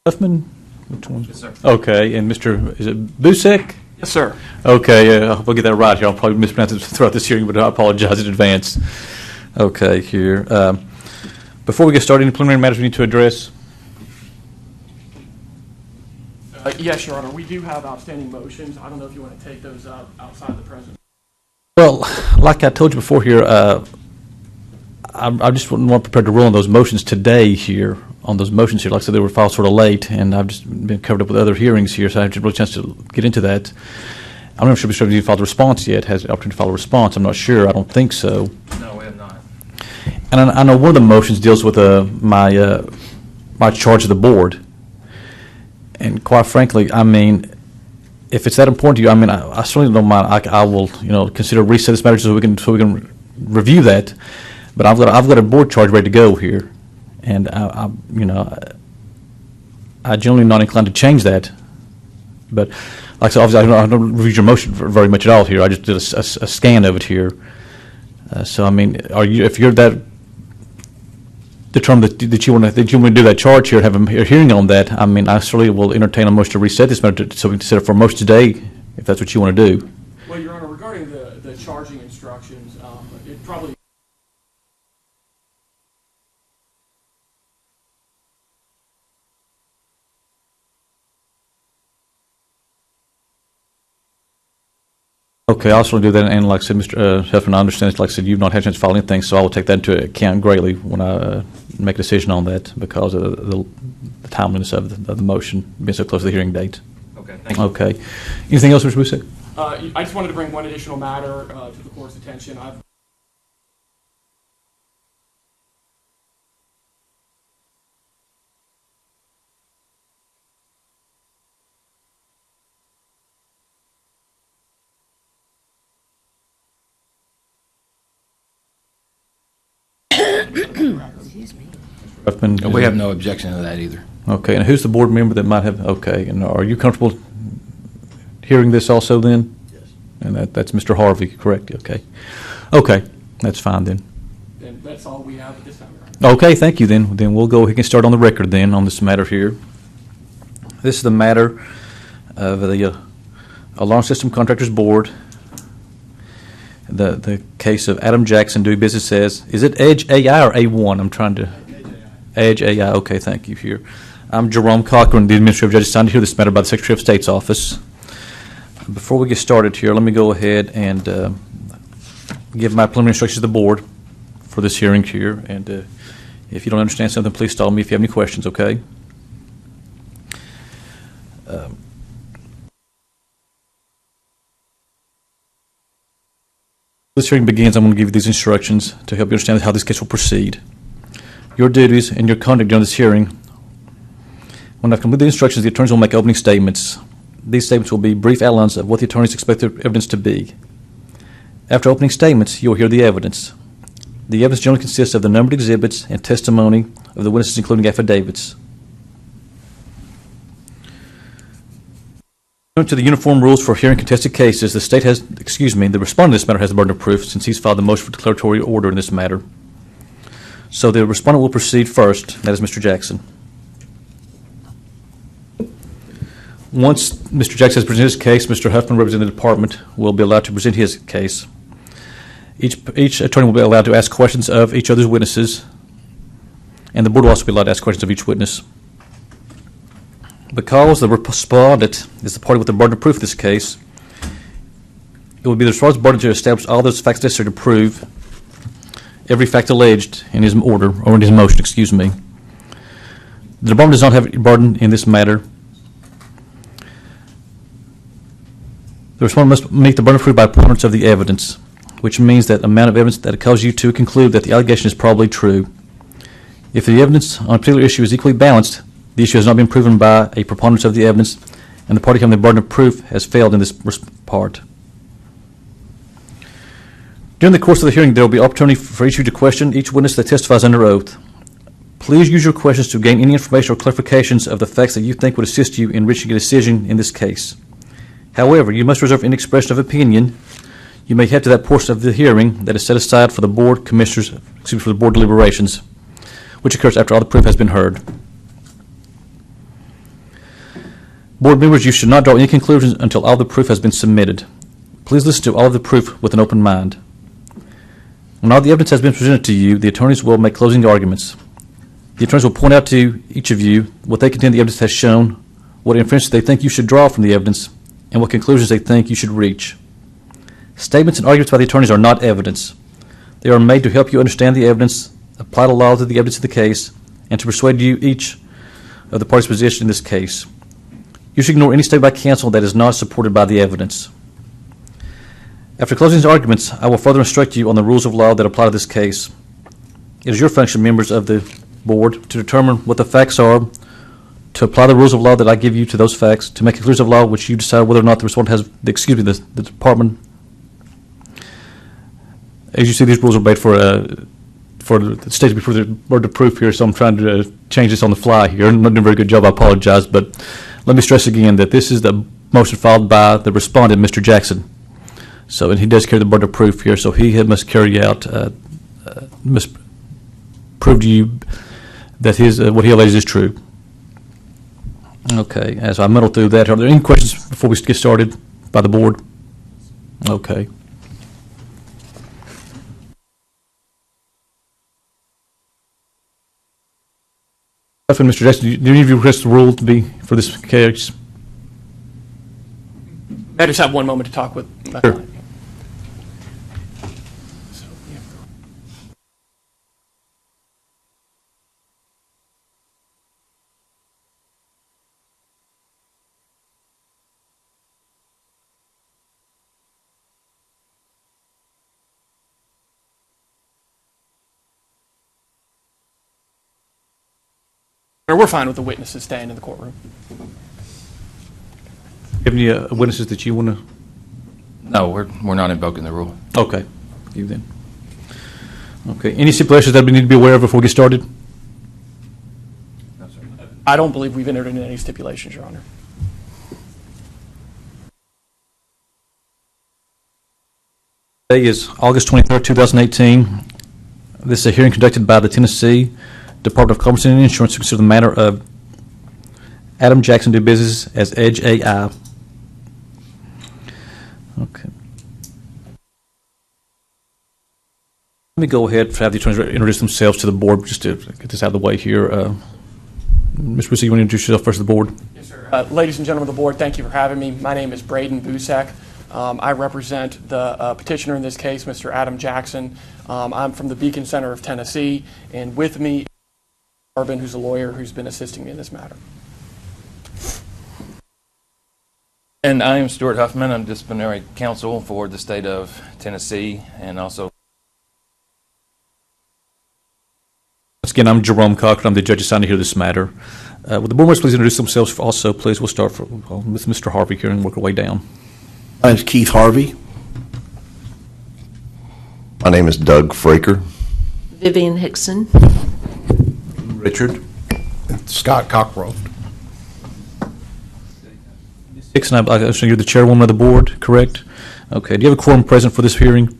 Huffman? Which one? Yes, sir. Okay, and Mr. Is it Busek? Yes, sir. Okay, I hope I get that right here. I'll probably mispronounce it throughout this hearing, but I apologize in advance. Okay, here. Before we get started, any preliminary matters we need to address? Yes, Your Honor. We do have outstanding motions. I don't know if you want to take those up outside the present. Well, like I told you before here, I just wasn't prepared to rule on those motions today here, on those motions here. Like I said, they were filed sort of late, and I've just been covered up with other hearings here, so I haven't really had a chance to get into that. I'm not sure if you filed a response yet. Has the opportunity to file a response? I'm not sure. I don't think so. No, we have not. And I know one of the motions deals with my charge of the board. And quite frankly, I mean, if it's that important to you, I mean, I certainly don't mind. I will, consider reset this matter so we can review that. But I've got a board charge ready to go here, and I generally not inclined to change that. But like I said, obviously I don't review your motion very much at all here. I just did a scan of it here. So I mean, if you're that determined that you want to do that charge here and have a hearing on that, I mean, I certainly will entertain a motion to reset this matter so we can set it for a motion today, if that's what you want to do. Well, Your Honor, regarding the charging instructions, it probably. Okay, I'll also do that, and like I said, Mr. Huffman, I understand, like I said, you've not had a chance to file anything, so I will take that into account greatly when I make a decision on that because of the timeliness of the motion being so close to the hearing date. Okay, thank you. Okay. Anything else, Mr. Busek? I just wanted to bring one additional matter to the court's attention. Excuse me. Huffman, We have no objection to that either. Okay, and who's the board member that might have? Okay, and are you comfortable hearing this also then? Yes. And that's Mr. Harvey, correct? Okay, that's fine then. And that's all we have at this time, Your Honor. Okay, thank you then. Then we'll go ahead and start on the record then on this matter here. This is the matter of the Alarm System Contractors Board. The case of Adam Jackson doing business as, is it Edge AI or A1? I'm trying to. Edge AI. Okay, thank you. Here, I'm Jerome Cochran, the administrative judge assigned to hear this matter by the Secretary of State's office. Before we get started here, let me go ahead and give my preliminary instructions to the board for this hearing here. And if you don't understand something, please stop me if you have any questions. Okay. This hearing begins. I'm going to give you these instructions to help you understand how this case will proceed. Your duties and your conduct during this hearing. When I've completed the instructions, the attorneys will make opening statements. These statements will be brief outlines of what the attorneys expect the evidence to be. After opening statements, you will hear the evidence. The evidence generally consists of the numbered exhibits and testimony of the witnesses, including affidavits. According to the uniform rules for hearing contested cases, the respondent in this matter has the burden of proof since he's filed the motion for declaratory order in this matter. So the respondent will proceed first, that is Mr. Jackson. Once Mr. Jackson has presented his case, Mr. Huffman, representing the department, will be allowed to present his case. Each attorney will be allowed to ask questions of each other's witnesses, and the board will also be allowed to ask questions of each witness. Because the respondent is the party with the burden of proof in this case, it will be the respondent's burden to establish all those facts necessary to prove every fact alleged in his order, or in his motion, The department does not have a burden in this matter. The respondent must meet the burden of proof by preponderance of the evidence, which means that amount of evidence that causes you to conclude that the allegation is probably true. If the evidence on a particular issue is equally balanced, the issue has not been proven by a preponderance of the evidence, and the party having the burden of proof has failed in this part. During the course of the hearing, there will be opportunity for each of you to question each witness that testifies under oath. Please use your questions to gain any information or clarifications of the facts that you think would assist you in reaching a decision in this case. However, you must reserve any expression of opinion you may have to that portion of the hearing that is set aside for the board deliberations, which occurs after all the proof has been heard. Board members, you should not draw any conclusions until all the proof has been submitted. Please listen to all of the proof with an open mind. When all the evidence has been presented to you, the attorneys will make closing arguments. The attorneys will point out to each of you what they contend the evidence has shown, what inferences they think you should draw from the evidence, and what conclusions they think you should reach. Statements and arguments by the attorneys are not evidence. They are made to help you understand the evidence, apply the law to the evidence of the case, and to persuade you each of the parties' position in this case. You should ignore any statement by counsel that is not supported by the evidence. After closing these arguments, I will further instruct you on the rules of law that apply to this case. It is your function, members of the board, to determine what the facts are, to apply the rules of law that I give you to those facts, to make conclusions of law which you decide whether or not the respondent has, the department. As you see, these rules are made for the state before the burden of proof here, so I'm trying to change this on the fly here. I'm not doing a very good job, I apologize, but let me stress again that this is the motion filed by the respondent, Mr. Jackson. So, and he does carry the burden of proof here, so he must carry out, must prove to you that what he alleges is true. Okay, as I muddle through that, are there any questions before we get started by the board? Okay. Mr. Jackson, do any of you request the rule to be for this case? I just have one moment to talk with my Sure. client. We're fine with the witnesses staying in the courtroom. Do you have any witnesses that you want to? No, we're not invoking the rule. Okay, you then. Okay, any stipulations that we need to be aware of before we get started? No, sir. I don't believe we've entered into any stipulations, Your Honor. Today is August 23rd, 2018. This is a hearing conducted by the Tennessee Department of Commerce and Insurance to consider the matter of Adam Jackson doing business as Edge AI. Okay. Let me go ahead and have the attorneys introduce themselves to the board just to get this out of the way here. Mr. Bruce, you want to introduce yourself first to the board? Yes, sir. Ladies and gentlemen of the board, thank you for having me. My name is Braden Busek. I represent the petitioner in this case, Mr. Adam Jackson. I'm from the Beacon Center of Tennessee, and with me Arbin, who's a lawyer who's been assisting me in this matter. And I am Stuart Huffman. I'm disciplinary counsel for the state of Tennessee, and also. Once again, I'm Jerome Cochran. I'm the judge assigned to hear this matter. Would the board members please introduce themselves also, please? We'll start with Mr. Harvey here and work our way down. My name is Keith Harvey. My name is Doug Fraker. Vivian Hickson. Richard. Scott Cockroft. Hickson, I assume you're the chairwoman of the board, correct? Okay. Do you have a quorum present for this hearing?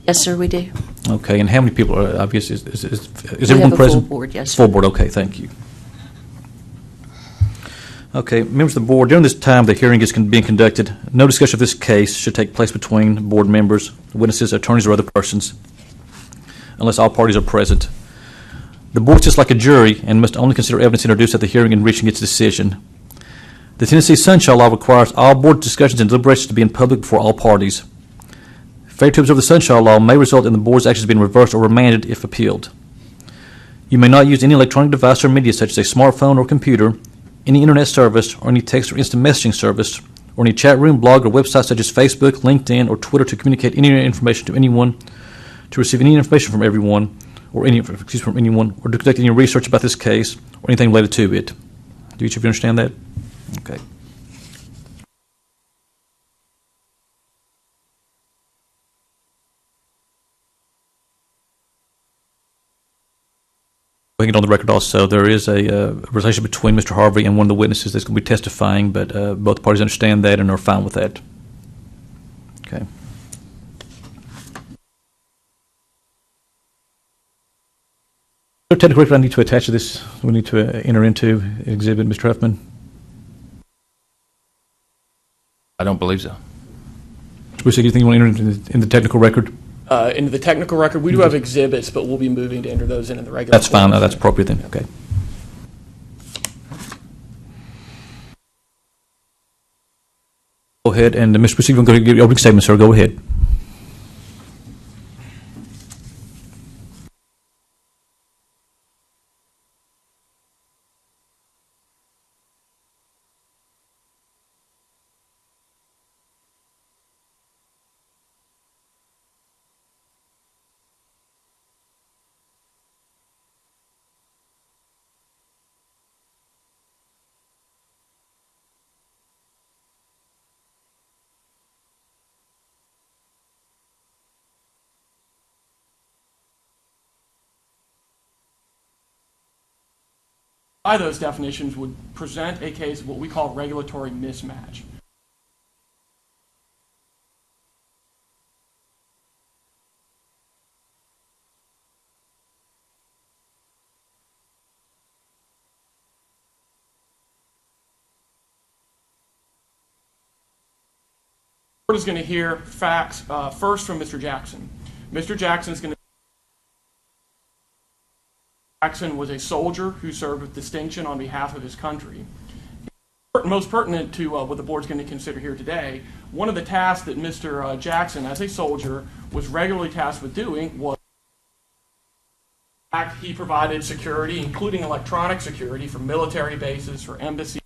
Yes, sir, we do. Okay. And how many people are, I guess, is We everyone have a present? full board, yes, sir. Full board, okay. Thank you. Okay. Members of the board, during this time the hearing is being conducted, no discussion of this case should take place between board members, witnesses, attorneys, or other persons, unless all parties are present. The board is just like a jury and must only consider evidence introduced at the hearing in reaching its decision. The Tennessee Sunshine Law requires all board discussions and deliberations to be in public before all parties. Failure to observe the Sunshine Law may result in the board's actions being reversed or remanded if appealed. You may not use any electronic device or media such as a smartphone or computer, any internet service, or any text or instant messaging service, or any chat room, blog, or website such as Facebook, LinkedIn, or Twitter to communicate any information to anyone, to receive any information from everyone, or from anyone, or to conduct any research about this case or anything related to it. Do each of you understand that? Okay. Putting it on the record also, there is a relationship between Mr. Harvey and one of the witnesses that's going to be testifying, but both parties understand that and are fine with that. Okay. Technically, I need to attach to this. We need to enter into exhibit, Mr. Huffman. I don't believe so. Bruce, do you think you want to enter in the technical record? Into the technical record, we do have exhibits, but we'll be moving to enter those in the regular. That's fine. course. That's appropriate then. Okay. Go ahead, and Mr. Bruce, if you want to go give your opening statement, sir, go ahead. By those definitions would present a case of what we call regulatory mismatch. The board is going to hear facts first from Mr. Jackson. Mr. Jackson is going to Jackson was a soldier who served with distinction on behalf of his country. Most pertinent to what the board's going to consider here today, one of the tasks that Mr. Jackson, as a soldier, was regularly tasked with doing was he provided security, including electronic security, for military bases, for embassies.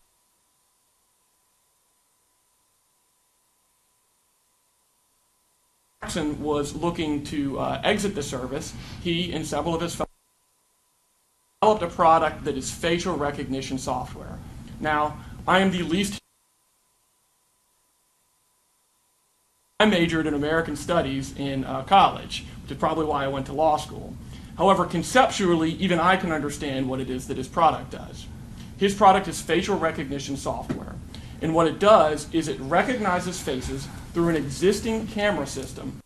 Jackson was looking to exit the service. He and several of his fellow developed a product that is facial recognition software. Now, I am the least. I majored in American Studies in college, which is probably why I went to law school. However, conceptually, even I can understand what it is that his product does. His product is facial recognition software. And what it does is it recognizes faces through an existing camera system,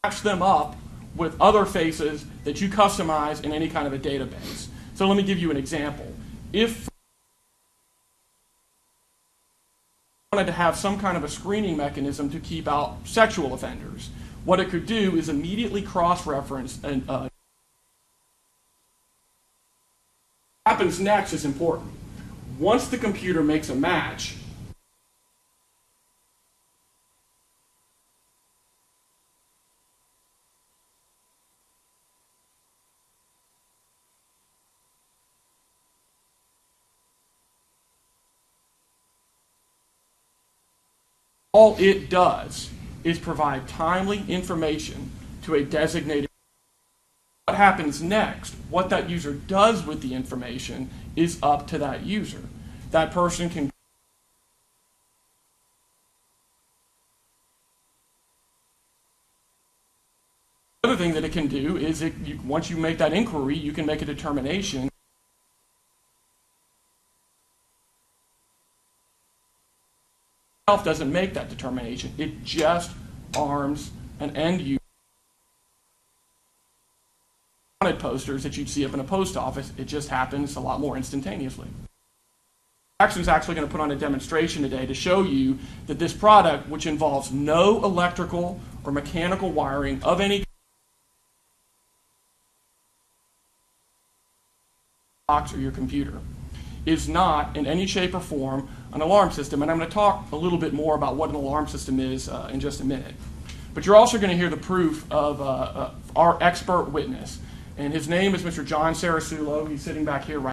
match them up with other faces that you customize in any kind of a database. So let me give you an example. If you wanted to have some kind of a screening mechanism to keep out sexual offenders, what it could do is immediately cross-reference and what happens next is important. Once the computer makes a match, all it does is provide timely information to a designated. What happens next, what that user does with the information, is up to that user. That person can the other thing that it can do is once you make that inquiry, you can make a determination. Doesn't make that determination. It just arms an end user. Wanted posters that you'd see up in a post office. It just happens a lot more instantaneously. Jackson's actually going to put on a demonstration today to show you that this product, which involves no electrical or mechanical wiring of any box or your computer, is not in any shape or form an alarm system. And I'm going to talk a little bit more about what an alarm system is in just a minute. But you're also going to hear the proof of our expert witness. And his name is Mr. John Sarasulo. He's sitting back here right now.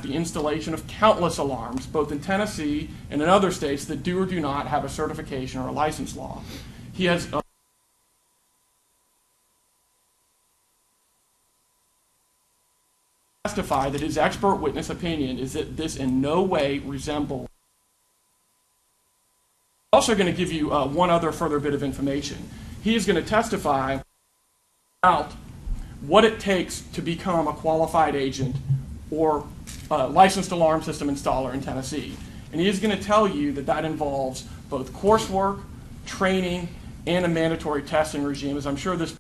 The installation of countless alarms, both in Tennessee and in other states that do or do not have a certification or a license law. He has testified that his expert witness opinion is that this in no way resembles. I'm also going to give you one other further bit of information. He is going to testify about what it takes to become a qualified agent or licensed alarm system installer in Tennessee. And he is going to tell you that that involves both coursework, training, and a mandatory testing regime, as I'm sure this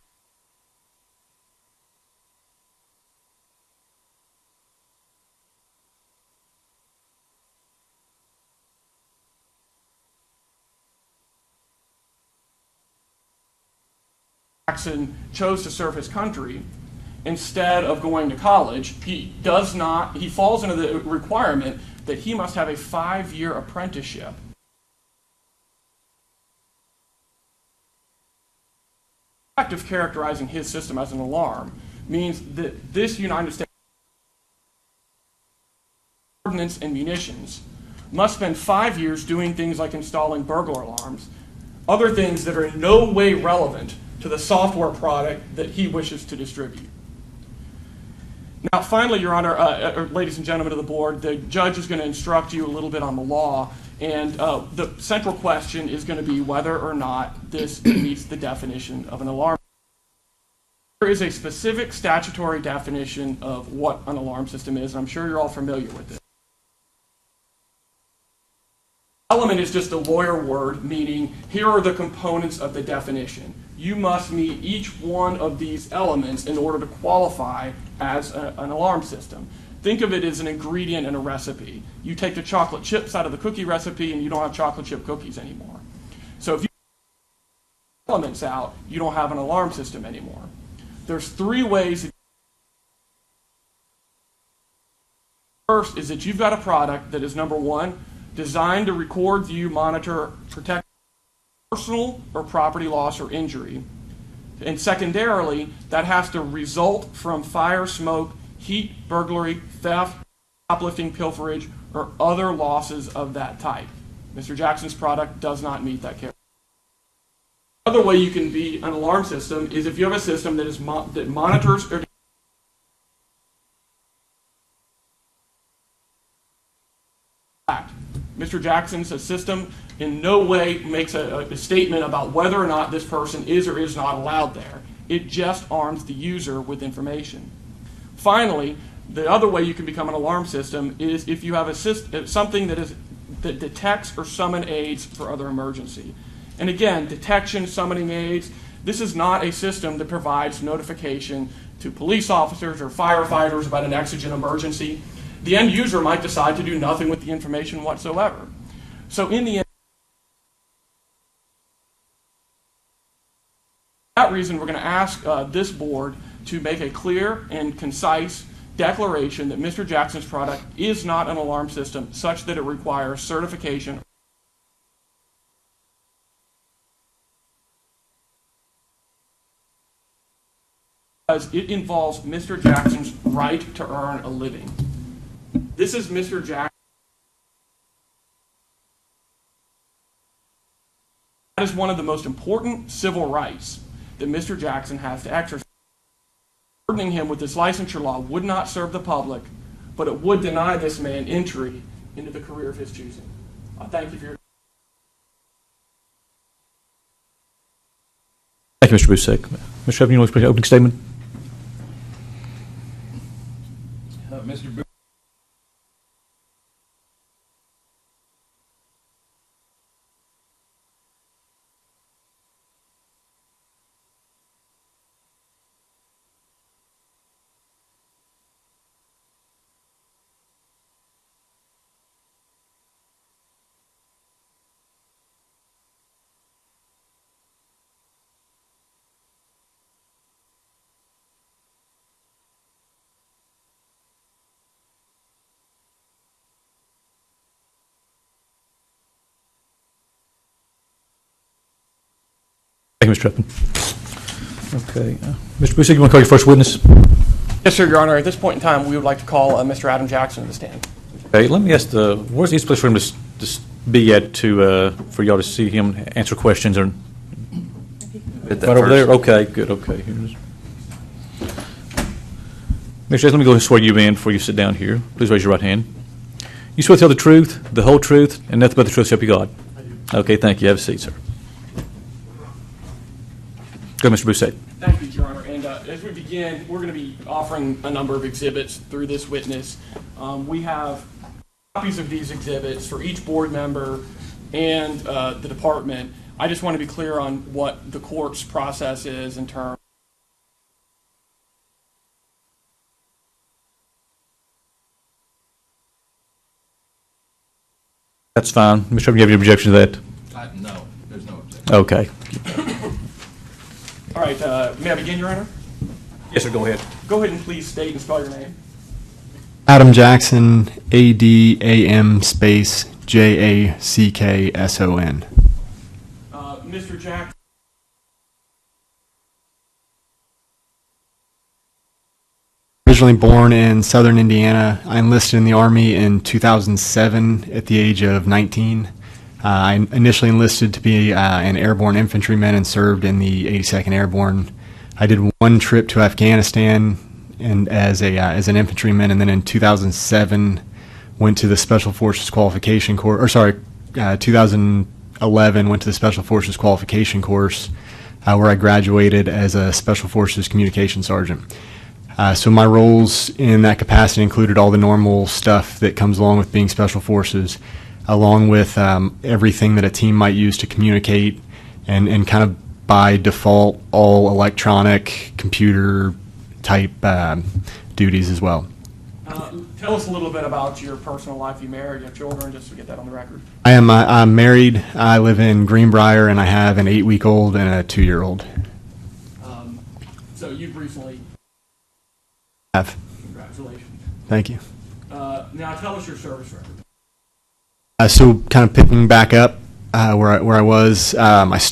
Jackson chose to serve his country instead of going to college, he falls into the requirement that he must have a 5-year apprenticeship. The fact of characterizing his system as an alarm means that this United States ordnance and munitions must spend 5 years doing things like installing burglar alarms, other things that are in no way relevant to the software product that he wishes to distribute. Now, finally, Your Honor, ladies and gentlemen of the board, the judge is going to instruct you a little bit on the law, and the central question is going to be whether or not this meets the definition of an alarm. There is a specific statutory definition of what an alarm system is, and I'm sure you're all familiar with it. Element is just a lawyer word, meaning here are the components of the definition. You must meet each one of these elements in order to qualify as an alarm system. Think of it as an ingredient in a recipe. You take the chocolate chips out of the cookie recipe and you don't have chocolate chip cookies anymore. So if you take elements out, you don't have an alarm system anymore. There's 3 ways. First is that you've got a product that is, number 1, designed to record, view, monitor, protect personal or property loss or injury. And secondarily, that has to result from fire, smoke, heat, burglary, theft, shoplifting, pilferage, or other losses of that type. Mr. Jackson's product does not meet that criteria. Another way you can be an alarm system is if you have a system that that monitors or Mr. Jackson's system in no way makes a statement about whether or not this person is or is not allowed there. It just arms the user with information. Finally, the other way you can become an alarm system is if you have something that detects or summon aids for other emergency. And again, detection, summoning aids, this is not a system that provides notification to police officers or firefighters about an exigent emergency. The end user might decide to do nothing with the information whatsoever. So in the end, for that reason, we're going to ask this board to make a clear and concise declaration that Mr. Jackson's product is not an alarm system such that it requires certification because it involves Mr. Jackson's right to earn a living. This is Mr. Jackson. That is one of the most important civil rights that Mr. Jackson has to exercise. Burdening him with this licensure law would not serve the public, but it would deny this man entry into the career of his choosing. Thank you for your Thank you, Mr. Busek. Mr. Evans, you want to make an opening statement? Mr. Booth. Thank you, Mr. Treppan. Okay. Mr. Busek, you want to call your first witness? Yes, sir, Your Honor. At this point in time, we would like to call Mr. Adam Jackson to the stand. Okay, let me ask where's the easiest place for him to be at for y'all to see him answer questions? Or right over there? Okay, good, okay. Mr. Jackson, let me go ahead and swear you in before you sit down here. Please raise your right hand. You swear to tell the truth, the whole truth, and nothing but the truth, so help you God? I do. Okay, thank you. Have a seat, sir. Go, Mr. Busek. Thank you, Your Honor. And as we begin, we're going to be offering a number of exhibits through this witness. We have copies of these exhibits for each board member and the department. I just want to be clear on what the court's process is in terms. That's fine. Mr. Treppan, you have any objection to that? No, there's no objection. Okay. All right, may I begin, Your Honor? Yes, sir, go ahead. Go ahead and please state and spell your name. Adam Jackson, ADAM space JACKSON. Mr. Jackson. Originally born in southern Indiana, I enlisted in the Army in 2007 at the age of 19. I initially enlisted to be an airborne infantryman and served in the 82nd Airborne. I did one trip to Afghanistan and as an infantryman, and then in 2007 went to the Special Forces qualification course. 2011 went to the Special Forces qualification course, where I graduated as a Special Forces communication sergeant. So my roles in that capacity included all the normal stuff that comes along with being Special Forces, along with everything that a team might use to communicate, and kind of by default all electronic computer type duties as well. Tell us a little bit about your personal life. You married, you have children, just to get that on the record. I'm married. I live in Greenbrier, and I have an 8-week-old and a 2-year-old. So you've recently... Congratulations. Thank you. Now tell us your service record. So kind of picking back up where I was, I went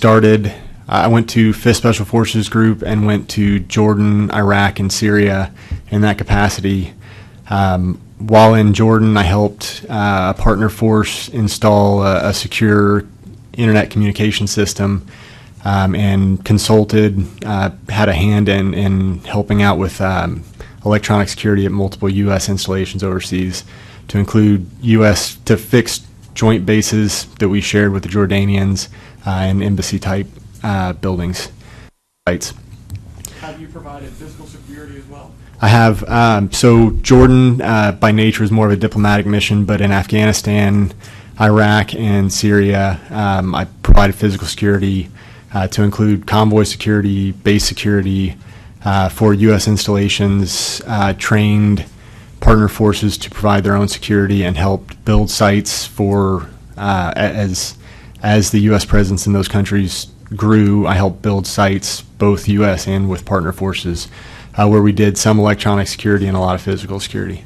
to 5th Special Forces Group and went to Jordan, Iraq, and Syria in that capacity. While in Jordan, I helped a partner force install a secure internet communication system, and consulted, had a hand in helping out with electronic security at multiple U.S. installations overseas, to include to fix joint bases that we shared with the Jordanians and embassy-type buildings, sites. Have you provided physical security as well? I have. So Jordan, by nature, is more of a diplomatic mission, but in Afghanistan, Iraq, and Syria, I provided physical security to include convoy security, base security, for U.S. installations, trained partner forces to provide their own security, and helped build sites for, as the U.S. presence in those countries grew, I helped build sites, both U.S. and with partner forces, where we did some electronic security and a lot of physical security.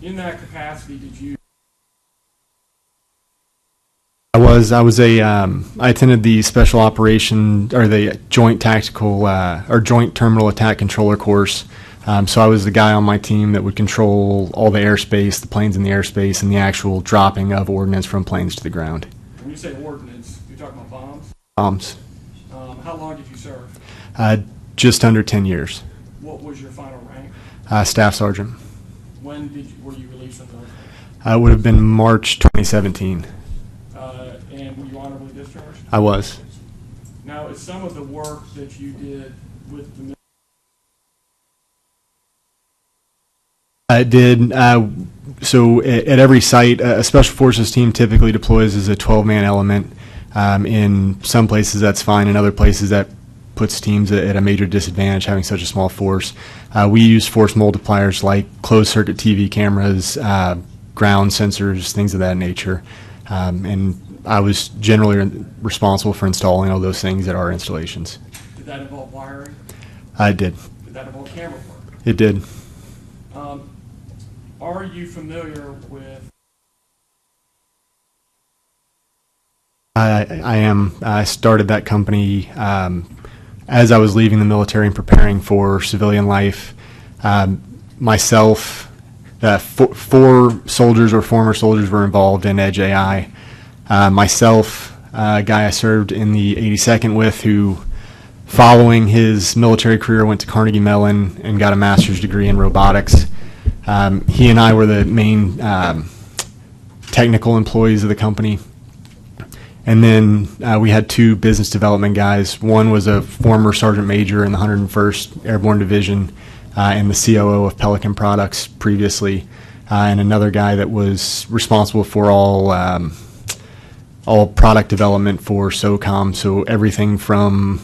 In that capacity, did you... I attended the special operation, or the joint tactical, or joint terminal attack controller course. So I was the guy on my team that would control all the airspace, the planes in the airspace, and the actual dropping of ordnance from planes to the ground. When you say ordnance, you're talking about bombs? Bombs. How long did you serve? Just under 10 years. What was your final rank? Staff sergeant. When were you released from those? It would have been March 2017. And were you honorably discharged? I was. Now, is some of the work that you did with the... It did. So at every site, a Special Forces team typically deploys as a 12-man element. In some places that's fine. In other places that puts teams at a major disadvantage having such a small force. We use force multipliers like closed-circuit TV cameras, ground sensors, things of that nature. And I was generally responsible for installing all those things at our installations. Did that involve wiring? It did. Did that involve camera work? It did. Are you familiar with... I am. I started that company as I was leaving the military and preparing for civilian life. Myself, 4 soldiers or former soldiers were involved in Edge AI. Myself, a guy I served in the 82nd with, who, following his military career, went to Carnegie Mellon and got a master's degree in robotics. He and I were the main technical employees of the company. And then we had 2 business development guys. One was a former sergeant major in the 101st Airborne Division and the COO of Pelican Products previously, and another guy that was responsible for all product development for SOCOM. So everything from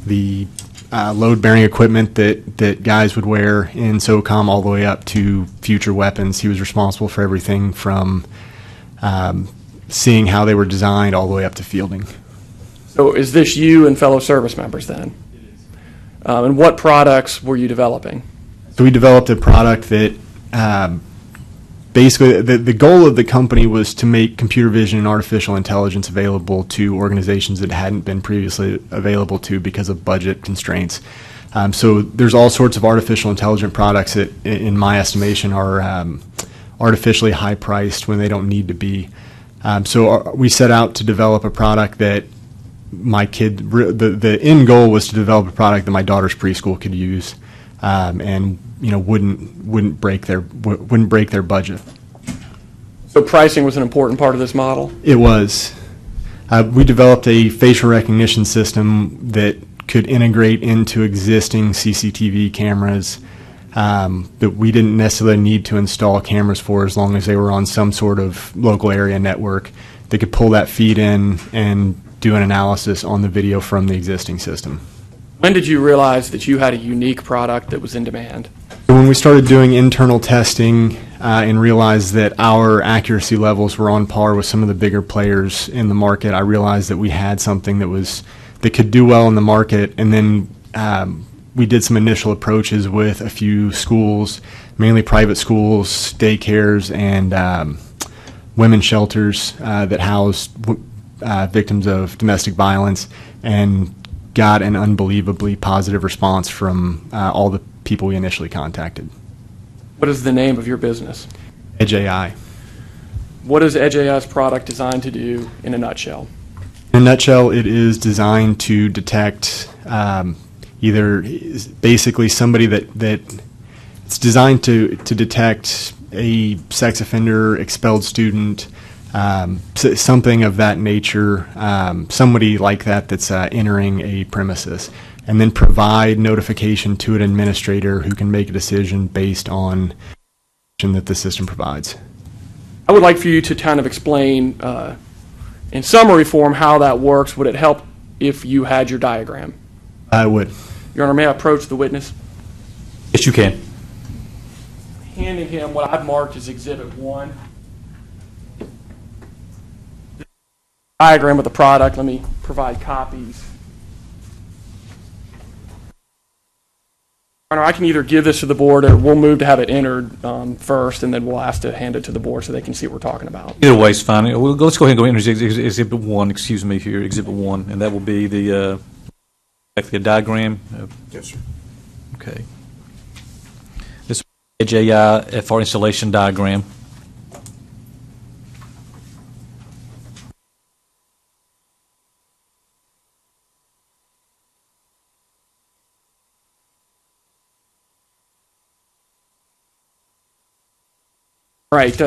the load-bearing equipment that guys would wear in SOCOM all the way up to future weapons. He was responsible for everything from seeing how they were designed all the way up to fielding. So is this you and fellow service members then? And what products were you developing? So we developed a product that basically the goal of the company was to make computer vision and artificial intelligence available to organizations that hadn't been previously available to because of budget constraints. So there's all sorts of artificial intelligent products that, in my estimation, are artificially high priced when they don't need to be. So we set out to develop a product that the end goal was to develop a product that my daughter's preschool could use, and wouldn't break their budget. So pricing was an important part of this model? It was. We developed a facial recognition system that could integrate into existing CCTV cameras that we didn't necessarily need to install cameras for, as long as they were on some sort of local area network. They could pull that feed in and do an analysis on the video from the existing system. When did you realize that you had a unique product that was in demand? So when we started doing internal testing and realized that our accuracy levels were on par with some of the bigger players in the market, I realized that we had something that could do well in the market. And then we did some initial approaches with a few schools, mainly private schools, daycares, and women's shelters that housed victims of domestic violence, and got an unbelievably positive response from all the people we initially contacted. What is the name of your business? Edge AI. What is Edge AI's product designed to do in a nutshell? In a nutshell, it is designed to detect either basically somebody that it's designed to detect a sex offender, expelled student, something of that nature, somebody like that's entering a premises, and then provide notification to an administrator who can make a decision based on that the system provides. I would like for you to kind of explain in summary form how that works. Would it help if you had your diagram? I would. Your Honor, may I approach the witness? Yes, you can. Handing him what I've marked as Exhibit 1. Diagram of the product. Let me provide copies. Your Honor, I can either give this to the board, or we'll move to have it entered first, and then we'll ask to hand it to the board so they can see what we're talking about. Either way is fine. Let's go ahead and go into Exhibit 1, excuse me, here, Exhibit 1, and that will be the actually a diagram. Yes, sir. Okay. This is Edge AI FR installation diagram. Right.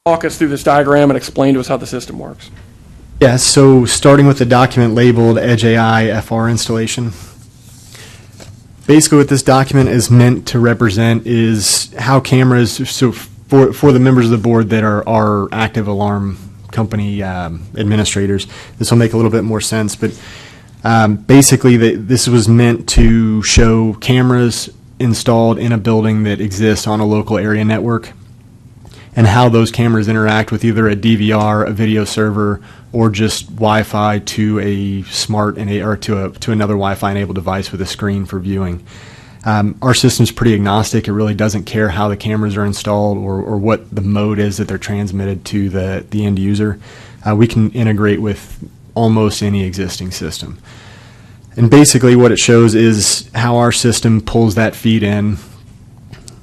Walk us through this diagram and explain to us how the system works. Yeah, so starting with the document labeled Edge AI FR installation. Basically what this document is meant to represent is how cameras, so for the members of the board that are active alarm company administrators, this will make a little bit more sense, but basically this was meant to show cameras installed in a building that exists on a local area network, and how those cameras interact with either a DVR, a video server, or just Wi-Fi to a smart or to another Wi-Fi enabled device with a screen for viewing. Our system's pretty agnostic. It really doesn't care how the cameras are installed or what the mode is that they're transmitted to the end user. We can integrate with almost any existing system. And basically what it shows is how our system pulls that feed in,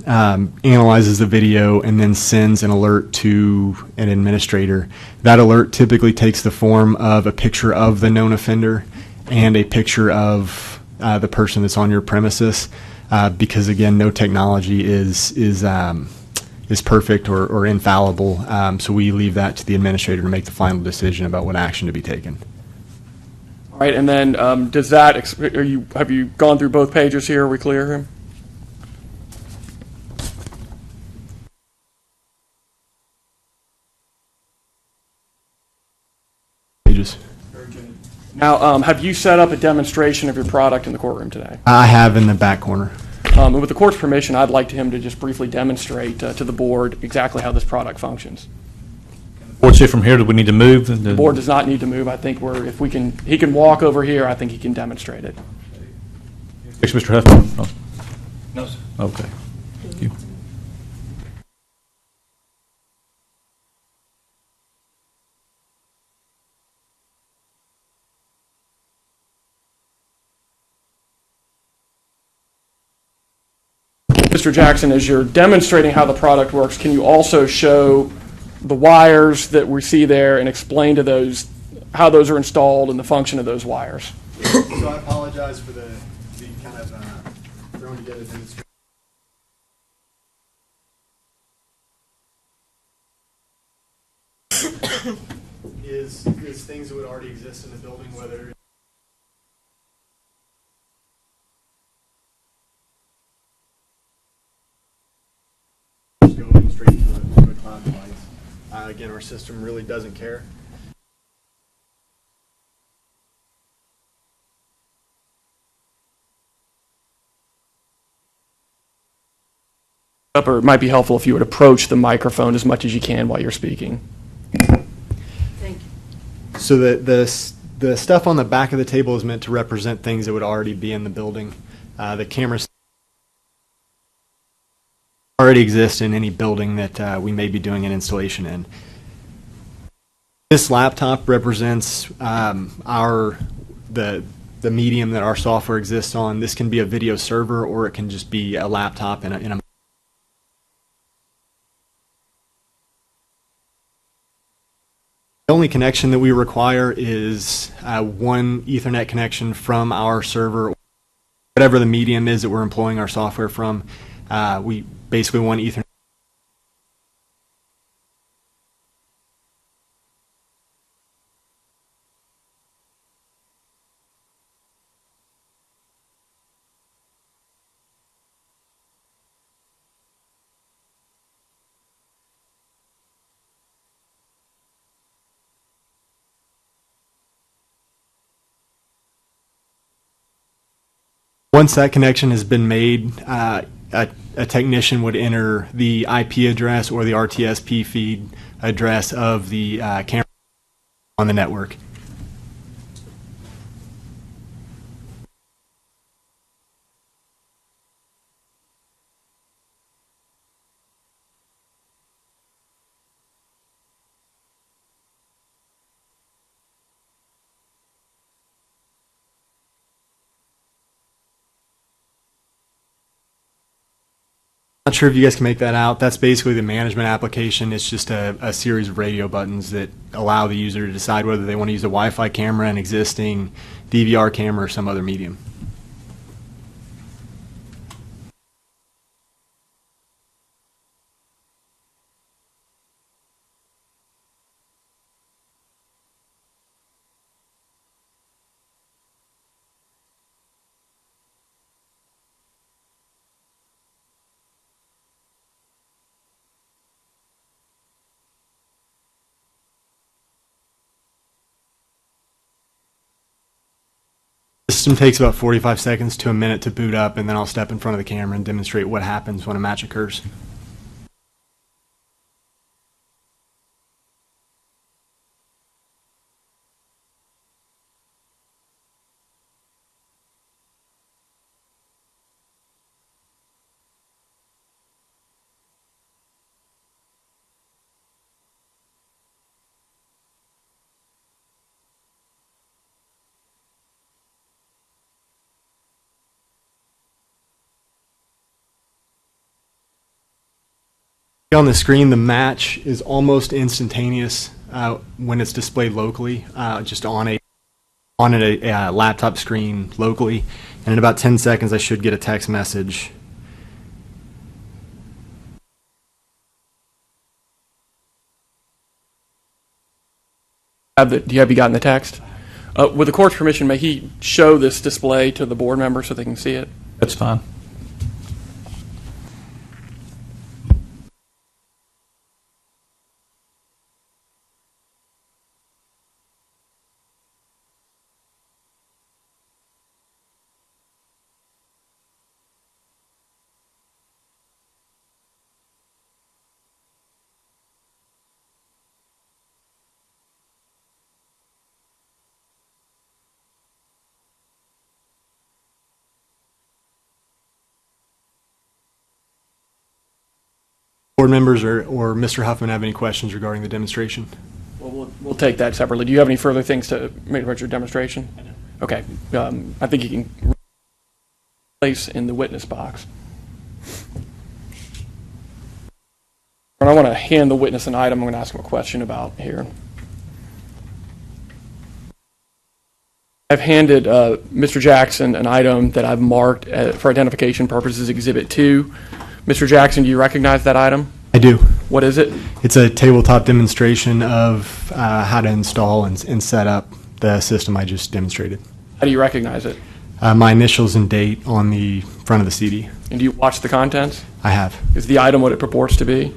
analyzes the video, and then sends an alert to an administrator. That alert typically takes the form of a picture of the known offender and a picture of the person that's on your premises, because again, no technology is perfect or infallible. So we leave that to the administrator to make the final decision about what action to be taken. All right, and then does that, have you gone through both pages here? Are we clear here? Pages. Now, have you set up a demonstration of your product in the courtroom today? I have in the back corner. And with the court's permission, I'd like him to just briefly demonstrate to the board exactly how this product functions. Board see from here, do we need to move? The board does not need to move. I think he can walk over here. I think he can demonstrate it. Thanks, Mr. Huffman. Oh, No, sir. okay. Thank you. Mr. Jackson, as you're demonstrating how the product works, can you also show the wires that we see there and explain to those how those are installed and the function of those wires? So I apologize for the kind of thrown together demonstration. is things that would already exist in the building, whether going straight to a cloud device. Again, our system really doesn't care. Or it might be helpful if you would approach the microphone as much as you can while you're speaking. Thank you. So the stuff on the back of the table is meant to represent things that would already be in the building. The cameras already exist in any building that we may be doing an installation in. This laptop represents the medium that our software exists on. This can be a video server, or it can just be a laptop in a The only connection that we require is one Ethernet connection from our server, whatever the medium is that we're employing our software from. We basically want Ethernet. Once that connection has been made, a technician would enter the IP address or the RTSP feed address of the camera on the network. Not sure if you guys can make that out. That's basically the management application. It's just a series of radio buttons that allow the user to decide whether they want to use a Wi-Fi camera, an existing DVR camera, or some other medium. The system takes about 45 seconds to a minute to boot up, and then I'll step in front of the camera and demonstrate what happens when a match occurs. On the screen, the match is almost instantaneous when it's displayed locally, just on a laptop screen locally. And in about 10 seconds, I should get a text message. Have you gotten the text? With the court's permission, may he show this display to the board members so they can see it? That's fine. Board members or Mr. Huffman have any questions regarding the demonstration? Well, we'll take that separately. Do you have any further things to make about your demonstration? Okay. I think you can place in the witness box. And I want to hand the witness an item I'm going to ask him a question about here. I've handed Mr. Jackson an item that I've marked for identification purposes, Exhibit 2. Mr. Jackson, do you recognize that item? I do. What is it? It's a tabletop demonstration of how to install and set up the system I just demonstrated. How do you recognize it? My initials and date on the front of the CD. And do you watch the contents? I have. Is the item what it purports to be?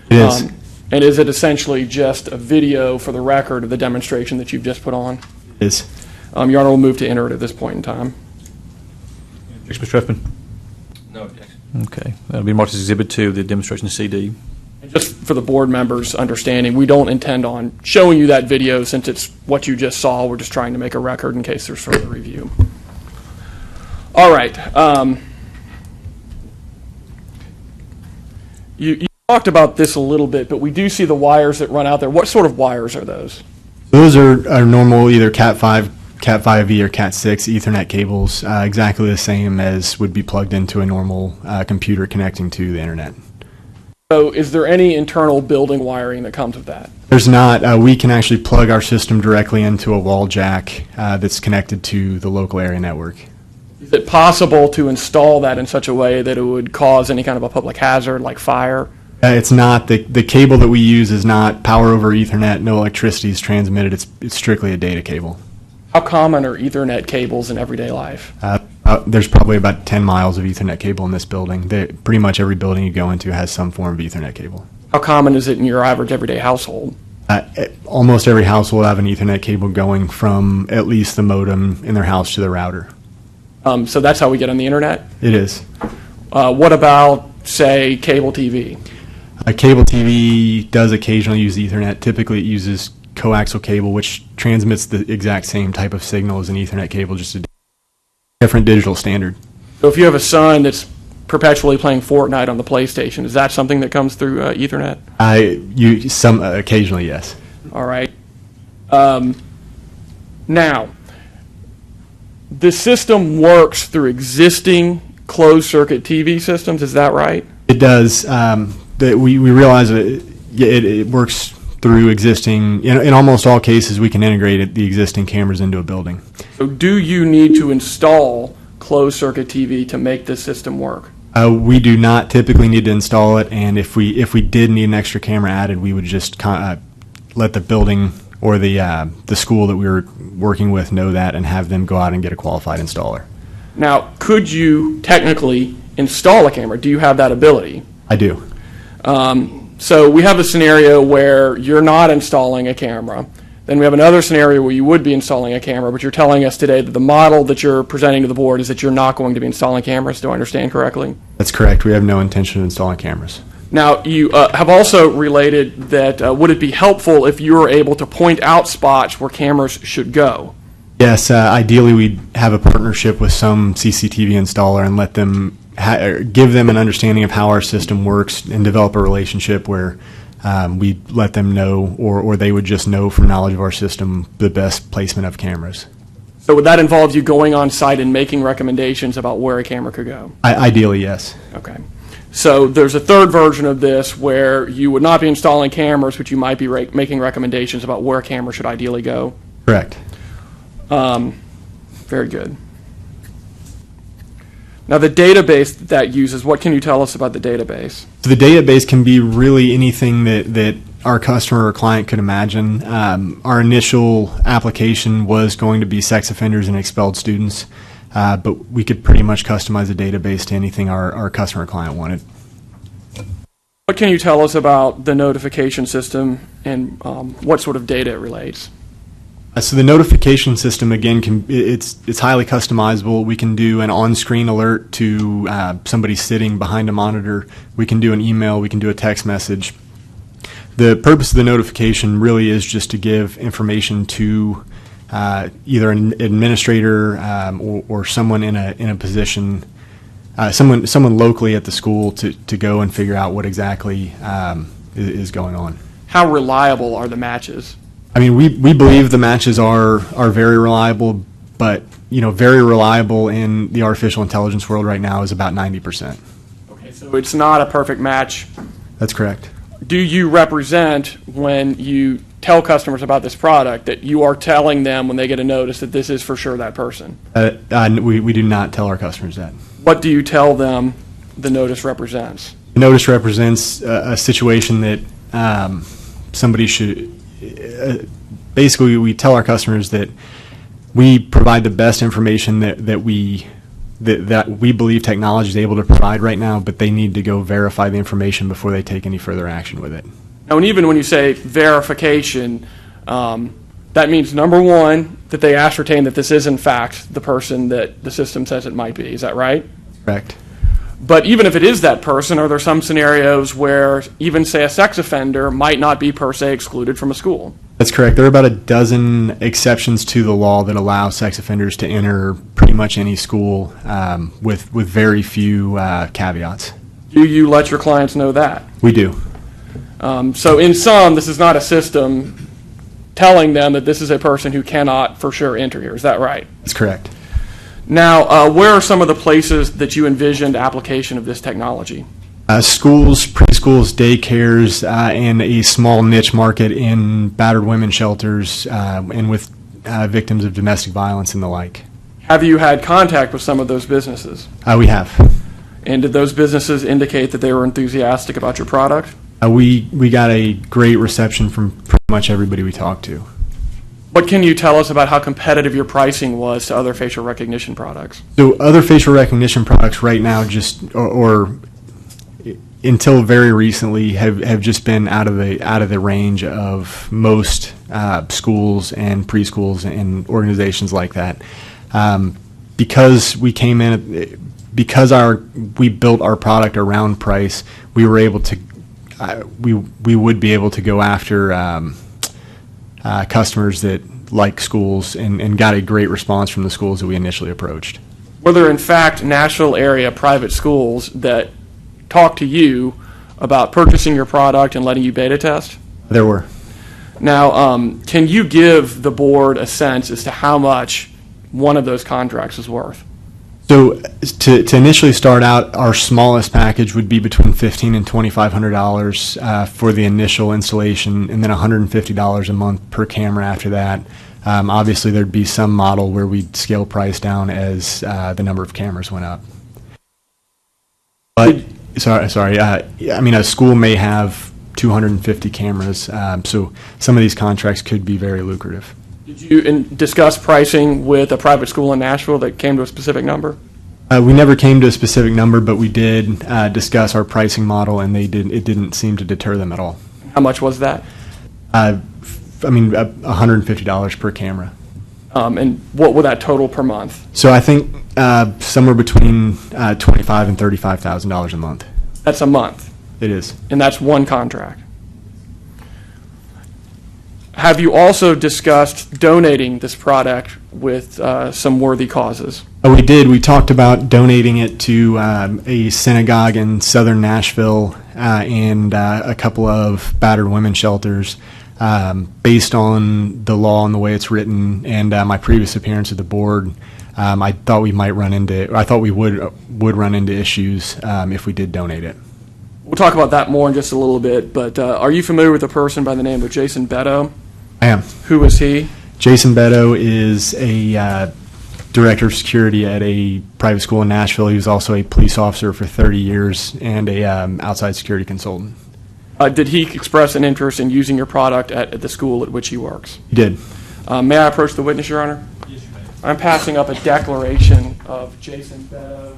It is. And is it essentially just a video for the record of the demonstration that you've just put on? It is. Your Honor will move to enter it at this point in time. Thanks, Mr. Huffman. No objection. Okay. That'll be marked as Exhibit 2, the demonstration CD. And just for the board members' understanding, we don't intend on showing you that video since it's what you just saw. We're just trying to make a record in case there's further review. All right. You talked about this a little bit, but we do see the wires that run out there. What sort of wires are those? Those are normal either Cat5, Cat5e, or Cat6 Ethernet cables, exactly the same as would be plugged into a normal computer connecting to the internet. So is there any internal building wiring that comes with that? There's not. We can actually plug our system directly into a wall jack that's connected to the local area network. Is it possible to install that in such a way that it would cause any kind of a public hazard like fire? It's not. The cable that we use is not power over Ethernet. No electricity is transmitted. It's strictly a data cable. How common are Ethernet cables in everyday life? There's probably about 10 miles of Ethernet cable in this building. Pretty much every building you go into has some form of Ethernet cable. How common is it in your average everyday household? Almost every household will have an Ethernet cable going from at least the modem in their house to the router. So that's how we get on the internet? It is. What about, say, cable TV? Cable TV does occasionally use Ethernet. Typically it uses coaxial cable, which transmits the exact same type of signal as an Ethernet cable, just a different digital standard. So if you have a son that's perpetually playing Fortnite on the PlayStation, is that something that comes through Ethernet? Occasionally, yes. All right. Now, the system works through existing closed-circuit TV systems, is that right? It does. We realize that it works through existing, in almost all cases we can integrate the existing cameras into a building. So do you need to install closed-circuit TV to make this system work? We do not typically need to install it, and if we did need an extra camera added, we would just let the building or the school that we were working with know that and have them go out and get a qualified installer. Now, could you technically install a camera? Do you have that ability? I do. So we have a scenario where you're not installing a camera. Then we have another scenario where you would be installing a camera, but you're telling us today that the model that you're presenting to the board is that you're not going to be installing cameras. Do I understand correctly? That's correct. We have no intention of installing cameras. Now, you have also related that would it be helpful if you were able to point out spots where cameras should go? Yes, ideally we'd have a partnership with some CCTV installer and let them give them an understanding of how our system works and develop a relationship where we let them know, or they would just know from knowledge of our system, the best placement of cameras. So would that involve you going on site and making recommendations about where a camera could go? Ideally, yes. Okay. So there's a third version of this where you would not be installing cameras, but you might be making recommendations about where a camera should ideally go? Correct. Very good. Now, the database that uses, what can you tell us about the database? So the database can be really anything that our customer or client could imagine. Our initial application was going to be sex offenders and expelled students, but we could pretty much customize the database to anything our customer or client wanted. What can you tell us about the notification system and what sort of data it relates? So the notification system, again, it's highly customizable. We can do an on-screen alert to somebody sitting behind a monitor. We can do an email. We can do a text message. The purpose of the notification really is just to give information to either an administrator or someone in a position someone locally at the school to go and figure out what exactly is going on. How reliable are the matches? I mean, we believe the matches are very reliable, but very reliable in the artificial intelligence world right now is about 90%. Okay, so it's not a perfect match. That's correct. Do you represent, when you tell customers about this product, that you are telling them when they get a notice that this is for sure that person? We do not tell our customers that. What do you tell them the notice represents? The notice represents a situation that somebody should. Basically, we tell our customers that we provide the best information that we believe technology is able to provide right now, but they need to go verify the information before they take any further action with it. Now, and even when you say verification, that means, number one, that they ascertain that this is in fact the person that the system says it might be. Is that right? Correct. But even if it is that person, are there some scenarios where even, say, a sex offender might not be per se excluded from a school? That's correct. There are about a dozen exceptions to the law that allow sex offenders to enter pretty much any school with very few caveats. Do you let your clients know that? We do. So in sum, this is not a system telling them that this is a person who cannot for sure enter here. Is that right? That's correct. Now, where are some of the places that you envisioned application of this technology? Schools, preschools, daycares, and a small niche market in battered women's shelters and with victims of domestic violence and the like. Have you had contact with some of those businesses? We have. And did those businesses indicate that they were enthusiastic about your product? We got a great reception from pretty much everybody we talked to. What can you tell us about how competitive your pricing was to other facial recognition products? So other facial recognition products right now or until very recently have just been out of the range of most schools and preschools and organizations like that. Because we came in, because we built our product around price, we were able to we would be able to go after customers that like schools and got a great response from the schools that we initially approached. Were there in fact Nashville area private schools that talked to you about purchasing your product and letting you beta test? There were. Now, can you give the board a sense as to how much one of those contracts is worth? So to initially start out, our smallest package would be between $1,500 and $2,500 for the initial installation, and then $150 a month per camera after that. Obviously, there'd be some model where we'd scale price down as the number of cameras went up. But sorry. I mean, a school may have 250 cameras, so some of these contracts could be very lucrative. Did you discuss pricing with a private school in Nashville that came to a specific number? We never came to a specific number, but we did discuss our pricing model, and it didn't seem to deter them at all. How much was that? $150 per camera. And what would that total per month? So I think somewhere between $25,000 and $35,000 a month. That's a month. It is. And that's one contract. Have you also discussed donating this product with some worthy causes? We did. We talked about donating it to a synagogue in southern Nashville and a couple of battered women's shelters. Based on the law and the way it's written and my previous appearance at the board, I thought we would run into issues if we did donate it. We'll talk about that more in just a little bit, but are you familiar with a person by the name of Jason Beto? I am. Who is he? Jason Beto is a director of security at a private school in Nashville. He was also a police officer for 30 years and a outside security consultant. Did he express an interest in using your product at the school at which he works? He did. May I approach the witness, Your Honor? Yes, you may. I'm passing up a declaration of Jason Beto.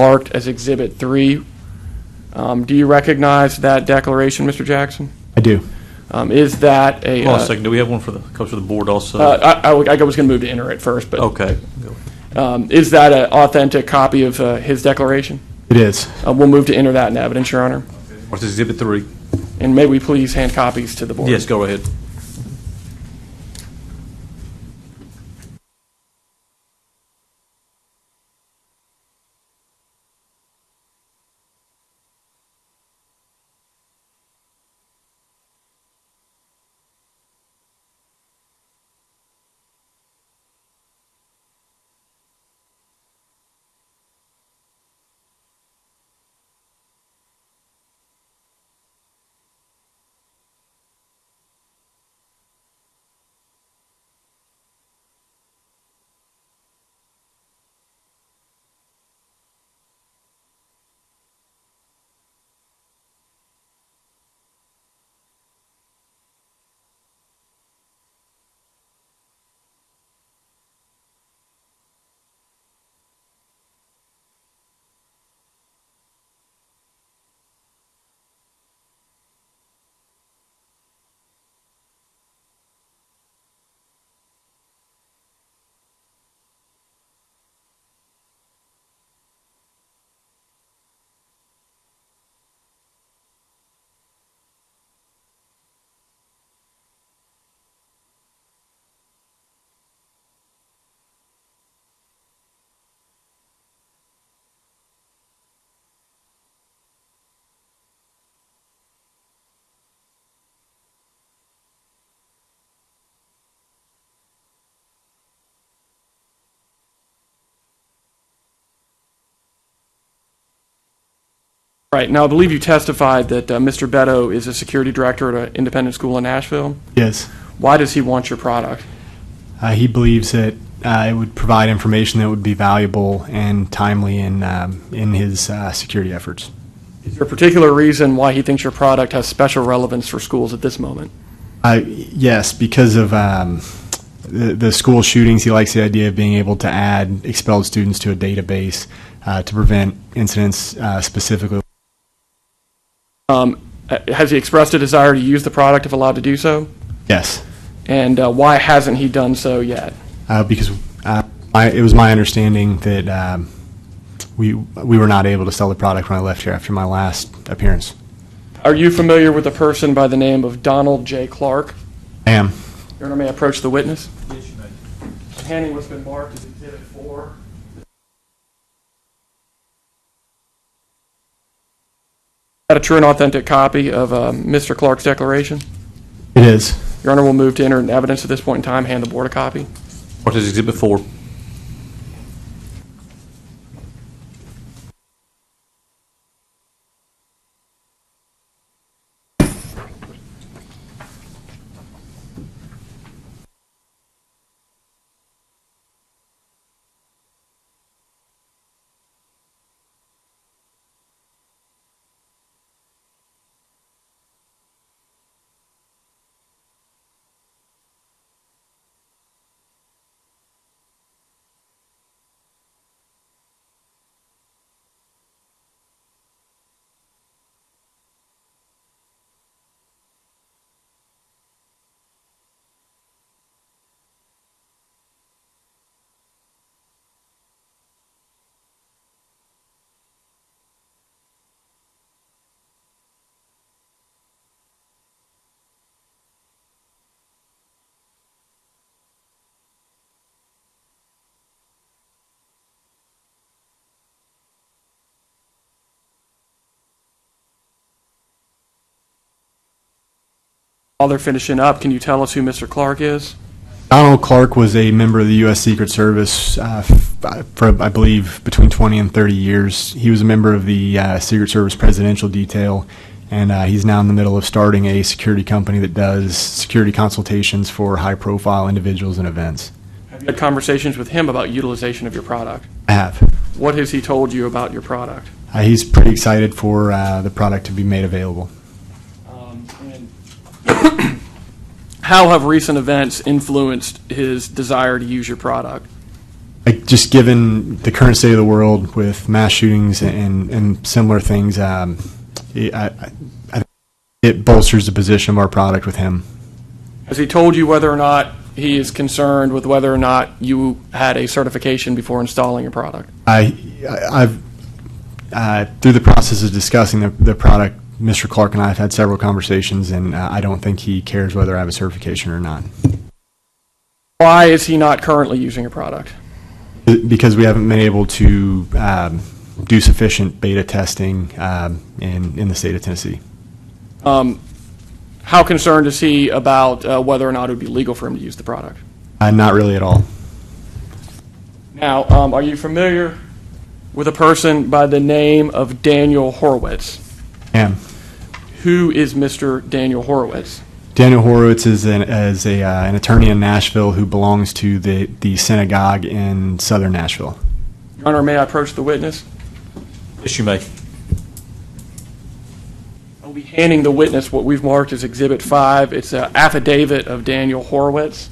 Marked as Exhibit 3. Do you recognize that declaration, Mr. Jackson? I do. Is that a... Hold on a second. Do we have one for the coach of the board also? I was going to move to enter it first, but... Okay. Is that an authentic copy of his declaration? It is. We'll move to enter that in evidence, Your Honor. What's Exhibit 3? And may we please hand copies to the board? Yes, go ahead. Right. Now, I believe you testified that Mr. Beto is a security director at an independent school in Nashville. Yes. Why does he want your product? He believes that it would provide information that would be valuable and timely in his security efforts. Is there a particular reason why he thinks your product has special relevance for schools at this moment? Yes, because of the school shootings, he likes the idea of being able to add expelled students to a database to prevent incidents specifically. Has he expressed a desire to use the product if allowed to do so? Yes. And why hasn't he done so yet? Because it was my understanding that we were not able to sell the product when I left here after my last appearance. Are you familiar with a person by the name of Donald J. Clark? I am. Your Honor, may I approach the witness? Yes, you may. Handing what's been marked as Exhibit 4. Got a true and authentic copy of Mr. Clark's declaration? It is. Your Honor, we'll move to enter evidence at this point in time. Hand the board a copy. What is Exhibit 4? While they're finishing up, can you tell us who Mr. Clark is? Donald Clark was a member of the U.S. Secret Service for, I believe, between 20 and 30 years. He was a member of the Secret Service Presidential Detail, and he's now in the middle of starting a security company that does security consultations for high-profile individuals and events. Have you had conversations with him about utilization of your product? I have. What has he told you about your product? He's pretty excited for the product to be made available. And how have recent events influenced his desire to use your product? Just given the current state of the world with mass shootings and similar things, it bolsters the position of our product with him. Has he told you whether or not he is concerned with whether or not you had a certification before installing your product? I've through the process of discussing the product, Mr. Clark and I have had several conversations, and I don't think he cares whether I have a certification or not. Why is he not currently using your product? Because we haven't been able to do sufficient beta testing in the state of Tennessee. How concerned is he about whether or not it would be legal for him to use the product? Not really at all. Now, are you familiar with a person by the name of Daniel Horowitz? I am. Who is Mr. Daniel Horowitz? Daniel Horowitz is an attorney in Nashville who belongs to the synagogue in southern Nashville. Your Honor, may I approach the witness? Yes, you may. I'll be handing the witness what we've marked as Exhibit 5. It's an affidavit of Daniel Horowitz.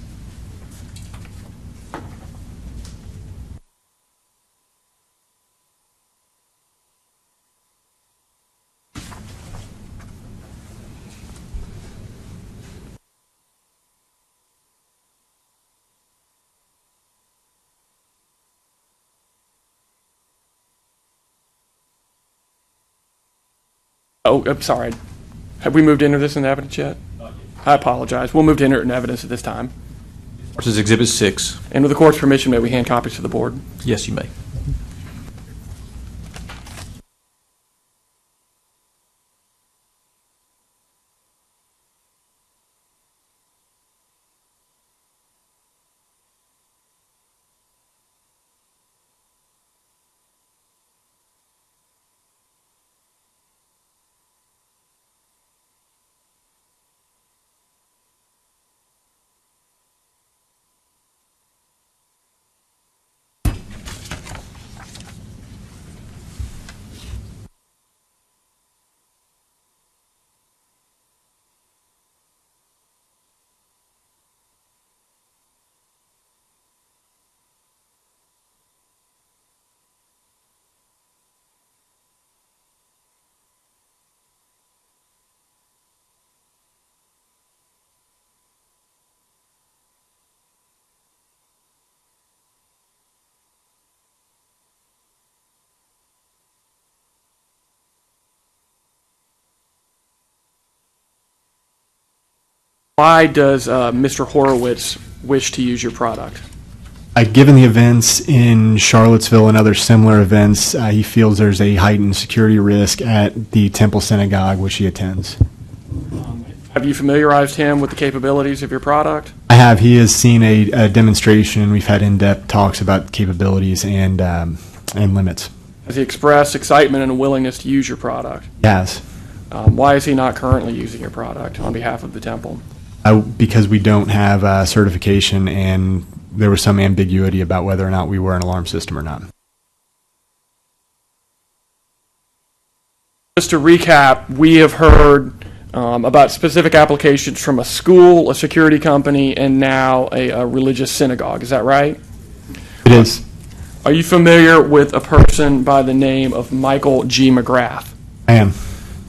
Oh, I'm sorry. Have we moved into this in evidence yet? I apologize. We'll move to enter it in evidence at this time. What is Exhibit 6? And with the court's permission, may we hand copies to the board? Yes, you may. Why does Mr. Horowitz wish to use your product? Given the events in Charlottesville and other similar events, he feels there's a heightened security risk at the Temple Synagogue, which he attends. Have you familiarized him with the capabilities of your product? I have. He has seen a demonstration. We've had in-depth talks about capabilities and limits. Has he expressed excitement and a willingness to use your product? Yes. Why is he not currently using your product on behalf of the temple? Because we don't have certification, and there was some ambiguity about whether or not we were an alarm system or not. Just to recap, we have heard about specific applications from a school, a security company, and now a religious synagogue. Is that right? It is. Are you familiar with a person by the name of Michael G. McGrath? I am.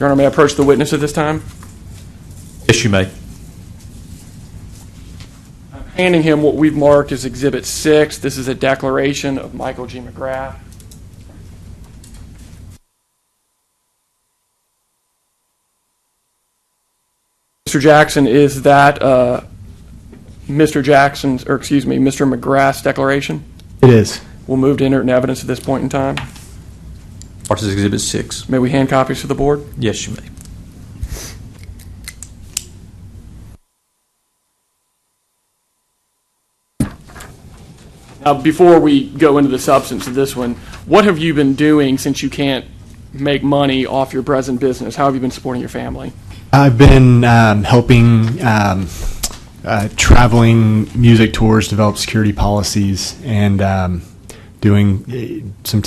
Your Honor, may I approach the witness at this time? Yes, you may. I'm handing him what we've marked as Exhibit 6. This is a declaration of Michael G. McGrath. Mr. Jackson, is that Mr. McGrath's declaration? It is. We'll move to enter it in evidence at this point in time. Marked as Exhibit 6. May we hand copies to the board? Yes, you may. Now, before we go into the substance of this one, what have you been doing since you can't make money off your present business? How have you been supporting your family? I've been helping traveling music tours develop security policies and doing some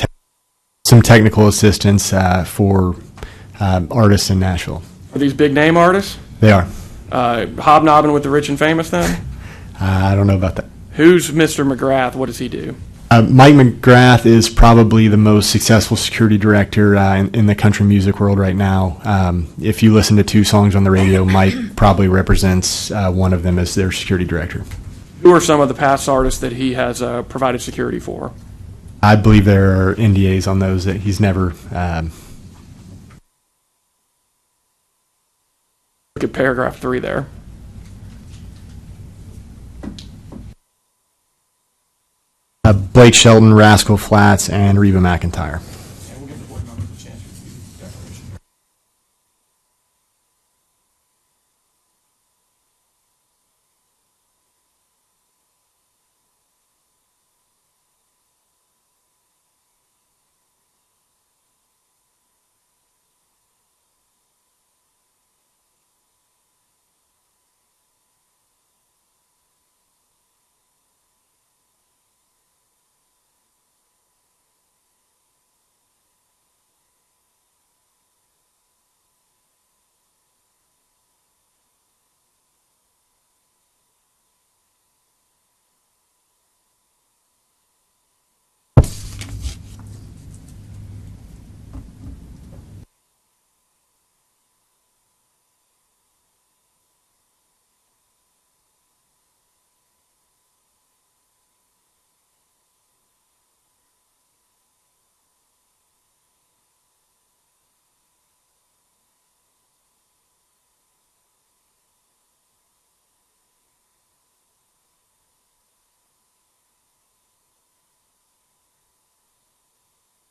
technical assistance for artists in Nashville. Are these big name artists? They are. Hobnobbing with the rich and famous then? I don't know about that. Who's Mr. McGrath? What does he do? Mike McGrath is probably the most successful security director in the country music world right now. If you listen to 2 songs on the radio, Mike probably represents one of them as their security director. Who are some of the past artists that he has provided security for? I believe there are NDAs on those that he's never. Look at paragraph 3 there. Blake Shelton, Rascal Flatts, and Reba McEntire.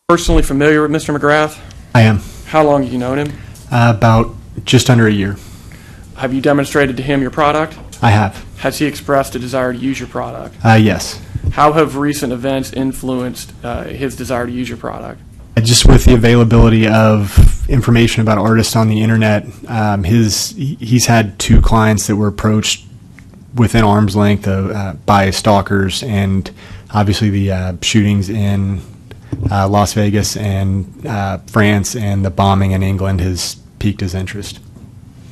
Personally familiar with Mr. McGrath? I am. How long have you known him? About just under a year. Have you demonstrated to him your product? I have. Has he expressed a desire to use your product? Yes. How have recent events influenced his desire to use your product? Just with the availability of information about artists on the internet, he's had 2 clients that were approached within arm's length by stalkers, and obviously the shootings in Las Vegas and France and the bombing in England has piqued his interest.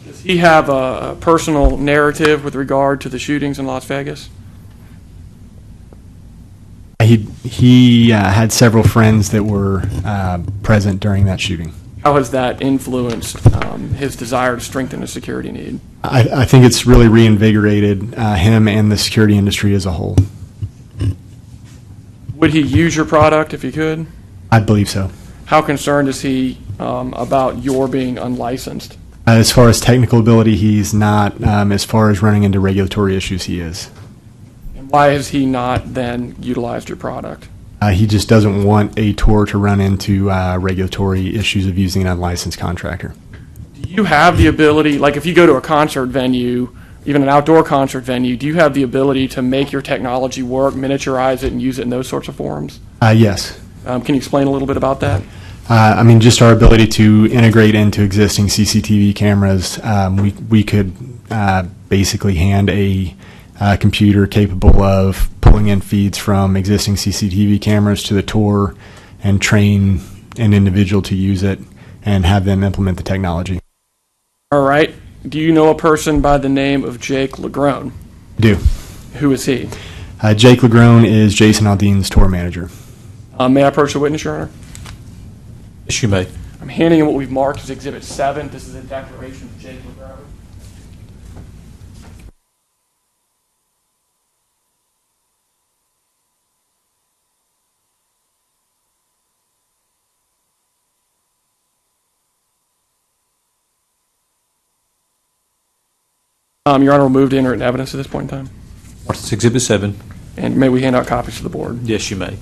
Does he have a personal narrative with regard to the shootings in Las Vegas? He had several friends that were present during that shooting. How has that influenced his desire to strengthen his security need? I think it's really reinvigorated him and the security industry as a whole. Would he use your product if he could? I believe so. How concerned is he about your being unlicensed? As far as technical ability, he's not. As far as running into regulatory issues, he is. And why has he not then utilized your product? He just doesn't want a tour to run into regulatory issues of using an unlicensed contractor. Do you have the ability, like if you go to a concert venue, even an outdoor concert venue, do you have the ability to make your technology work, miniaturize it, and use it in those sorts of forums? Yes. Can you explain a little bit about that? I mean, just our ability to integrate into existing CCTV cameras. We could basically hand a computer capable of pulling in feeds from existing CCTV cameras to the tour and train an individual to use it and have them implement the technology. All right. Do you know a person by the name of Jake Lagrone? I do. Who is he? Jake Lagrone is Jason Aldean's tour manager. May I approach the witness, Your Honor? Yes, you may. I'm handing in what we've marked as Exhibit 7. This is a declaration of Jake Lagrone. Your Honor, will move to enter into evidence at this point in time. It's Exhibit 7. And may we hand out copies to the board? Yes, you may.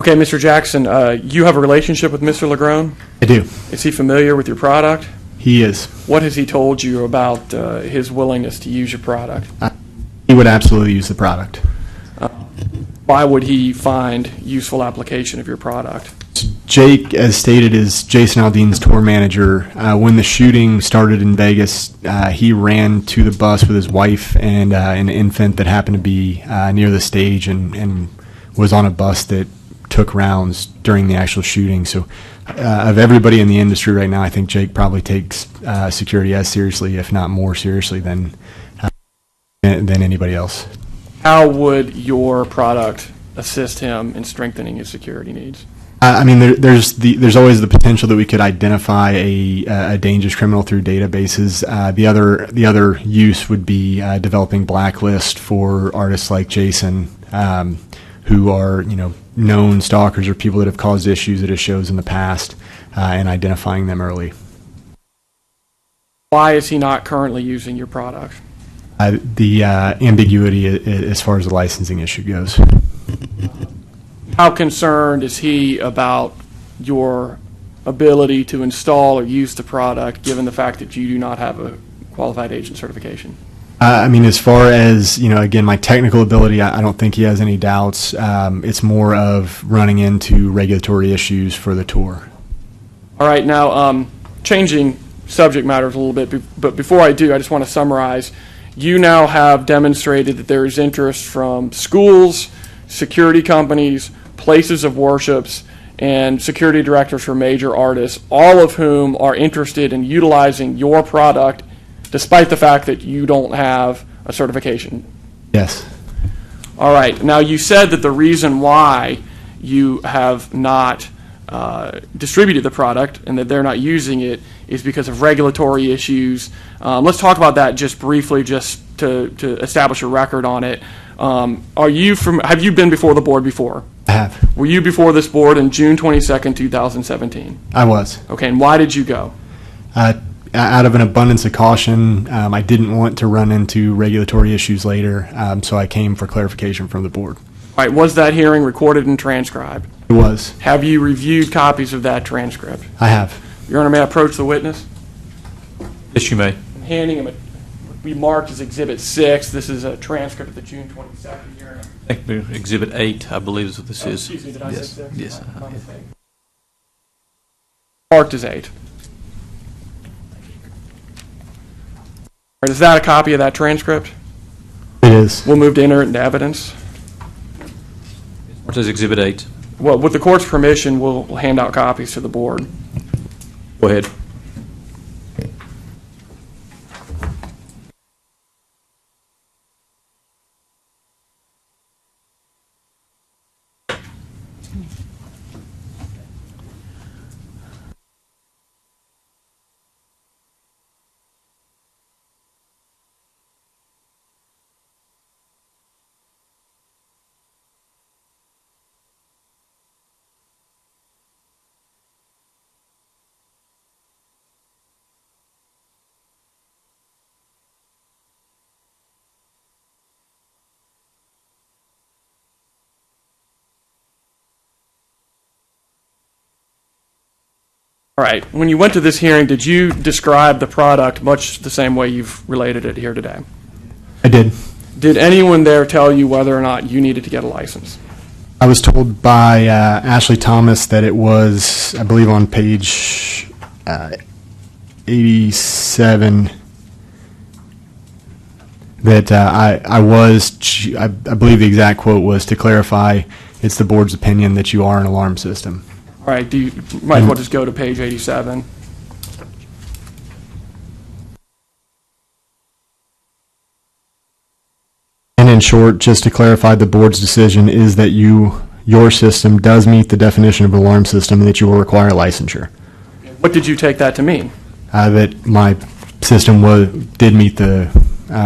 Okay, Mr. Jackson, you have a relationship with Mr. Lagrone? I do. Is he familiar with your product? He is. What has he told you about his willingness to use your product? He would absolutely use the product. Why would he find useful application of your product? Jake, as stated, is Jason Aldean's tour manager. When the shooting started in Vegas, he ran to the bus with his wife and an infant that happened to be near the stage and was on a bus that took rounds during the actual shooting. So of everybody in the industry right now, I think Jake probably takes security as seriously, if not more seriously, than anybody else. How would your product assist him in strengthening his security needs? I mean, there's always the potential that we could identify a dangerous criminal through databases. The other use would be developing blacklist for artists like Jason, who are known stalkers or people that have caused issues at his shows in the past, and identifying them early. Why is he not currently using your product? The ambiguity as far as the licensing issue goes. How concerned is he about your ability to install or use the product, given the fact that you do not have a qualified agent certification? I mean, as far as, again, my technical ability, I don't think he has any doubts. It's more of running into regulatory issues for the tour. All right, now, changing subject matters a little bit, but before I do, I just want to summarize. You now have demonstrated that there is interest from schools, security companies, places of worships, and security directors for major artists, all of whom are interested in utilizing your product despite the fact that you don't have a certification. Yes. All right. Now, you said that the reason why you have not distributed the product and that they're not using it is because of regulatory issues. Let's talk about that just briefly, just to establish a record on it. Have you been before the board before? I have. Were you before this board in June 22nd, 2017? I was. Okay, and why did you go? out of an abundance of caution, I didn't want to run into regulatory issues later, so I came for clarification from the board. All right, was that hearing recorded and transcribed? It was. Have you reviewed copies of that transcript? I have. Your Honor, may I approach the witness? Yes, you may. I'm handing him what we marked as Exhibit 6. This is a transcript of the June 22nd hearing. I think Exhibit 8, I believe is what this is. Excuse me, did I Yes, say 6? yes, My mistake. Marked as 8. All right, is that a copy of that transcript? It is. We'll move to enter it into evidence. What is Exhibit 8? Well, with the court's permission, we'll hand out copies to the board. Go ahead. All right, when you went to this hearing, did you describe the product much the same way you've related it here today? I did. Did anyone there tell you whether or not you needed to get a license? I was told by Ashley Thomas that it was, I believe, on page 87, that I believe the exact quote was, to clarify, it's the board's opinion that you are an alarm system. All right, might as well just go to page 87. And in short, just to clarify, the board's decision is that your system does meet the definition of an alarm system and that you will require licensure. What did you take that to mean? That my system did meet the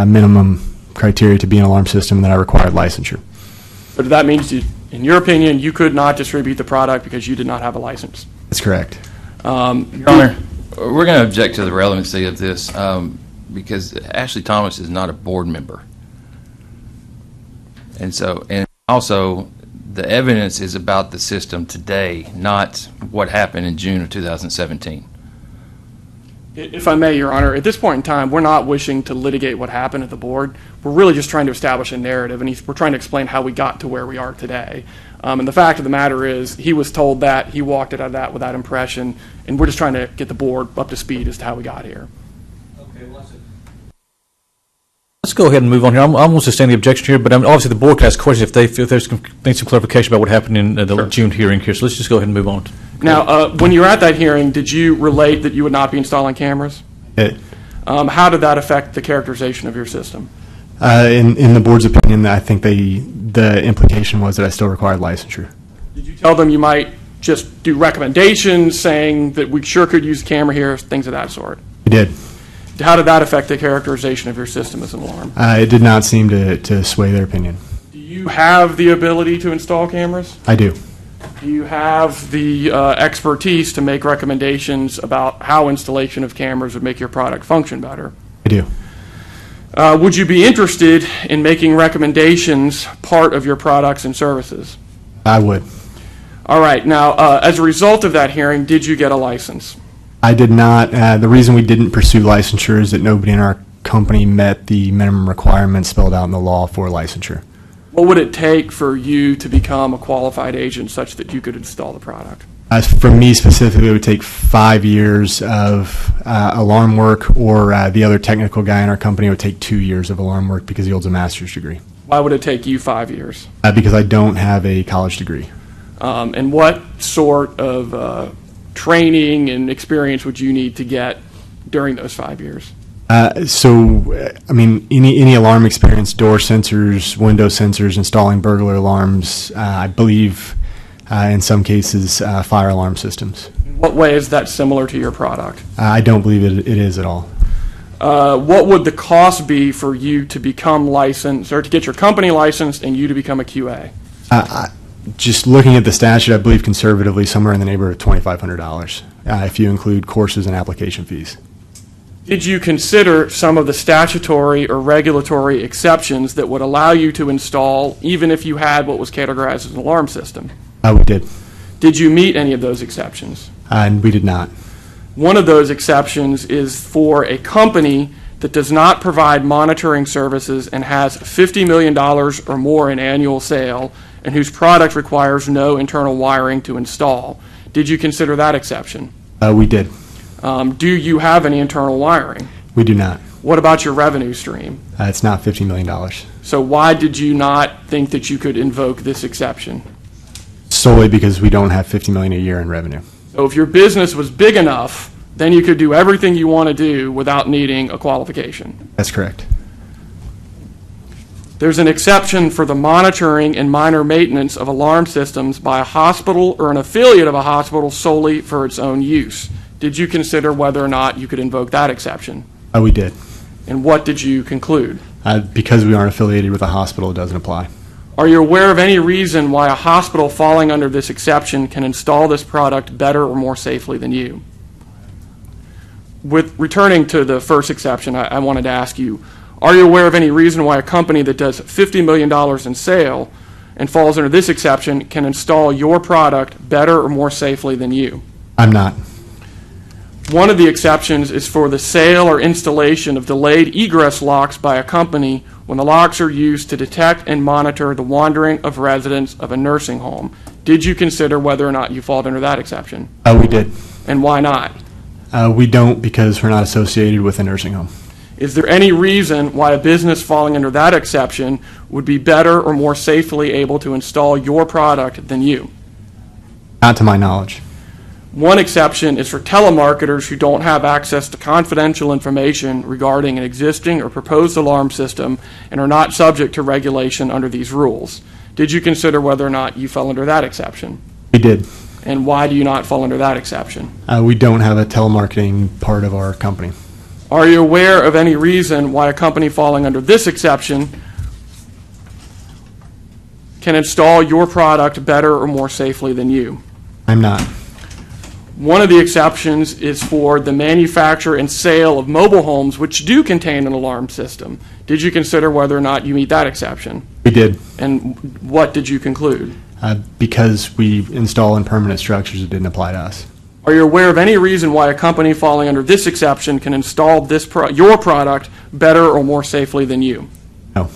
minimum criteria to be an alarm system and that I required licensure. But that means, in your opinion, you could not distribute the product because you did not have a license. That's correct. Your Honor, we're going to object to the relevancy of this because Ashley Thomas is not a board member. And also, the evidence is about the system today, not what happened in June of 2017. If I may, Your Honor, at this point in time, we're not wishing to litigate what happened at the board. We're really just trying to establish a narrative, and we're trying to explain how we got to where we are today. And the fact of the matter is, he was told that, he walked out of that with that impression, and we're just trying to get the board up to speed as to how we got here. Let's go ahead and move on here. I'm almost sustaining the objection here, but obviously the board can ask questions if there's some clarification about what happened in the Sure. June hearing here. So let's just go ahead and move on. Now, when you were at that hearing, did you relate that you would not be installing cameras? How did that affect the characterization of your system? In the board's opinion, I think the implication was that I still required licensure. Did you tell them you might just do recommendations saying that we sure could use a camera here, things of that sort? I did. How did that affect the characterization of your system as an alarm? It did not seem to sway their opinion. Do you have the ability to install cameras? I do. Do you have the expertise to make recommendations about how installation of cameras would make your product function better? I do. Would you be interested in making recommendations part of your products and services? I would. All right. Now, as a result of that hearing, did you get a license? I did not. The reason we didn't pursue licensure is that nobody in our company met the minimum requirements spelled out in the law for licensure. What would it take for you to become a qualified agent such that you could install the product? For me specifically, it would take 5 years of alarm work, or the other technical guy in our company would take 2 years of alarm work because he holds a master's degree. Why would it take you 5 years? Because I don't have a college degree. And what sort of training and experience would you need to get during those 5 years? Any alarm experience, door sensors, window sensors, installing burglar alarms, I believe in some cases fire alarm systems. In what way is that similar to your product? I don't believe it is at all. What would the cost be for you to become licensed, or to get your company licensed and you to become a QA? Just looking at the statute, I believe conservatively somewhere in the neighborhood of $2,500 if you include courses and application fees. Did you consider some of the statutory or regulatory exceptions that would allow you to install even if you had what was categorized as an alarm system? We did. Did you meet any of those exceptions? And we did not. One of those exceptions is for a company that does not provide monitoring services and has $50 million or more in annual sale and whose product requires no internal wiring to install. Did you consider that exception? We did. Do you have any internal wiring? We do not. What about your revenue stream? It's not $50 million. So why did you not think that you could invoke this exception? Solely because we don't have $50 million a year in revenue. So if your business was big enough, then you could do everything you want to do without needing a qualification. That's correct. There's an exception for the monitoring and minor maintenance of alarm systems by a hospital or an affiliate of a hospital solely for its own use. Did you consider whether or not you could invoke that exception? We did. And what did you conclude? Because we aren't affiliated with a hospital, it doesn't apply. Are you aware of any reason why a hospital falling under this exception can install this product better or more safely than you? With returning to the first exception, I wanted to ask you, are you aware of any reason why a company that does $50 million in sale and falls under this exception can install your product better or more safely than you? I'm not. One of the exceptions is for the sale or installation of delayed egress locks by a company when the locks are used to detect and monitor the wandering of residents of a nursing home. Did you consider whether or not you fall under that exception? We did. And why not? We don't because we're not associated with a nursing home. Is there any reason why a business falling under that exception would be better or more safely able to install your product than you? Not to my knowledge. One exception is for telemarketers who don't have access to confidential information regarding an existing or proposed alarm system and are not subject to regulation under these rules. Did you consider whether or not you fell under that exception? We did. And why do you not fall under that exception? We don't have a telemarketing part of our company. Are you aware of any reason why a company falling under this exception can install your product better or more safely than you? I'm not. One of the exceptions is for the manufacture and sale of mobile homes which do contain an alarm system. Did you consider whether or not you meet that exception? We did. And what did you conclude? Because we install in permanent structures, it didn't apply to us. Are you aware of any reason why a company falling under this exception can install your product better or more safely than you? No.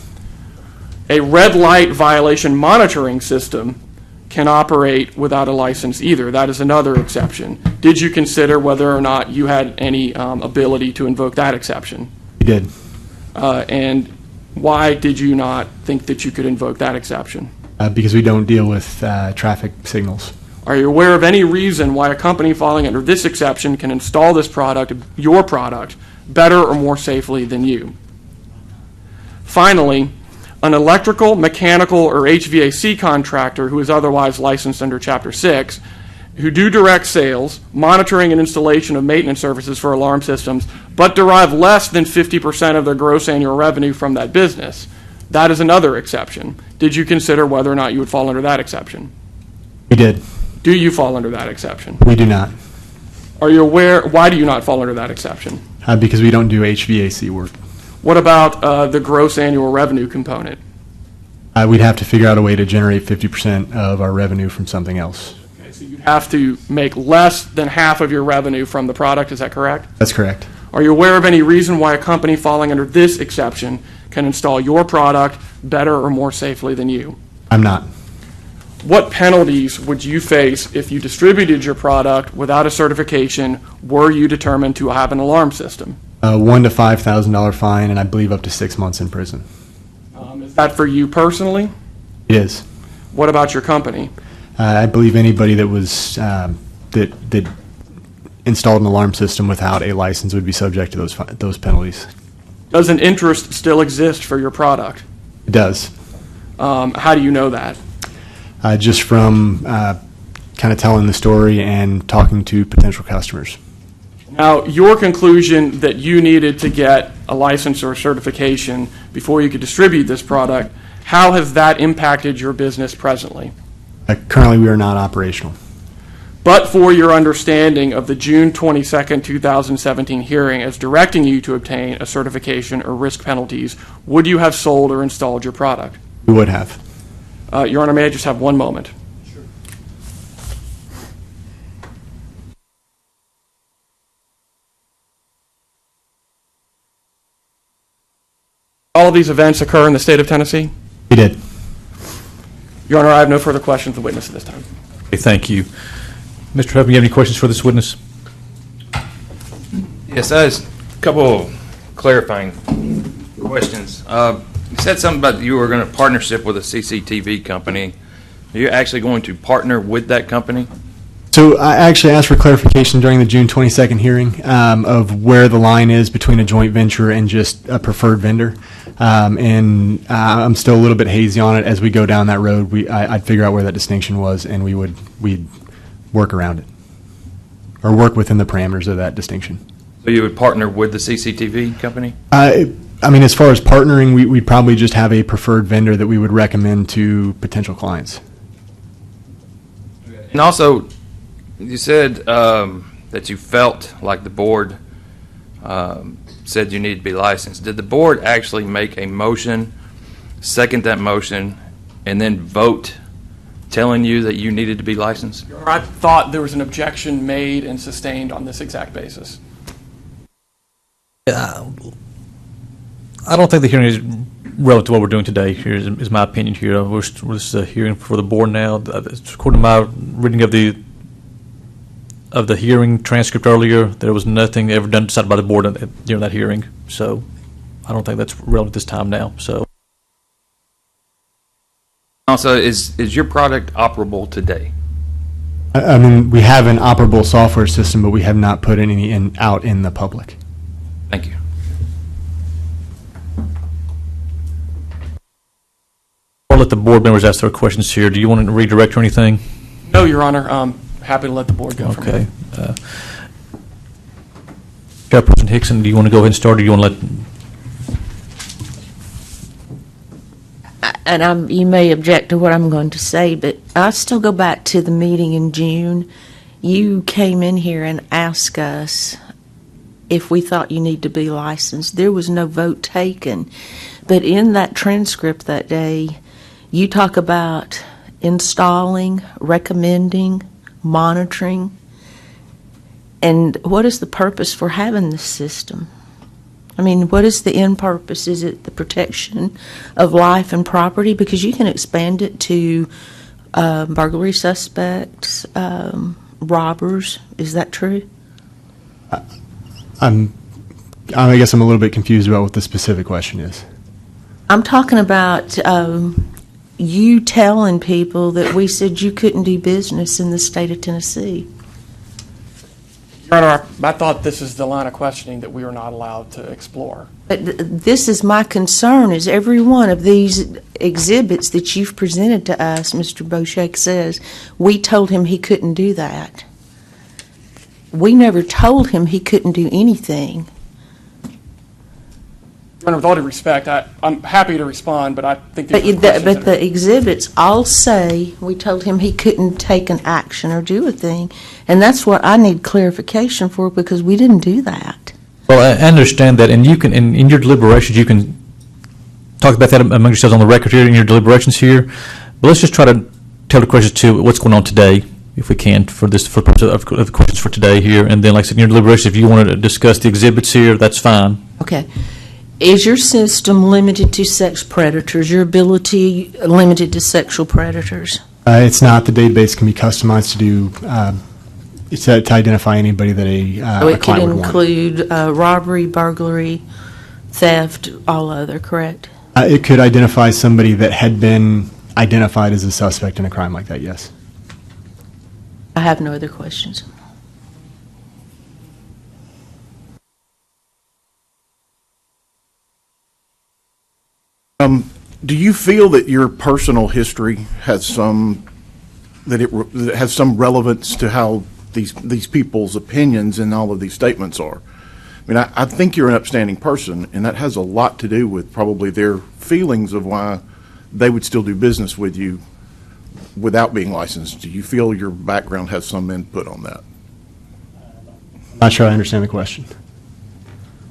A red light violation monitoring system can operate without a license either. That is another exception. Did you consider whether or not you had any ability to invoke that exception? We did. And why did you not think that you could invoke that exception? Because we don't deal with traffic signals. Are you aware of any reason why a company falling under this exception can install this product, your product, better or more safely than you? Finally, an electrical, mechanical, or HVAC contractor who is otherwise licensed under Chapter 6, who do direct sales, monitoring and installation of maintenance services for alarm systems, but derive less than 50% of their gross annual revenue from that business. That is another exception. Did you consider whether or not you would fall under that exception? We did. Do you fall under that exception? We do not. Are you aware, why do you not fall under that exception? Because we don't do HVAC work. What about the gross annual revenue component? We'd have to figure out a way to generate 50% of our revenue from something else. Okay, so you'd have to make less than half of your revenue from the product, is that correct? That's correct. Are you aware of any reason why a company falling under this exception can install your product better or more safely than you? I'm not. What penalties would you face if you distributed your product without a certification were you determined to have an alarm system? $1,000 to $5,000 fine, and I believe up to 6 months in prison. Is that for you personally? It is. What about your company? I believe anybody that was that installed an alarm system without a license would be subject to those penalties. Does an interest still exist for your product? It does. How do you know that? Just from kind of telling the story and talking to potential customers. Now, your conclusion that you needed to get a license or a certification before you could distribute this product, how has that impacted your business presently? Currently, we are not operational. but for your understanding of the June 22nd, 2017 hearing as directing you to obtain a certification or risk penalties, would you have sold or installed your product? We would have. Your Honor, may I just have one moment? All of these events occur in the state of Tennessee? We did. Your Honor, I have no further questions of the witness at this time. Okay, thank you. Mr. Hubbard, you have any questions for this witness? Yes, I have a couple of clarifying questions. You said something about you were going to partnership with a CCTV company. Are you actually going to partner with that company? So I actually asked for clarification during the June 22nd hearing of where the line is between a joint venture and just a preferred vendor. And I'm still a little bit hazy on it. As we go down that road, I'd figure out where that distinction was, and we'd work around it, or work within the parameters of that distinction. So you would partner with the CCTV company? I mean, as far as partnering, we'd probably just have a preferred vendor that we would recommend to potential clients. And also, you said that you felt like the board said you needed to be licensed. Did the board actually make a motion, second that motion, and then vote telling you that you needed to be licensed? Your Honor, I thought there was an objection made and sustained on this exact basis. I don't think the hearing is relevant to what we're doing today. Here is my opinion here. We're just hearing for the board now. According to my reading of the hearing transcript earlier, there was nothing ever done decided by the board during that hearing. So I don't think that's relevant this time now. So Also, is your product operable today? I mean, we have an operable software system, but we have not put any out in the public. Thank you. I'll let the board members ask their questions here. Do you want to redirect or anything? No, Your Honor. Happy to let the board go from Okay. here. Chairperson Hickson, do you want to go ahead and start, or do you want to let? And you may object to what I'm going to say, but I still go back to the meeting in June. You came in here and asked us if we thought you need to be licensed. There was no vote taken. But in that transcript that day, you talk about installing, recommending, monitoring. And what is the purpose for having this system? I mean, what is the end purpose? Is it the protection of life and property? Because you can expand it to burglary suspects, robbers. Is that true? I guess I'm a little bit confused about what the specific question is. I'm talking about you telling people that we said you couldn't do business in the state of Tennessee. Your Honor, I thought this is the line of questioning that we were not allowed to explore. But this is my concern, is every one of these exhibits that you've presented to us, Mr. Boshek says, we told him he couldn't do that. We never told him he couldn't do anything. Your Honor, with all due respect, I'm happy to respond, but I think But these are questions that are- the exhibits all say we told him he couldn't take an action or do a thing, and that's what I need clarification for, because we didn't do that. Well, I understand that, and you can, in your deliberations, you can talk about that among yourselves on the record here in your deliberations here. But let's just try to tell the questions to what's going on today, if we can, for the purpose of the questions for today here. And then, like I said, in your deliberations, if you want to discuss the exhibits here, that's fine. Okay. Is your system limited to sex predators, your ability limited to sexual predators? It's not. The database can be customized to do to identify anybody that So a it could client would want. include robbery, burglary, theft, all other, correct? It could identify somebody that had been identified as a suspect in a crime like that, yes. I have no other questions. Do you feel that your personal history has some, that it has some relevance to how these people's opinions and all of these statements are? I mean, I think you're an upstanding person, and that has a lot to do with probably their feelings of why they would still do business with you without being licensed. Do you feel your background has some input on that? Not sure I understand the question.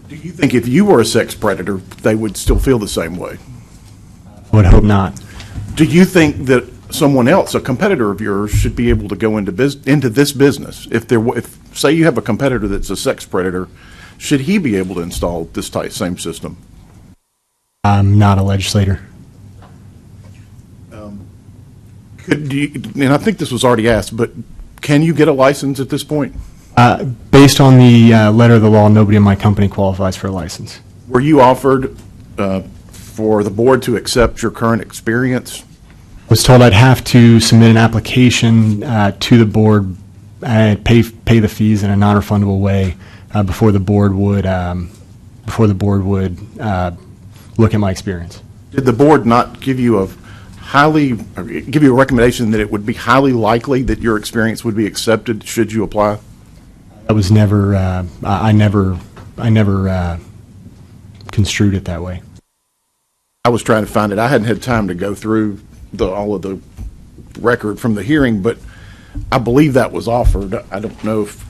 Do you think if you were a sex predator, they would still feel the same way? I would hope not. Do you think that someone else, a competitor of yours, should be able to go into this business? If say you have a competitor that's a sex predator, should he be able to install this same system? I'm not a legislator. And I think this was already asked, but can you get a license at this point? Based on the letter of the law, nobody in my company qualifies for a license. Were you offered for the board to accept your current experience? I was told I'd have to submit an application to the board and pay the fees in a non-refundable way before the board would look at my experience. Did the board not give you a recommendation that it would be highly likely that your experience would be accepted should you apply? That was never. I never construed it that way. I was trying to find it. I hadn't had time to go through all of the record from the hearing, but I believe that was offered. I don't know if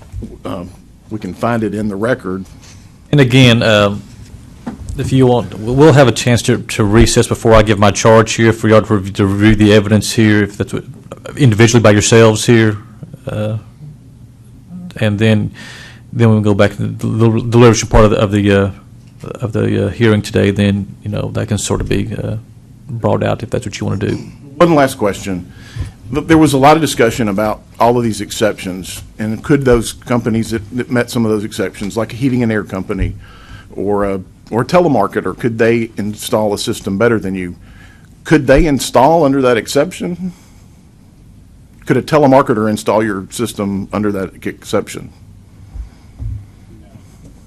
we can find it in the record. And again, if you want, we'll have a chance to recess before I give my charge here for y'all to review the evidence here, if that's individually by yourselves here, and then we'll go back to the deliberation part of the hearing today. Then that can sort of be brought out if that's what you want to do. One last question. There was a lot of discussion about all of these exceptions, and could those companies that met some of those exceptions, like a heating and air company or a telemarketer, could they install a system better than you? Could they install under that exception? Could a telemarketer install your system under that exception?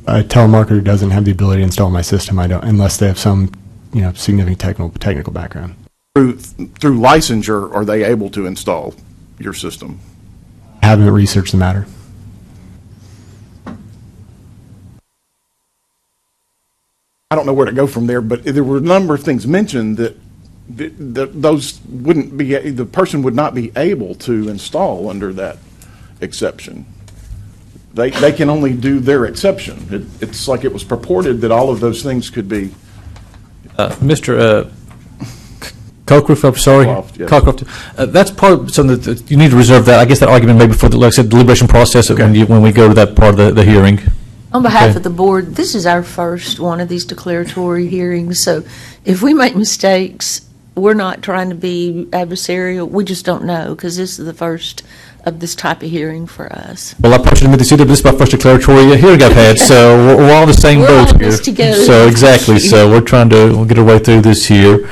A telemarketer doesn't have the ability to install my system. I don't, unless they have some significant technical background. Through licensure, are they able to install your system? I haven't researched the matter. I don't know where to go from there, but there were a number of things mentioned that those wouldn't be, the person would not be able to install under that exception. They can only do their exception. It's like it was purported that all of those things could be. Mr. Cockcroft, I'm sorry. Yes. Cockcroft. That's part of something that you need to reserve that. I guess that argument maybe for the, like I said, deliberation process when we go to that part of the hearing. On behalf of the board, this is our first one of these declaratory hearings, so if we make mistakes, we're not trying to be adversarial. We just don't know, because this is the first of this type of hearing for us. Well, I approached admit this is my first declaratory hearing I've had, so we're all in the same We're all boat in here. this together. So exactly, so we'll get our way through this here.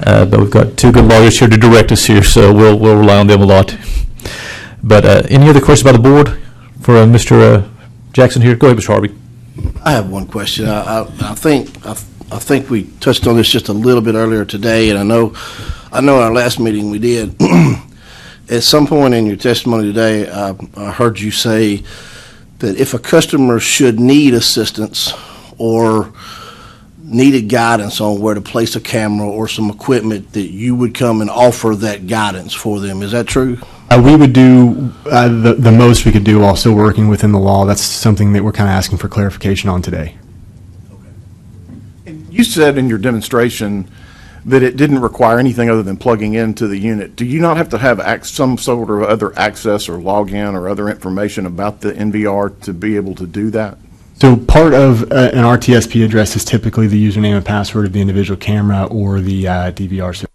But we've got two good lawyers here to direct us here, so we'll rely on them a lot. But any other questions by the board for Mr. Jackson here? Go ahead, Mr. Harvey. I have one question. I think we touched on this just a little bit earlier today, and I know in our last meeting we did. At some point in your testimony today, I heard you say that if a customer should need assistance or needed guidance on where to place a camera or some equipment, that you would come and offer that guidance for them. Is that true? We would do the most we could do while still working within the law. That's something that we're kind of asking for clarification on today. And you said in your demonstration that it didn't require anything other than plugging into the unit. Do you not have to have some sort of other access or login or other information about the NVR to be able to do that? So part of an RTSP address is typically the username and password of the individual camera or the DVR system.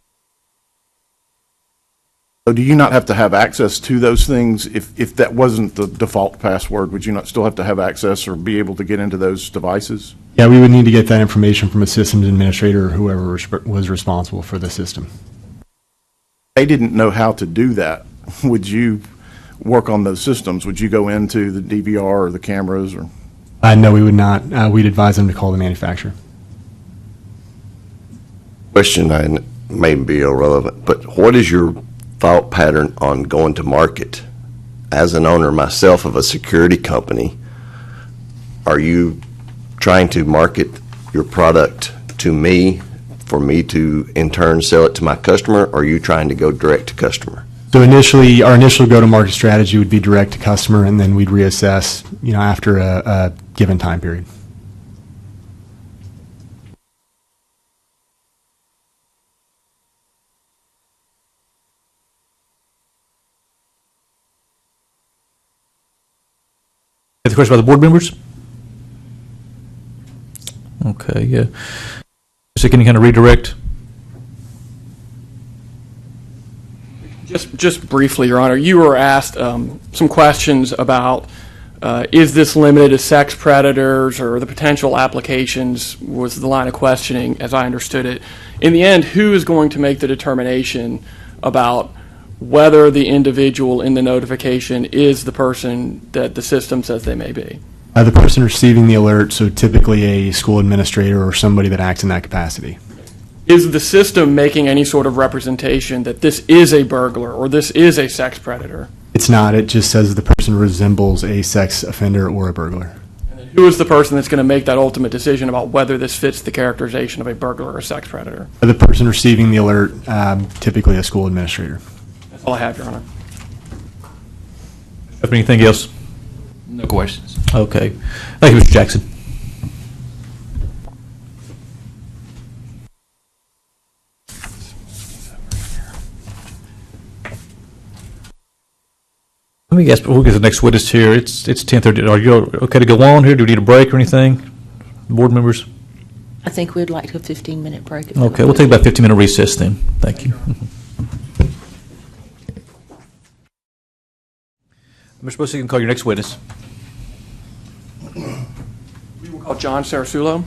So do you not have to have access to those things? If that wasn't the default password, would you not still have to have access or be able to get into those devices? Yeah, we would need to get that information from a systems administrator or whoever was responsible for the system. They didn't know how to do that. Would you work on those systems? Would you go into the DVR or the cameras? Or? No, we would not. We'd advise them to call the manufacturer. Question may be irrelevant, but what is your thought pattern on going to market? As an owner myself of a security company, are you trying to market your product to me for me to in turn sell it to my customer, or are you trying to go direct to customer? So initially, our initial go-to-market strategy would be direct to customer, and then we'd reassess, after a given time period. Any questions by the board members? Okay, yeah. So can you kind of redirect? Just briefly, Your Honor, you were asked some questions about is this limited to sex predators or the potential applications was the line of questioning, as I understood it. In the end, who is going to make the determination about whether the individual in the notification is the person that the system says they may be? The person receiving the alert, so typically a school administrator or somebody that acts in that capacity. Is the system making any sort of representation that this is a burglar or this is a sex predator? It's not. It just says the person resembles a sex offender or a burglar. And then who is the person that's going to make that ultimate decision about whether this fits the characterization of a burglar or a sex predator? The person receiving the alert, typically a school administrator. That's all I have, Your Honor. Have anything else? No questions. Okay. Thank you, Mr. Jackson. Let me guess, we'll get the next witness here. It's 10:30. Are you okay to go on here? Do we need a break or anything? Board members? I think we'd like to a 15-minute break. Okay, we'll take about a 15-minute recess then. Thank you. Mr. Bush, you can call your next witness. We will call John Sarasulo.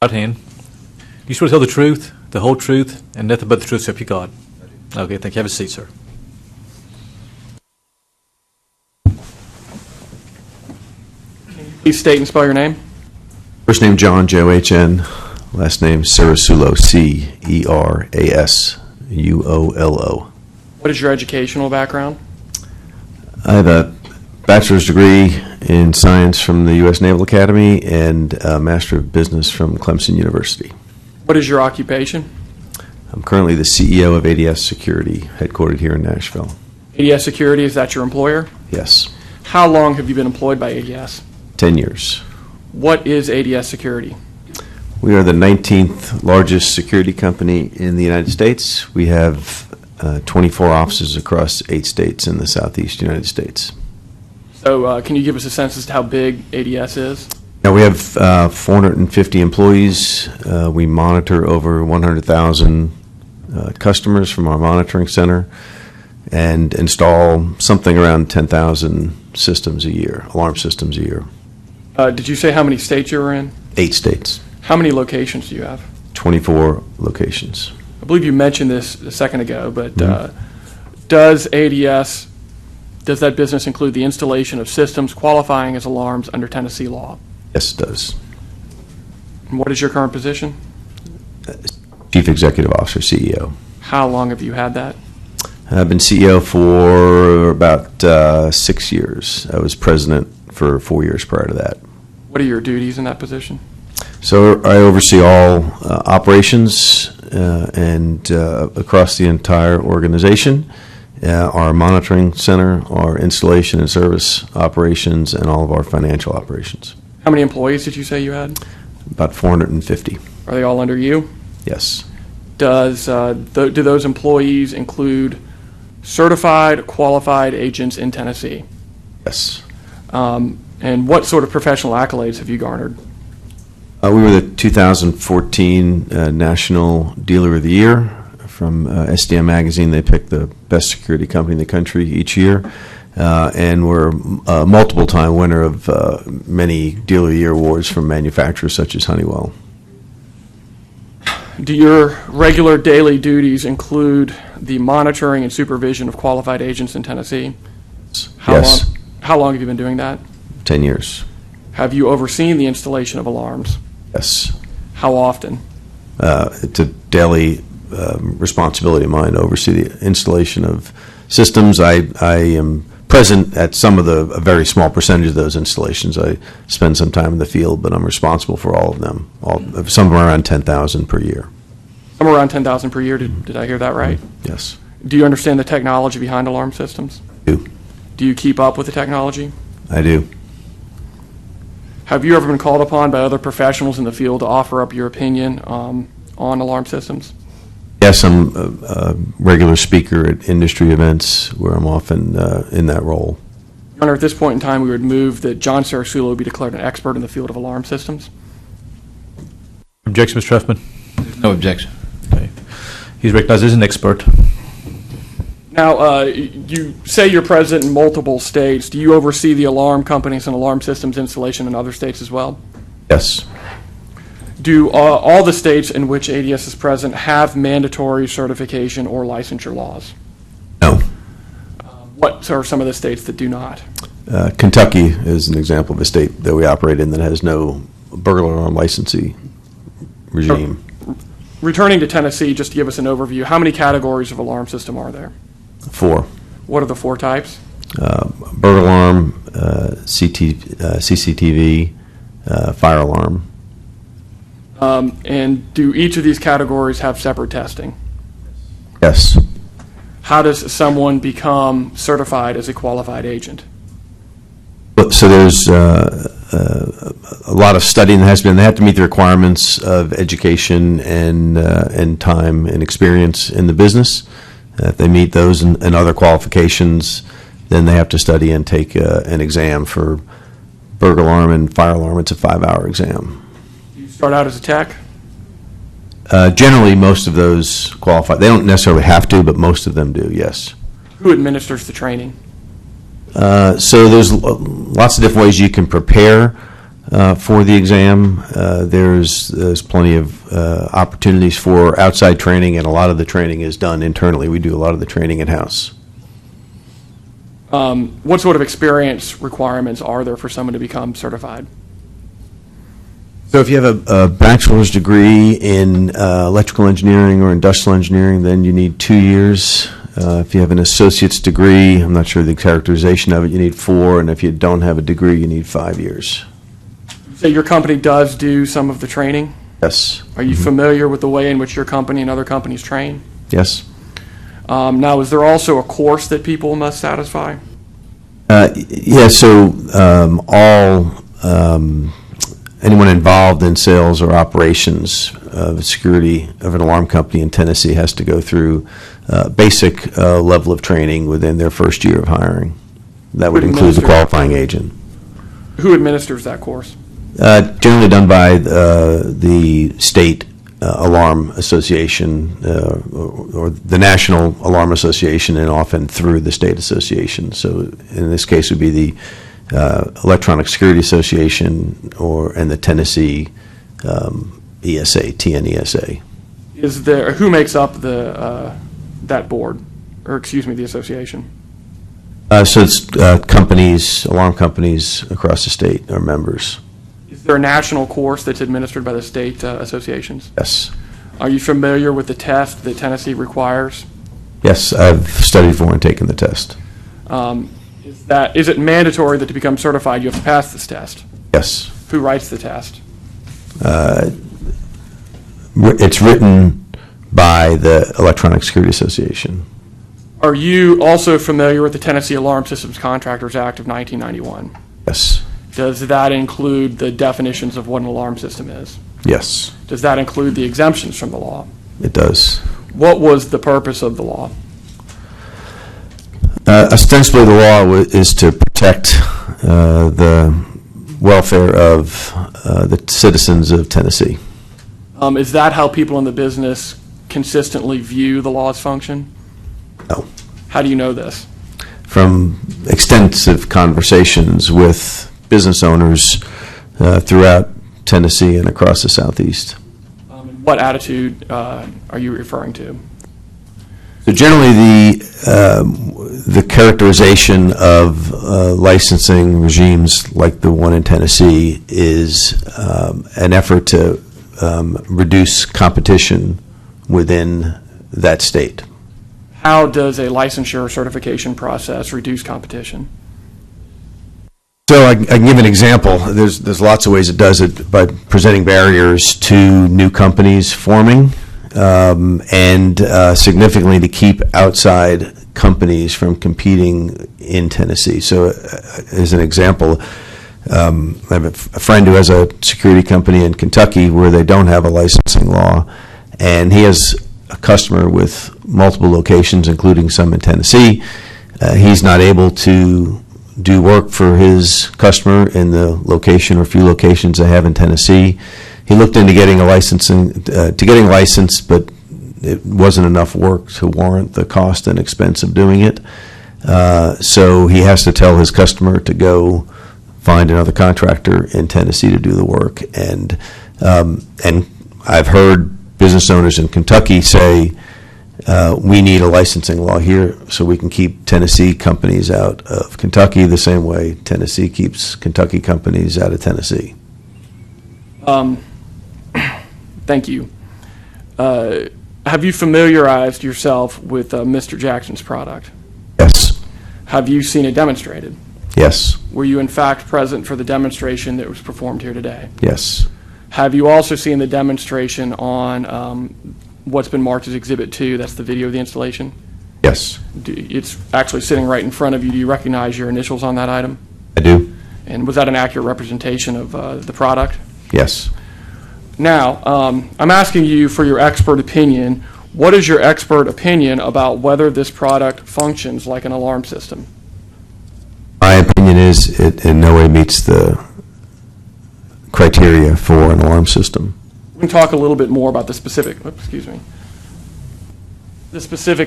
Right hand. You swear to tell the truth, the whole truth, and nothing but the truth, so help you God. Okay, thank you. Have a seat, sir. Please state and spell your name. First name John, John. Last name Sarasulo, Cerasulo. What is your educational background? I have a bachelor's degree in science from the U.S. Naval Academy and a Master of Business from Clemson University. What is your occupation? I'm currently the CEO of ADS Security, headquartered here in Nashville. ADS Security, is that your employer? Yes, How long have you been employed by ADS? 10 years. What is ADS Security? We are the 19th largest security company in the United States. We have 24 offices across 8 states in the southeast United States. So can you give us a sense as to how big ADS is? Now, we have 450 employees. We monitor over 100,000 customers from our monitoring center and install something around 10,000 systems a year, alarm systems a year. Did you say how many states you were in? 8 states, How many locations do you have? 24 locations. I believe you mentioned this a second ago, but does ADS, does that business include the installation of systems qualifying as alarms under Tennessee law? Yes, it does. And what is your current position? Chief Executive Officer, CEO. How long have you had that? I've been CEO for about 6 years. I was president for 4 years prior to that. What are your duties in that position? So I oversee all operations and across the entire organization, our monitoring center, our installation and service operations, and all of our financial operations. How many employees did you say you had? About 450. Are they all under you? Yes. Do those employees include certified, qualified agents in Tennessee? Yes. And what sort of professional accolades have you garnered? We were the 2014 National Dealer of the Year from SDM Magazine. They picked the best security company in the country each year, and we're a multiple-time winner of many Dealer of the Year awards from manufacturers such as Honeywell. Do your regular daily duties include the monitoring and supervision of qualified agents in Tennessee? Yes. How long have you been doing that? 10 years. Have you overseen the installation of alarms? Yes. How often? It's a daily responsibility of mine to oversee the installation of systems. I am present at a very small percentage of those installations. I spend some time in the field, but I'm responsible for all of them, somewhere around 10,000 per year. Somewhere around 10,000 per year. Did I hear that right? Yes. Do you understand the technology behind alarm systems? I do. Do you keep up with the technology? I do. Have you ever been called upon by other professionals in the field to offer up your opinion on alarm systems? Yes, I'm a regular speaker at industry events where I'm often in that role. Your Honor, at this point in time, we would move that John Sarasulo be declared an expert in the field of alarm systems. Objection, Mr. Huffman. No objection. Okay. He's recognized as an expert. Now, you say you're present in multiple states. Do you oversee the alarm companies and alarm systems installation in other states as well? Yes. Do all the states in which ADS is present have mandatory certification or licensure laws? No. What are some of the states that do not? Kentucky is an example of a state that we operate in that has no burglar alarm licensing regime. Returning to Tennessee, just to give us an overview, how many categories of alarm system are there? 4. What are the 4 types? Burglar alarm, CCTV, fire alarm. And do each of these categories have separate testing? Yes. How does someone become certified as a qualified agent? So there's a lot of studying that has been. They have to meet the requirements of education and time and experience in the business. If they meet those and other qualifications, then they have to study and take an exam for burglar alarm and fire alarm. It's a 5-hour exam. Do you start out as a tech? Generally, most of those qualify. They don't necessarily have to, but most of them do, yes. Who administers the training? So there's lots of different ways you can prepare for the exam. There's plenty of opportunities for outside training, and a lot of the training is done internally. We do a lot of the training in-house. What sort of experience requirements are there for someone to become certified? So if you have a bachelor's degree in electrical engineering or industrial engineering, then you need 2 years. If you have an associate's degree, I'm not sure the characterization of it, you need 4, and if you don't have a degree, you need 5 years. So your company does do some of the training? Yes. Are you familiar with the way in which your company and other companies train? Yes. Now, is there also a course that people must satisfy? Yeah, so anyone involved in sales or operations of security of an alarm company in Tennessee has to go through basic level of training within their first year of hiring. That would include the qualifying agent. Who administers that course? Generally done by the state alarm association or the National Alarm Association, and often through the state association. So in this case, it would be the Electronic Security Association and the Tennessee ESA, TNESA. Who makes up that board, or excuse me, the association? So it's alarm companies across the state are members. Is there a national course that's administered by the state associations? Yes. Are you familiar with the test that Tennessee requires? Yes, I've studied for and taken the test. Is it mandatory that to become certified you have to pass this test? Yes. Who writes the test? It's written by the Electronic Security Association. Are you also familiar with the Tennessee Alarm Systems Contractors Act of 1991? Yes. Does that include the definitions of what an alarm system is? Yes. Does that include the exemptions from the law? It does. What was the purpose of the law? Ostensibly, the law is to protect the welfare of the citizens of Tennessee. Is that how people in the business consistently view the law's function? No. How do you know this? From extensive conversations with business owners throughout Tennessee and across the Southeast. What attitude are you referring to? So generally, the characterization of licensing regimes like the one in Tennessee is an effort to reduce competition within that state. How does a licensure certification process reduce competition? So I can give an example. There's lots of ways it does it by presenting barriers to new companies forming, and significantly to keep outside companies from competing in Tennessee. So as an example, I have a friend who has a security company in Kentucky where they don't have a licensing law, and he has a customer with multiple locations, including some in Tennessee. He's not able to do work for his customer in the location or few locations they have in Tennessee. He looked into getting a getting licensed, but it wasn't enough work to warrant the cost and expense of doing it. So he has to tell his customer to go find another contractor in Tennessee to do the work. And I've heard business owners in Kentucky say, we need a licensing law here so we can keep Tennessee companies out of Kentucky the same way Tennessee keeps Kentucky companies out of Tennessee. Thank you. Have you familiarized yourself with Mr. Jackson's product? Yes. Have you seen it demonstrated? Yes. Were you in fact present for the demonstration that was performed here today? Yes. Have you also seen the demonstration on what's been marked as Exhibit 2? That's the video of the installation? Yes. It's actually sitting right in front of you. Do you recognize your initials on that item? I do. And was that an accurate representation of the product? Yes. Now, I'm asking you for your expert opinion. What is your expert opinion about whether this product functions like an alarm system? My opinion is it in no way meets the criteria for an alarm system. We can talk a little bit more about the specific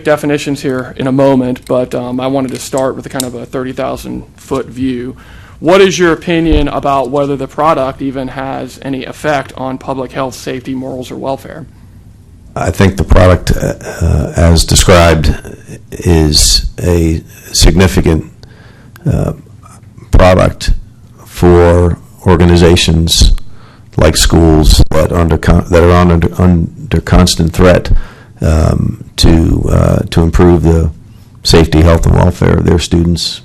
definitions here in a moment, but I wanted to start with a kind of a 30,000-foot view. What is your opinion about whether the product even has any effect on public health, safety, morals, or welfare? I think the product, as described, is a significant product for organizations like schools that are under constant threat to improve the safety, health, and welfare of their students.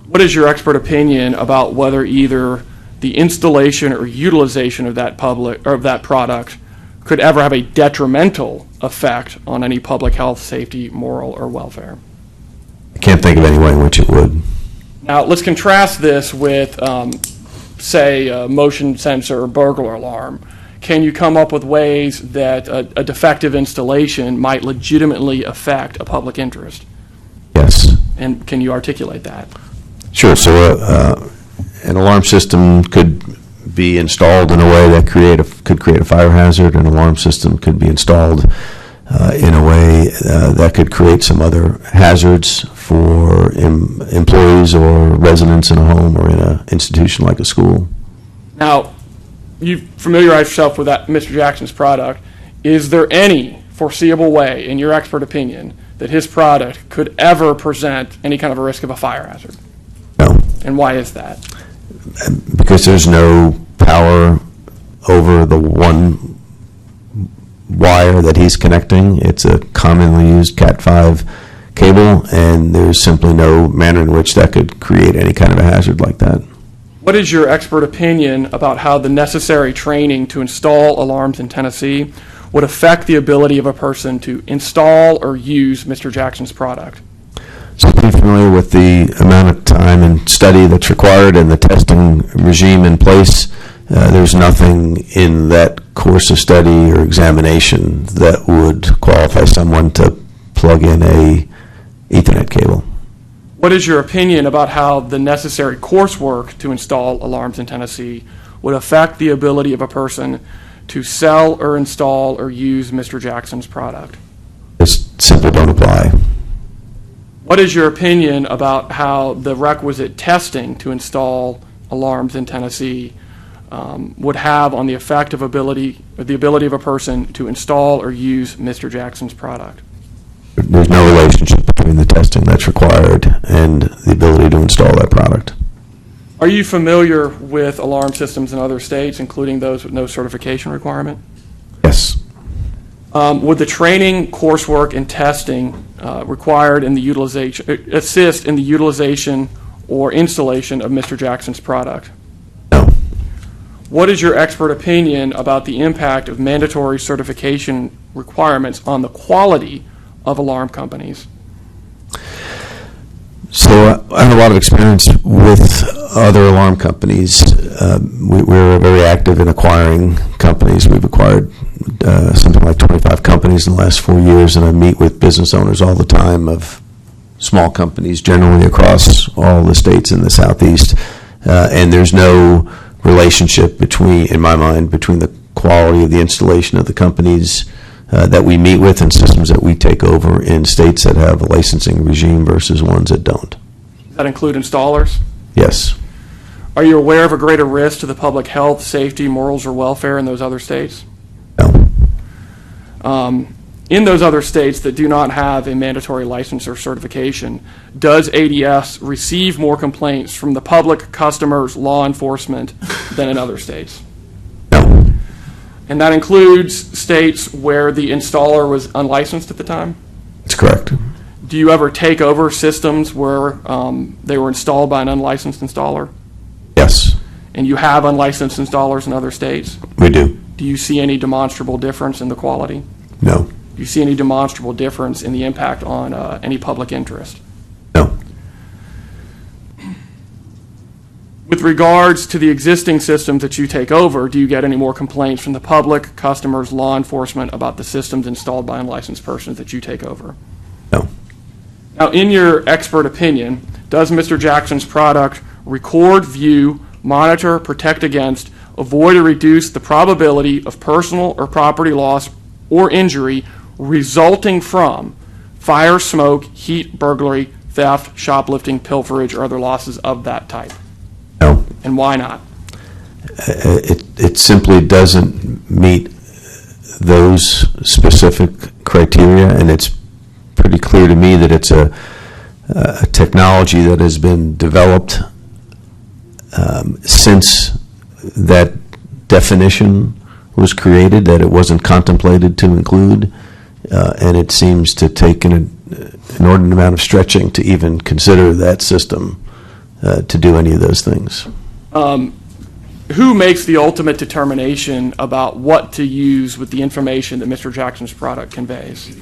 What is your expert opinion about whether either the installation or utilization of that product could ever have a detrimental effect on any public health, safety, moral, or welfare? I can't think of any way in which it would. Now, let's contrast this with, say, a motion sensor or burglar alarm. Can you come up with ways that a defective installation might legitimately affect a public interest? Yes. And can you articulate that? Sure. So an alarm system could be installed in a way that could create a fire hazard. An alarm system could be installed in a way that could create some other hazards for employees or residents in a home or in an institution like a school. Now, you've familiarized yourself with that Mr. Jackson's product. Is there any foreseeable way, in your expert opinion, that his product could ever present any kind of a risk of a fire hazard? No. And why is that? Because there's no power over the one wire that he's connecting. It's a commonly used Cat5 cable, and there's simply no manner in which that could create any kind of a hazard like that. What is your expert opinion about how the necessary training to install alarms in Tennessee would affect the ability of a person to install or use Mr. Jackson's product? So I'm pretty familiar with the amount of time and study that's required and the testing regime in place. There's nothing in that course of study or examination that would qualify someone to plug in a Ethernet cable. What is your opinion about how the necessary coursework to install alarms in Tennessee would affect the ability of a person to sell or install or use Mr. Jackson's product? Just simply don't apply. What is your opinion about how the requisite testing to install alarms in Tennessee would have on the effect of the ability of a person to install or use Mr. Jackson's product? There's no relationship between the testing that's required and the ability to install that product. Are you familiar with alarm systems in other states, including those with no certification requirement? Yes. Would the training, coursework, and testing required in the utilization assist in the utilization or installation of Mr. Jackson's product? No. What is your expert opinion about the impact of mandatory certification requirements on the quality of alarm companies? So I have a lot of experience with other alarm companies. We're very active in acquiring companies. We've acquired something like 25 companies in the last 4 years, and I meet with business owners all the time of small companies, generally across all the states in the Southeast. And there's no relationship in my mind, between the quality of the installation of the companies that we meet with and systems that we take over in states that have a licensing regime versus ones that don't. Does that include installers? Yes. Are you aware of a greater risk to the public health, safety, morals, or welfare in those other states? No. In those other states that do not have a mandatory license or certification, does ADS receive more complaints from the public, customers, law enforcement than in other states? No. And that includes states where the installer was unlicensed at the time? That's correct. Do you ever take over systems where they were installed by an unlicensed installer? Yes. And you have unlicensed installers in other states? We do. Do you see any demonstrable difference in the quality? No. Do you see any demonstrable difference in the impact on any public interest? No. With regards to the existing systems that you take over, do you get any more complaints from the public, customers, law enforcement about the systems installed by unlicensed persons that you take over? No. Now, in your expert opinion, does Mr. Jackson's product record, view, monitor, protect against, avoid or reduce the probability of personal or property loss or injury resulting from fire, smoke, heat, burglary, theft, shoplifting, pilferage, or other losses of that type? No. And why not? It simply doesn't meet those specific criteria, and it's pretty clear to me that it's a technology that has been developed since that definition was created, that it wasn't contemplated to include, and it seems to take an inordinate amount of stretching to even consider that system to do any of those things. Who makes the ultimate determination about what to use with the information that Mr. Jackson's product conveys?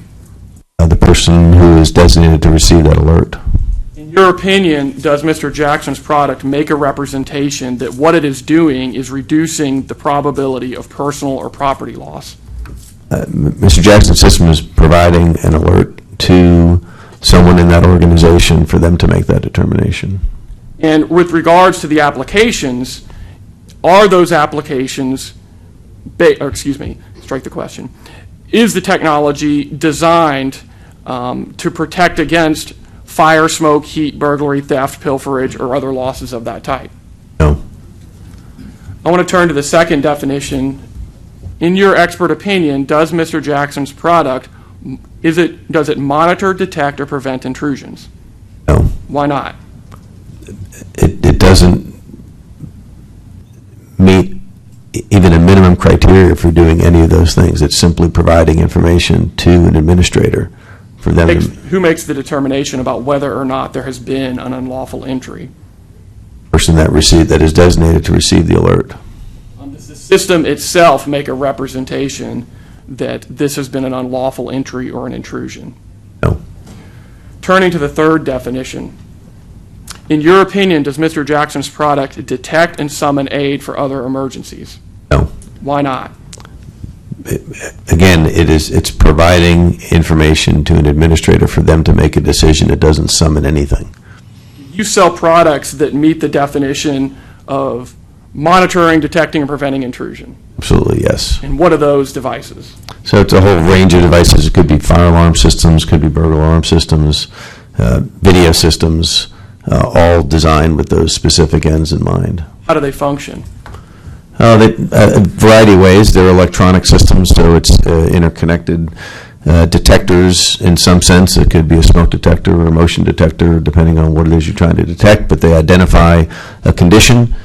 The person who is designated to receive that alert. In your opinion, does Mr. Jackson's product make a representation that what it is doing is reducing the probability of personal or property loss? Mr. Jackson's system is providing an alert to someone in that organization for them to make that determination. And with regards to the applications, are those applications, strike the question, is the technology designed to protect against fire, smoke, heat, burglary, theft, pilferage, or other losses of that type? No. I want to turn to the second definition. In your expert opinion, does Mr. Jackson's product, does it monitor, detect, or prevent intrusions? No. Why not? It doesn't meet even a minimum criteria for doing any of those things. It's simply providing information to an administrator for them. Who makes the determination about whether or not there has been an unlawful entry? Person that is designated to receive the alert. Does the system itself make a representation that this has been an unlawful entry or an intrusion? No. Turning to the third definition, in your opinion, does Mr. Jackson's product detect and summon aid for other emergencies? No. Why not? Again, it's providing information to an administrator for them to make a decision. It doesn't summon anything. You sell products that meet the definition of monitoring, detecting, and preventing intrusion. Absolutely, yes. And what are those devices? So it's a whole range of devices. It could be fire alarm systems, could be burglar alarm systems, video systems, all designed with those specific ends in mind. How do they function? A variety of ways. They're electronic systems, so it's interconnected detectors in some sense. It could be a smoke detector or a motion detector, depending on what it is you're trying to detect, but they identify a condition,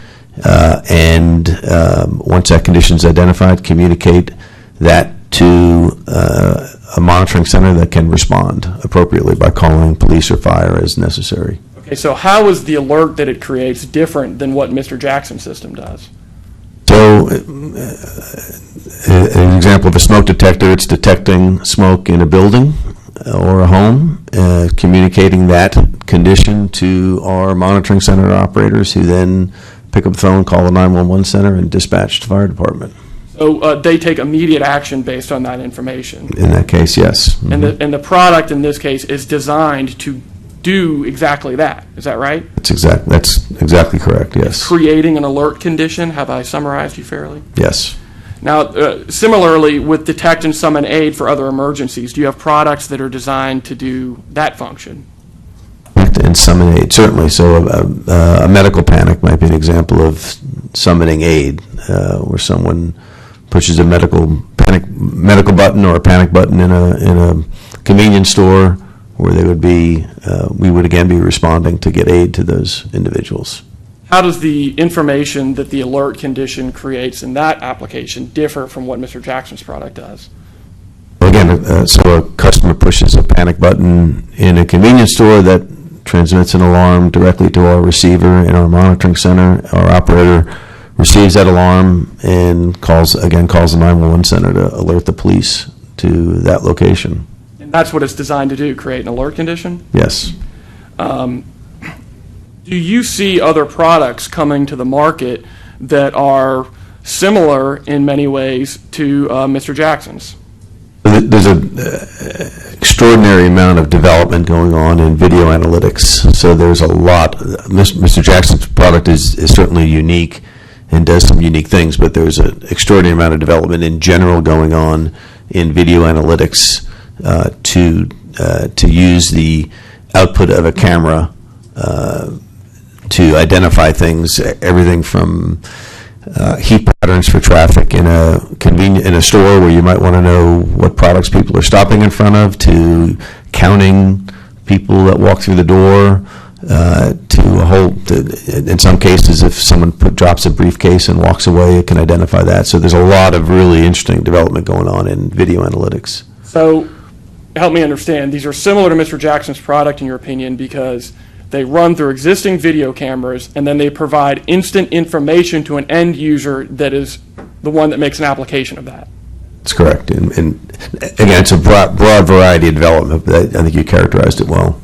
and once that condition is identified, communicate that to a monitoring center that can respond appropriately by calling police or fire as necessary. Okay, so how is the alert that it creates different than what Mr. Jackson's system does? So, an example of a smoke detector, it's detecting smoke in a building or a home, communicating that condition to our monitoring center operators, who then pick up the phone, call the 911 center, and dispatch the fire department. So they take immediate action based on that information. In that case, yes. And the product in this case is designed to do exactly that. Is that right? That's exactly correct, yes. Creating an alert condition. Have I summarized you fairly? Yes. Now, similarly, with detect and summon aid for other emergencies, do you have products that are designed to do that function? And summon aid, certainly. So a medical panic might be an example of summoning aid, where someone pushes a medical button or a panic button in a convenience store, where they would be, we would again be responding to get aid to those individuals. How does the information that the alert condition creates in that application differ from what Mr. Jackson's product does? Well, again, so a customer pushes a panic button in a convenience store that transmits an alarm directly to our receiver in our monitoring center. Our operator receives that alarm and calls the 911 center to alert the police to that location. And that's what it's designed to do, create an alert condition? Yes. Do you see other products coming to the market that are similar in many ways to Mr. Jackson's? There's an extraordinary amount of development going on in video analytics. So there's a lot. Mr. Jackson's product is certainly unique and does some unique things, but there's an extraordinary amount of development in general going on in video analytics to use the output of a camera to identify things, everything from heat patterns for traffic in a store where you might want to know what products people are stopping in front of, to counting people that walk through the door, in some cases, if someone drops a briefcase and walks away, it can identify that. So there's a lot of really interesting development going on in video analytics. So help me understand, these are similar to Mr. Jackson's product in your opinion because they run through existing video cameras and then they provide instant information to an end user that is the one that makes an application of that. That's correct. And again, it's a broad variety of development, but I think you characterized it well.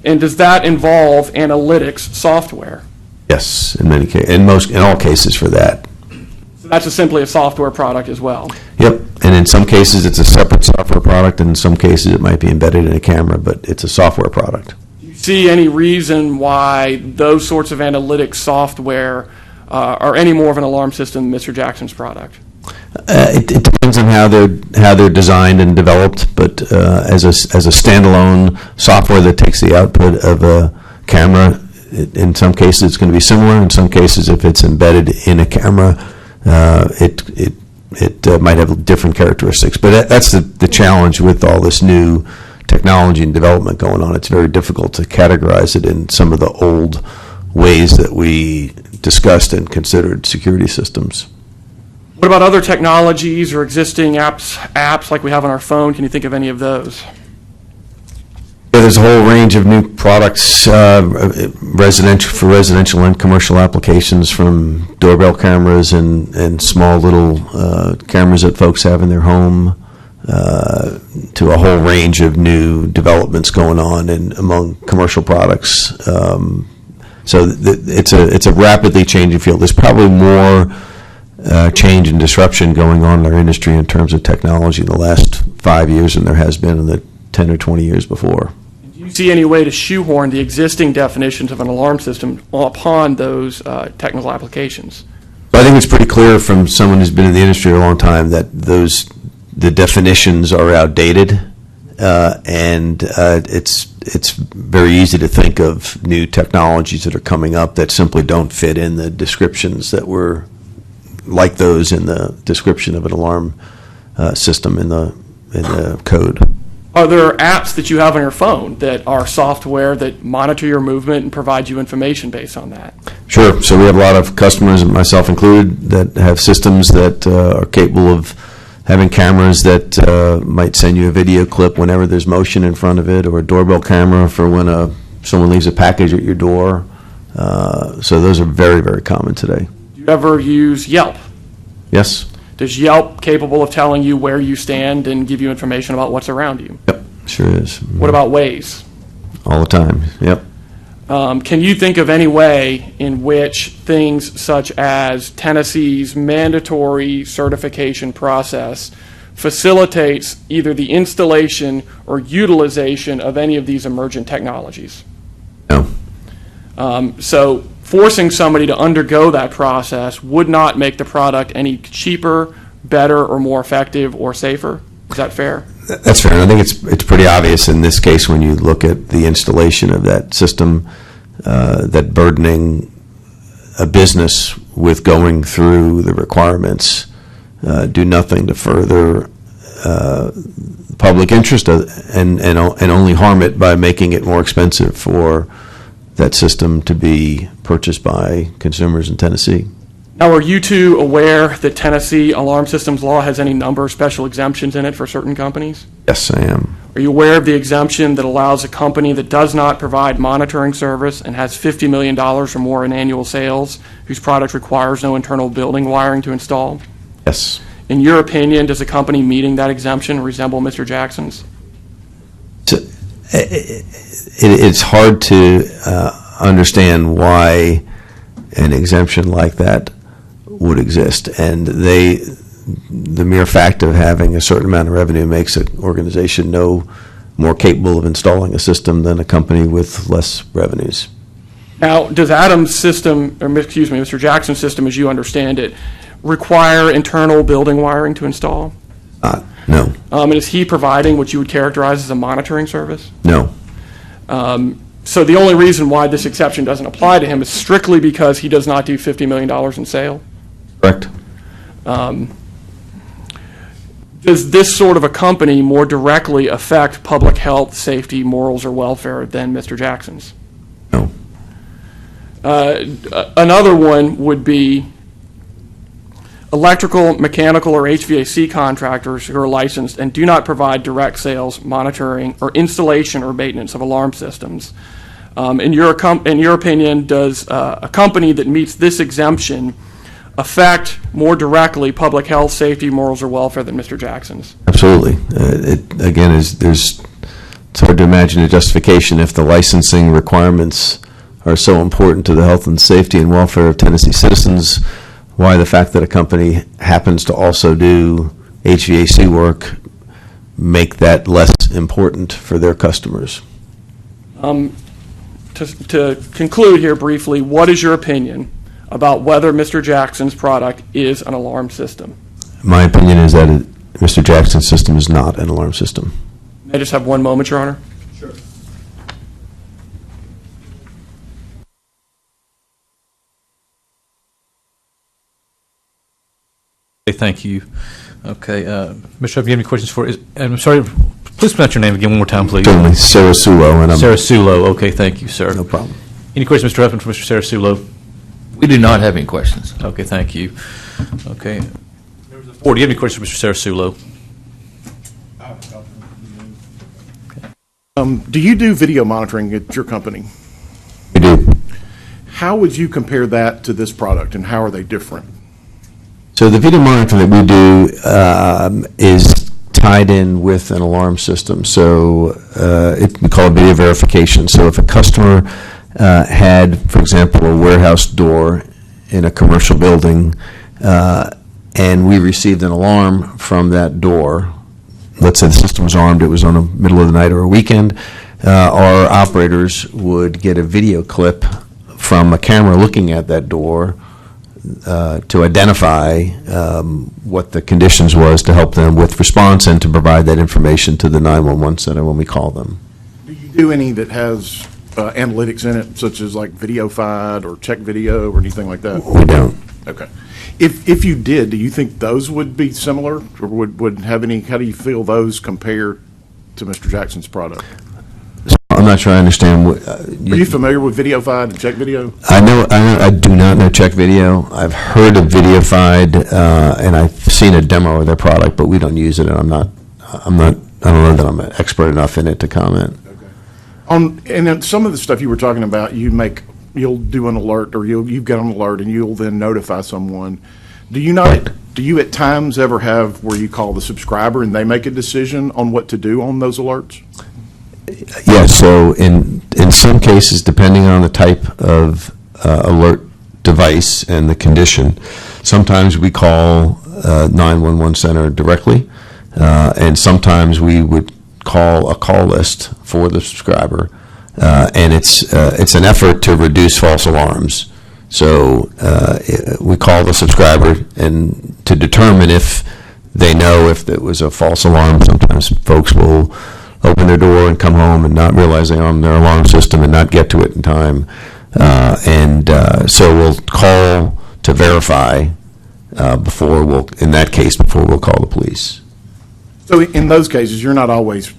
And does that involve analytics software? Yes, in all cases for that. So that's simply a software product as well. Yep, and in some cases it's a separate software product, and in some cases it might be embedded in a camera, but it's a software product. Do you see any reason why those sorts of analytics software are any more of an alarm system than Mr. Jackson's product? It depends on how they're designed and developed, but as a standalone software that takes the output of a camera, in some cases it's going to be similar. In some cases, if it's embedded in a camera, it might have different characteristics. But that's the challenge with all this new technology and development going on. It's very difficult to categorize it in some of the old ways that we discussed and considered security systems. What about other technologies or existing apps like we have on our phone? Can you think of any of those? Yeah, there's a whole range of new products, residential and commercial applications, from doorbell cameras and small little cameras that folks have in their home, to a whole range of new developments going on among commercial products. So it's a rapidly changing field. There's probably more change and disruption going on in our industry in terms of technology in the last 5 years than there has been in the 10 or 20 years before. Do you see any way to shoehorn the existing definitions of an alarm system upon those technical applications? I think it's pretty clear from someone who's been in the industry a long time that the definitions are outdated, and it's very easy to think of new technologies that are coming up that simply don't fit in the descriptions that were like those in the description of an alarm system in the code. Are there apps that you have on your phone that are software that monitor your movement and provide you information based on that? Sure. So we have a lot of customers, myself included, that have systems that are capable of having cameras that might send you a video clip whenever there's motion in front of it, or a doorbell camera for when someone leaves a package at your door. So those are very, very common today. Do you ever use Yelp? Yes? Is Yelp capable of telling you where you stand and give you information about what's around you? Yep, sure is. What about Waze? All the time, yep. Can you think of any way in which things such as Tennessee's mandatory certification process facilitates either the installation or utilization of any of these emergent technologies? No. So forcing somebody to undergo that process would not make the product any cheaper, better, or more effective or safer. Is that fair? That's fair. And I think it's pretty obvious in this case when you look at the installation of that system, that burdening a business with going through the requirements do nothing to further public interest and only harm it by making it more expensive for that system to be purchased by consumers in Tennessee. Now, are you two aware that Tennessee alarm systems law has any number of special exemptions in it for certain companies? Yes, I am. Are you aware of the exemption that allows a company that does not provide monitoring service and has $50 million or more in annual sales, whose product requires no internal building wiring to install? Yes. In your opinion, does a company meeting that exemption resemble Mr. Jackson's? It's hard to understand why an exemption like that would exist, and the mere fact of having a certain amount of revenue makes an organization no more capable of installing a system than a company with less revenues. Now, does Adam's system, or excuse me, Mr. Jackson's system, as you understand it, require internal building wiring to install? No. And is he providing what you would characterize as a monitoring service? No. So the only reason why this exception doesn't apply to him is strictly because he does not do $50 million in sale? Correct. Does this sort of a company more directly affect public health, safety, morals, or welfare than Mr. Jackson's? No. Another one would be electrical, mechanical, or HVAC contractors who are licensed and do not provide direct sales, monitoring, or installation or maintenance of alarm systems. In your opinion, does a company that meets this exemption affect more directly public health, safety, morals, or welfare than Mr. Jackson's? Absolutely. It's hard to imagine a justification if the licensing requirements are so important to the health and safety and welfare of Tennessee citizens, why the fact that a company happens to also do HVAC work make that less important for their customers. To conclude here briefly, what is your opinion about whether Mr. Jackson's product is an alarm system? My opinion is that Mr. Jackson's system is not an alarm system. May I just have one moment, Your Honor? Sure. Thank you. Okay, Mr. Huff, do you have any questions for? I'm sorry. Please pronounce your name again one more time, please. Certainly, Sarasulo, and I'm Sarasulo. Okay, thank you, sir. no problem. Any questions, Mr. Huffman, for Mr. Sarasulo? We do not have any questions. Okay, thank you. Okay. Or do you have any questions for Mr. Sarasulo? Do you do video monitoring at your company? We do. How would you compare that to this product, and how are they different? So the video monitoring that we do is tied in with an alarm system. So we call it video verification. So if a customer had, for example, a warehouse door in a commercial building, and we received an alarm from that door, let's say the system was armed, it was on the middle of the night or a weekend, our operators would get a video clip from a camera looking at that door to identify what the conditions was to help them with response and to provide that information to the 911 center when we call them. Do you do any that has analytics in it, such as like VideoFide or Check Video or anything like that? We don't. Okay. If you did, do you think those would be similar, or would have any? How do you feel those compare to Mr. Jackson's product? I'm not sure I understand what. Are you familiar with VideoFide and Check Video? I do not know Check Video. I've heard of VideoFide, and I've seen a demo of their product, but we don't use it, and I don't know that I'm expert enough in it to comment. And then some of the stuff you were talking about, you'll do an alert, or you get an alert, and you'll then notify someone. Do you not? Right. Do you at times ever have where you call the subscriber and they make a decision on what to do on those alerts? Yeah, so in some cases, depending on the type of alert device and the condition, sometimes we call 911 center directly, and sometimes we would call a call list for the subscriber, and it's an effort to reduce false alarms. So we call the subscriber and to determine if they know if it was a false alarm. Sometimes folks will open their door and come home and not realize they're on their alarm system and not get to it in time. So we'll call to verify before we'll call the police. So in those cases, you're not always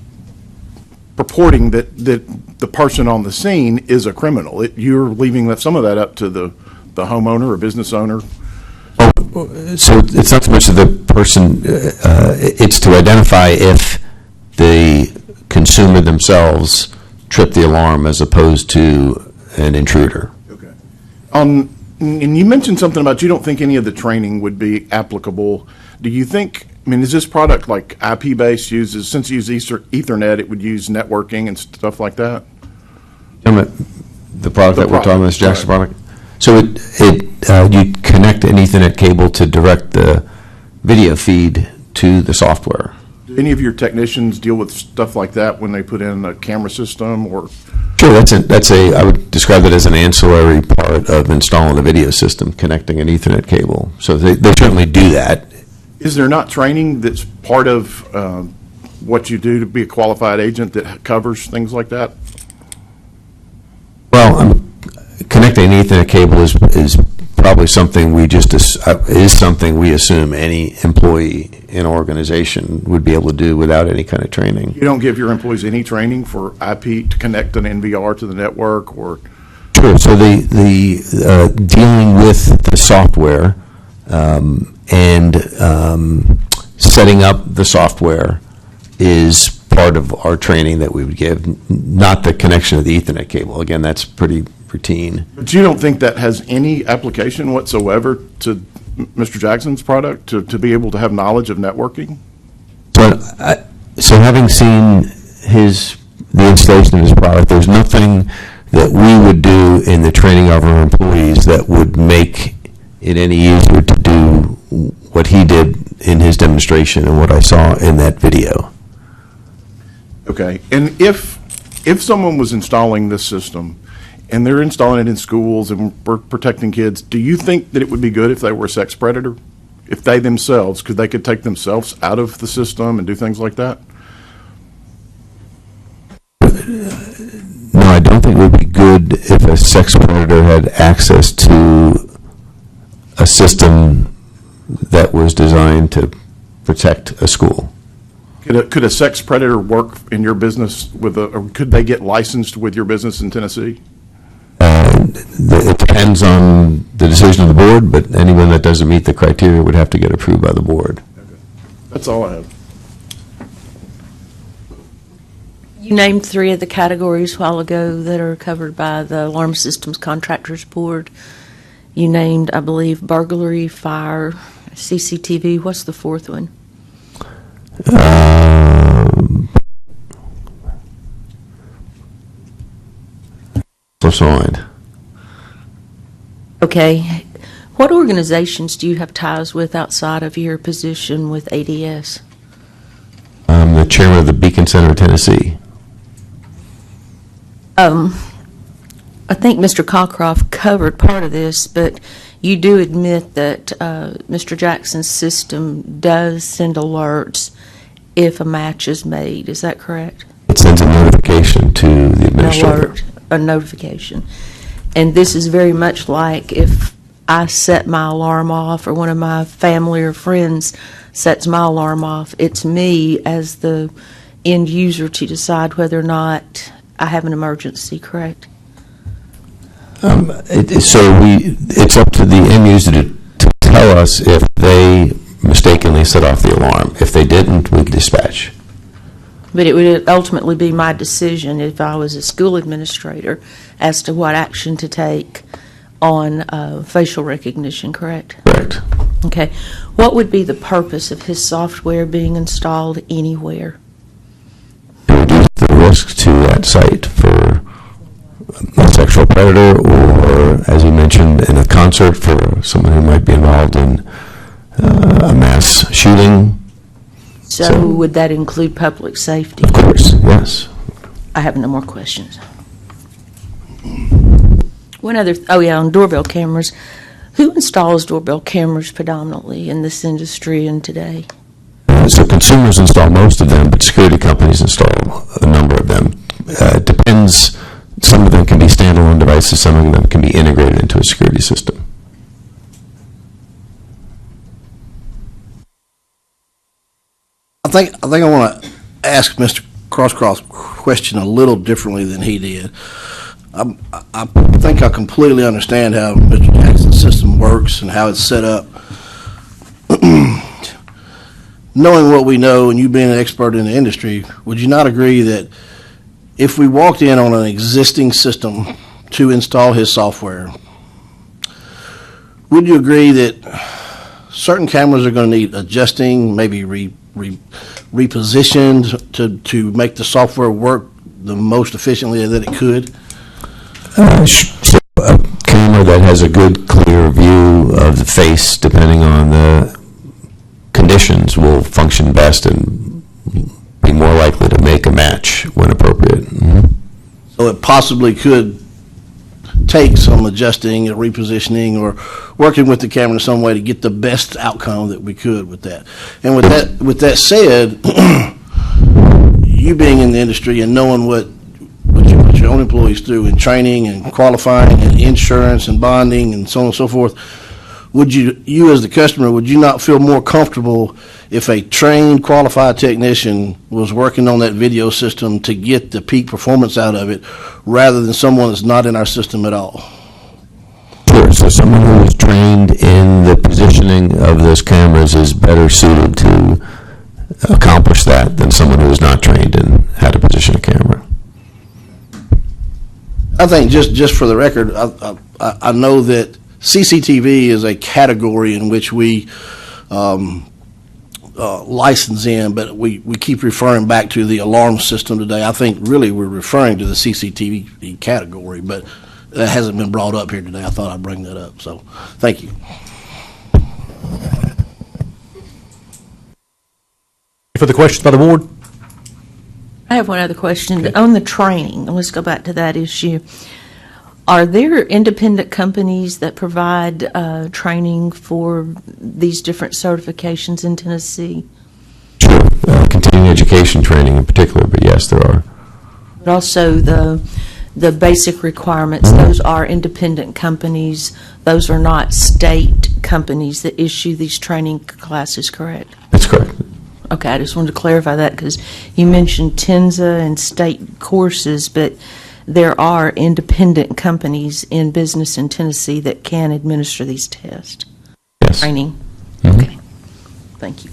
purporting that the person on the scene is a criminal. You're leaving some of that up to the homeowner or business owner. So it's not so much the person, it's to identify if the consumer themselves tripped the alarm as opposed to an intruder. Okay. And you mentioned something about you don't think any of the training would be applicable. Do you think, is this product like IP-based, since it uses Ethernet, it would use networking and stuff like that? The product that we're talking about, Mr. Jackson's product? So you connect an Ethernet cable to direct the video feed to the software. Do any of your technicians deal with stuff like that when they put in a camera system or? Sure, I would describe it as an ancillary part of installing a video system, connecting an Ethernet cable. So they certainly do that. Is there not training that's part of what you do to be a qualified agent that covers things like that? Well, connecting an Ethernet cable is probably something we assume any employee in an organization would be able to do without any kind of training. You don't give your employees any training for IP to connect an NVR to the network, or? Sure. So the dealing with the software and setting up the software is part of our training that we would give, not the connection of the Ethernet cable. Again, that's pretty routine. But you don't think that has any application whatsoever to Mr. Jackson's product, to be able to have knowledge of networking? So having seen the installation of his product, there's nothing that we would do in the training of our employees that would make it any easier to do what he did in his demonstration and what I saw in that video. Okay, and if someone was installing this system and they're installing it in schools and we're protecting kids, do you think that it would be good if they were a sex predator? If they themselves, they could take themselves out of the system and do things like that? No, I don't think it would be good if a sex predator had access to a system that was designed to protect a school. Could a sex predator work in your business or could they get licensed with your business in Tennessee? It depends on the decision of the board, but anyone that doesn't meet the criteria would have to get approved by the board. Okay. That's all I have. You named 3 of the categories a while ago that are covered by the Alarm Systems Contractors Board. You named, I believe, burglary, fire, CCTV. What's the 4th one? Signed. Okay. What organizations do you have ties with outside of your position with ADS? I'm the chairman of the Beacon Center of Tennessee. I think Mr. Cockcroft covered part of this, but you do admit that Mr. Jackson's system does send alerts if a match is made. Is that correct? It sends a notification to the administrator. An alert, a notification. And this is very much like if I set my alarm off or one of my family or friends sets my alarm off, it's me as the end user to decide whether or not I have an emergency, correct? It's up to the end user to tell us if they mistakenly they set off the alarm. If they didn't, we'd dispatch. But it would ultimately be my decision if I was a school administrator as to what action to take on facial recognition, correct? Correct. Okay. What would be the purpose of his software being installed anywhere? To reduce the risk to that site for a sexual predator, or, as you mentioned, in a concert for someone who might be involved in a mass shooting. So would that include public safety? Of course, yes. I have no more questions. One other, on doorbell cameras. Who installs doorbell cameras predominantly in this industry and today? So consumers install most of them, but security companies install a number of them. It depends. Some of them can be standalone devices. Some of them can be integrated into a security system. I think I want to ask Mr. Crosscroft's question a little differently than he did. I think I completely understand how Mr. Jackson's system works and how it's set up. Knowing what we know and you being an expert in the industry, would you not agree that if we walked in on an existing system to install his software, would you agree that certain cameras are going to need adjusting, maybe repositioned to make the software work the most efficiently that it could? So a camera that has a good, clear view of the face, depending on the conditions, will function best and be more likely to make a match when appropriate. Mm-hmm. So it possibly could take some adjusting or repositioning or working with the camera in some way to get the best outcome that we could with that. And with that said, you being in the industry and knowing what you put your own employees through in training and qualifying and insurance and bonding and so on and so forth, would you as the customer, would you not feel more comfortable if a trained, qualified technician was working on that video system to get the peak performance out of it rather than someone that's not in our system at all? Sure. So someone who is trained in the positioning of those cameras is better suited to accomplish that than someone who is not trained in how to position a camera. I think just for the record, I know that CCTV is a category in which we license in, but we keep referring back to the alarm system today. I think really we're referring to the CCTV category, but that hasn't been brought up here today. I thought I'd bring that up. So thank you. Further questions by the board? I have one other question. On the training, and let's go back to that issue. Are there independent companies that provide training for these different certifications in Tennessee? Sure. Continuing education training in particular, but yes, there are. But also the basic requirements, those are independent companies. Those are not state companies that issue these training classes, correct? That's correct. Okay, I just wanted to clarify that because you mentioned TINSA and state courses, but there are independent companies in business in Tennessee that can administer these tests. Yes. Training. Mm-hmm. Okay. Thank you.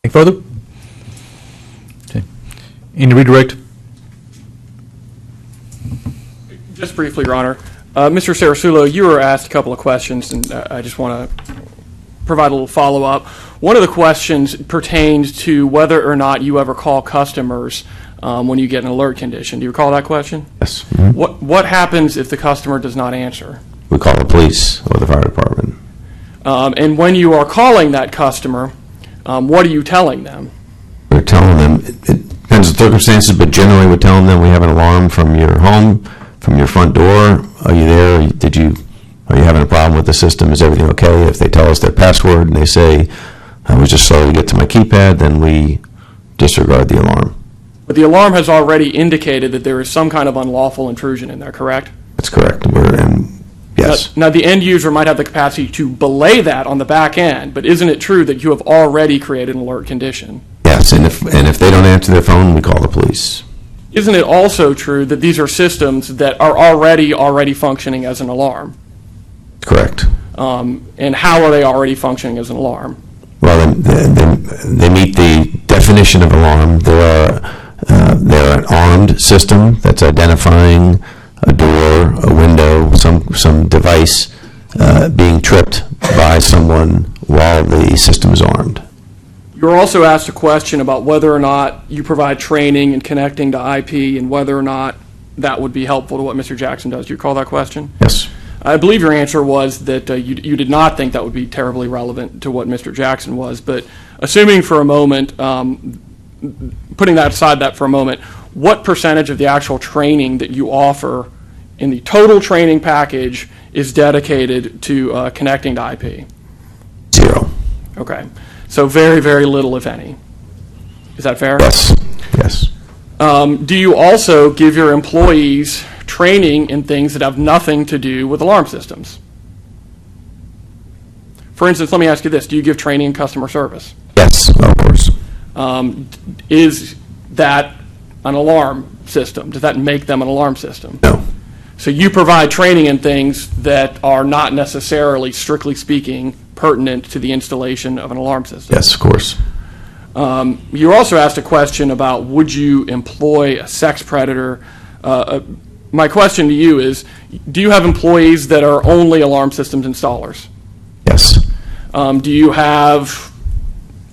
Any further? Okay. Any redirect? Just briefly, Your Honor. Mr. Sarasulo, you were asked a couple of questions, and I just want to provide a little follow-up. One of the questions pertains to whether or not you ever call customers when you get an alert condition. Do you recall that question? Yes. Mm-hmm. What happens if the customer does not answer? We call the police or the fire department. And when you are calling that customer, what are you telling them? We're telling them, it depends on the circumstances, but generally we're telling them we have an alarm from your home, from your front door. Are you there? Are you having a problem with the system? Is everything okay? If they tell us their password and they say, I was just slow to get to my keypad, then we disregard the alarm. But the alarm has already indicated that there is some kind of unlawful intrusion in there, correct? That's correct. Yes. Now, the end user might have the capacity to belay that on the back end, but isn't it true that you have already created an alert condition? Yes, and if they don't answer their phone, we call the police. Isn't it also true that these are systems that are already functioning as an alarm? Correct. And how are they already functioning as an alarm? Well, they meet the definition of alarm. They're an armed system that's identifying a door, a window, some device being tripped by someone while the system is armed. You were also asked a question about whether or not you provide training and connecting to IP and whether or not that would be helpful to what Mr. Jackson does. Do you recall that question? Yes. I believe your answer was that you did not think that would be terribly relevant to what Mr. Jackson was, but assuming for a moment, putting that aside for a moment, what percentage of the actual training that you offer in the total training package is dedicated to connecting to IP? 0. Okay. So very, very little, if any. Is that fair? Yes. Yes. Do you also give your employees training in things that have nothing to do with alarm systems? For instance, let me ask you this. Do you give training in customer service? Yes, of course. Is that an alarm system? Does that make them an alarm system? No. So you provide training in things that are not necessarily, strictly speaking, pertinent to the installation of an alarm system? Yes, of course. You also asked a question about would you employ a sex predator. My question to you is, do you have employees that are only alarm systems installers? Yes. Do you have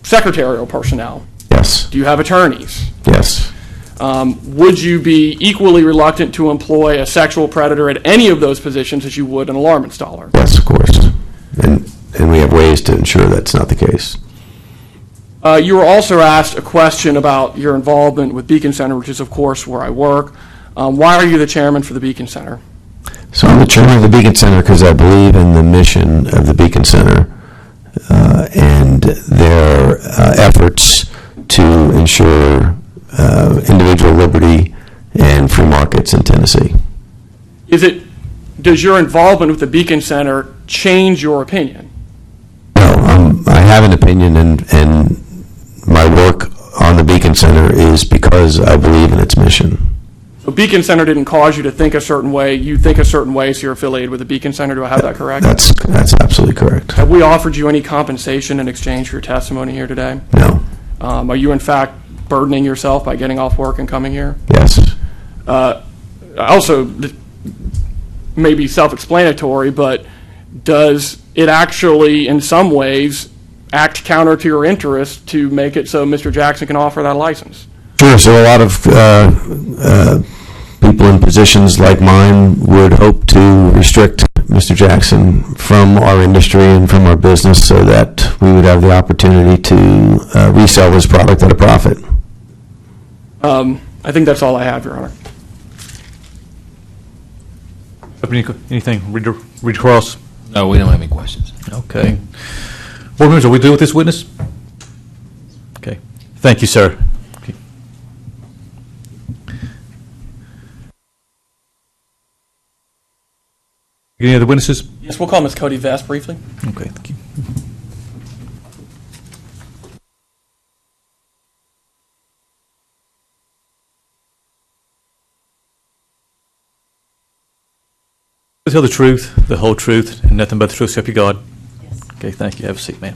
secretarial personnel? Yes. Do you have attorneys? Yes. Would you be equally reluctant to employ a sexual predator at any of those positions as you would an alarm installer? Yes, of course. And we have ways to ensure that's not the case. You were also asked a question about your involvement with Beacon Center, which is, of course, where I work. Why are you the chairman for the Beacon Center? So I'm the chairman of the Beacon Center because I believe in the mission of the Beacon Center and their efforts to ensure individual liberty and free markets in Tennessee. Does your involvement with the Beacon Center change your opinion? No, I have an opinion, and my work on the Beacon Center is because I believe in its mission. So Beacon Center didn't cause you to think a certain way. You think a certain way, so you're affiliated with the Beacon Center. Do I have that correct? That's absolutely correct. Have we offered you any compensation in exchange for your testimony here today? No. Are you, in fact, burdening yourself by getting off work and coming here? Yes. Also, maybe self-explanatory, but does it actually, in some ways, act counter to your interest to make it so Mr. Jackson can offer that license? Sure. So a lot of people in positions like mine would hope to restrict Mr. Jackson from our industry and from our business so that we would have the opportunity to resell his product at a profit. I think that's all I have, Your Honor. Anything? Read across. No, we don't have any questions. Okay. Board members, are we through with this witness? Okay. Thank you, sir. Okay. Any other witnesses? Yes, we'll call Ms. Cody Vest briefly. Okay, thank you. Tell the truth, the whole truth, and nothing but the truth, so help you God. Yes. Okay, thank you. Have a seat, ma'am.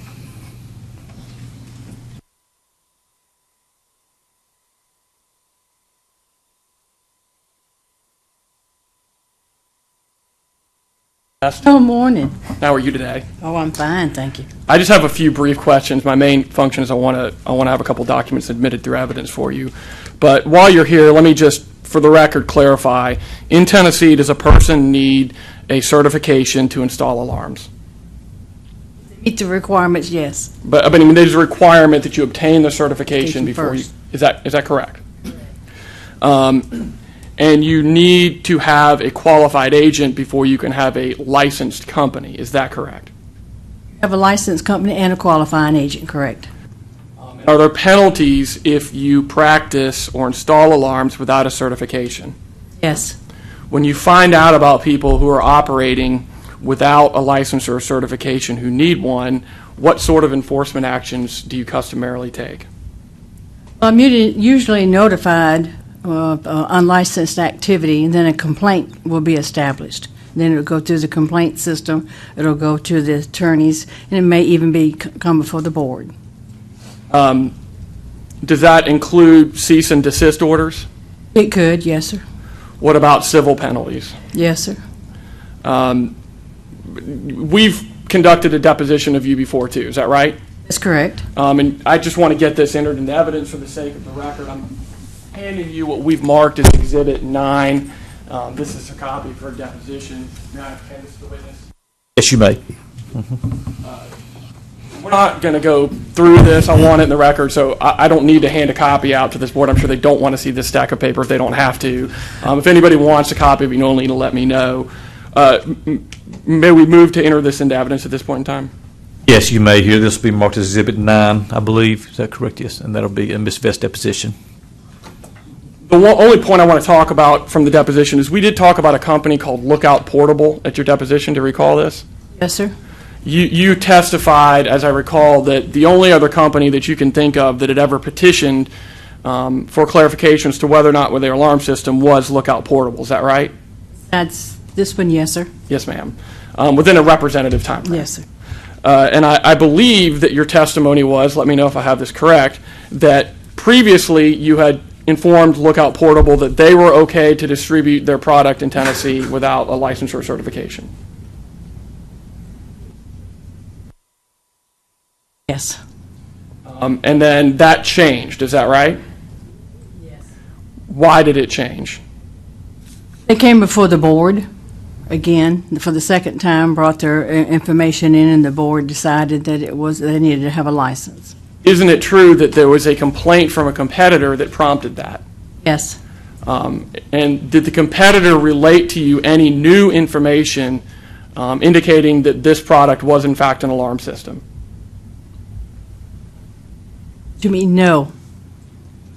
Oh, morning. How are you today? Oh, I'm fine, thank you. I just have a few brief questions. My main function is I want to have a couple documents admitted through evidence for you. But while you're here, let me just, for the record, clarify. In Tennessee, does a person need a certification to install alarms? Meet the requirements, yes. But I mean, there's a requirement that you obtain the certification before you. First. Is that correct? And you need to have a qualified agent before you can have a licensed company. Is that correct? Have a licensed company and a qualifying agent, correct? Are there penalties if you practice or install alarms without a certification? Yes. When you find out about people who are operating without a license or a certification who need one, what sort of enforcement actions do you customarily take? I'm usually notified of unlicensed activity, and then a complaint will be established. then it'll go through the complaint system, it'll go to the attorneys, and it may even come before the board. Does that include cease and desist orders? It could, yes, sir. What about civil penalties? Yes, sir. We've conducted a deposition of you before, too. Is that right? That's correct. And I just want to get this entered into evidence for the sake of the record. I'm handing you what we've marked as Exhibit 9. This is a copy for a deposition. May I hand this to the witness? Yes, you may. We're not going to go through this. I want it in the record, so I don't need to hand a copy out to this board. I'm sure they don't want to see this stack of paper if they don't have to. If anybody wants a copy of it, you only need to let me know. May we move to enter this into evidence at this point in time? Yes, you may. Here, this will be marked as Exhibit 9, I believe. Is that correct? Yes, and that'll be in Ms. Vest's deposition. The only point I want to talk about from the deposition is we did talk about a company called Lookout Portable at your deposition. Do you recall this? Yes, sir. You testified, as I recall, that the only other company that you can think of that had ever petitioned for clarifications to whether or not with their alarm system was Lookout Portable. Is that right? That's this one, yes, sir. Yes, ma'am. Within a representative time frame. Yes, sir. And I believe that your testimony was, let me know if I have this correct, that previously you had informed Lookout Portable that they were okay to distribute their product in Tennessee without a license or certification. Yes. And then that changed, is that right? Yes. Why did it change? They came before the board again for the second time, brought their information in, and the board decided that they needed to have a license. Isn't it true that there was a complaint from a competitor that prompted that? Yes. And did the competitor relate to you any new information indicating that this product was in fact an alarm system? Do you mean no?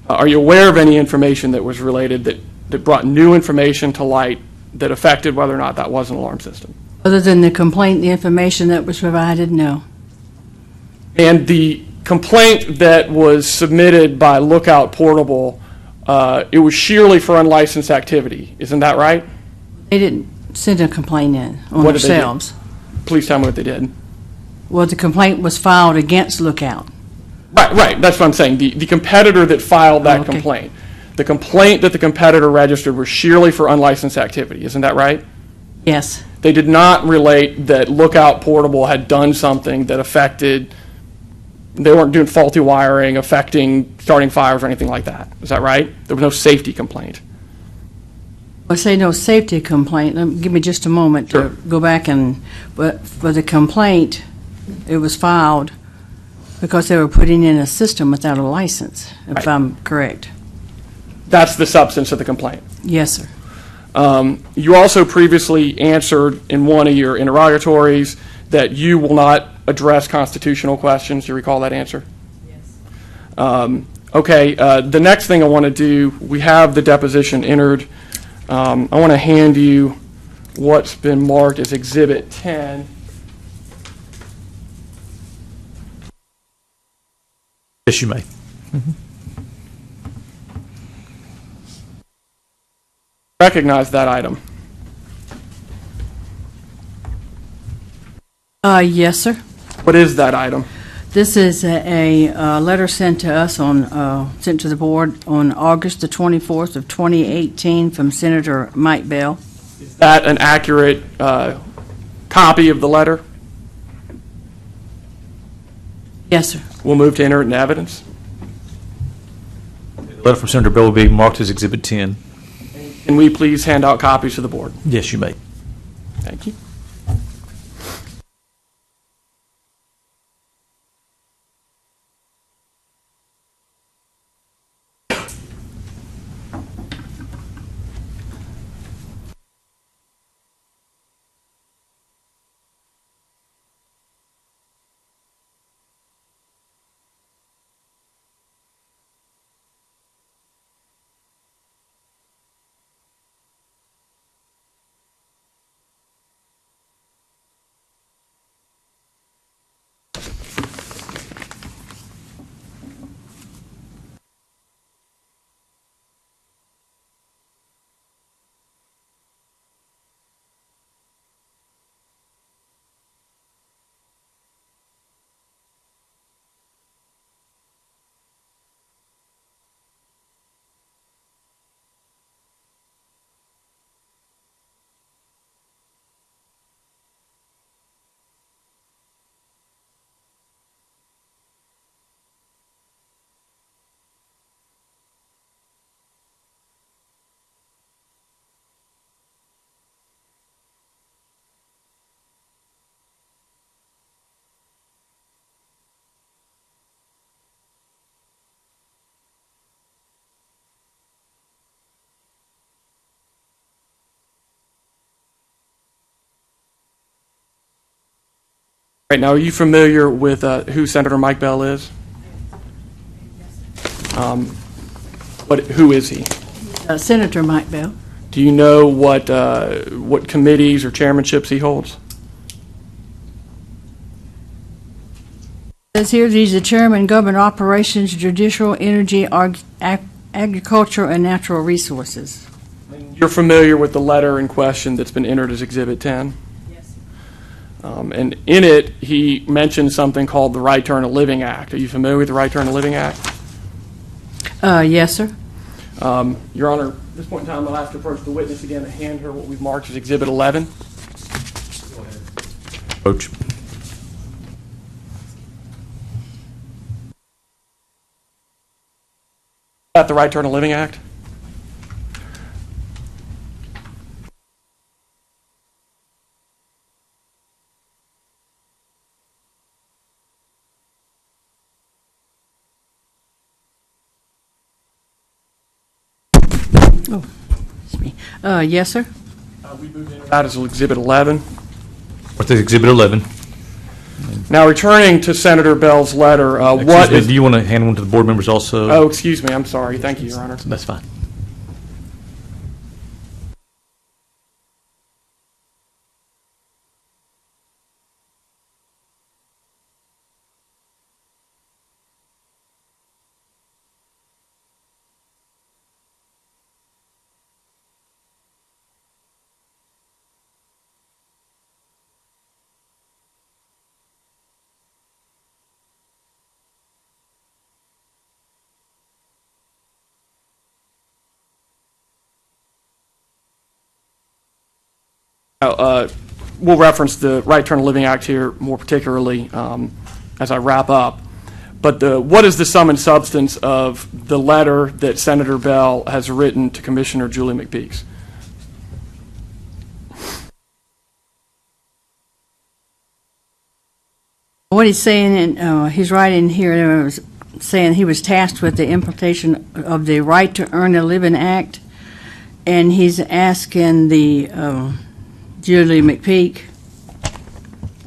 Are you aware of any information that was related that brought new information to light that affected whether or not that was an alarm system? Other than the complaint, the information that was provided, no. And the complaint that was submitted by Lookout Portable, it was sheerly for unlicensed activity. Isn't that right? They didn't send a complaint in on What did they do? themselves. Please tell me what they did. Well, the complaint was filed against Lookout. Right. That's what I'm saying. The competitor that filed that Okay. complaint, the complaint that the competitor registered was sheerly for unlicensed activity. Isn't that right? Yes. They did not relate that Lookout Portable had done something that affected, they weren't doing faulty wiring, affecting starting fires or anything like that. Is that right? There was no safety complaint. I say no safety complaint. Give me just a moment Sure. to go back but for the complaint, it was filed because they were putting in a system without a license, if Right. I'm correct. That's the substance of the complaint. Yes, sir. You also previously answered in one of your interrogatories that you will not address constitutional questions. Do you recall that answer? Yes. Okay, the next thing I want to do, we have the deposition entered. I want to hand you what's been marked as Exhibit 10. Yes, you may. Recognize that item. Yes, sir. What is that item? This is a letter sent to us sent to the board on August the 24th of 2018 from Senator Mike Bell. Is that an accurate copy of the letter? Yes, sir. We'll move to enter it in evidence. The letter from Senator Bell will be marked as Exhibit 10. Can we please hand out copies to the board? Yes, you may. Thank you. Right now, are you familiar with who Senator Mike Bell is? Who is he? Senator Mike Bell. Do you know what committees or chairmanships he holds? It says here that he's the chairman, government operations, judicial, energy, agricultural, and natural resources. You're familiar with the letter in question that's been entered as Exhibit 10? Yes. And in it, he mentioned something called the Right to Earn a Living Act. Are you familiar with the Right to Earn a Living Act? Yes, sir. Your Honor, at this point in time, I'll have to approach the witness again and hand her what we've marked as Exhibit 11. Approach. At the Right to Earn a Living Act? Oh, excuse me. Yes, sir. We moved into that as Exhibit 11. What's Exhibit 11? Now, returning to Senator Bell's letter, what is... Do you want to hand one to the board members also? Oh, excuse me. I'm sorry. Thank you, Your Honor. That's fine. We'll reference the Right to Earn a Living Act here more particularly as I wrap up. But what is the sum and substance of the letter that Senator Bell has written to Commissioner Julie McPeaks? What he's saying, and he's writing here, saying he was tasked with the implementation of the Right to Earn a Living Act, and he's asking the Julie McPeak,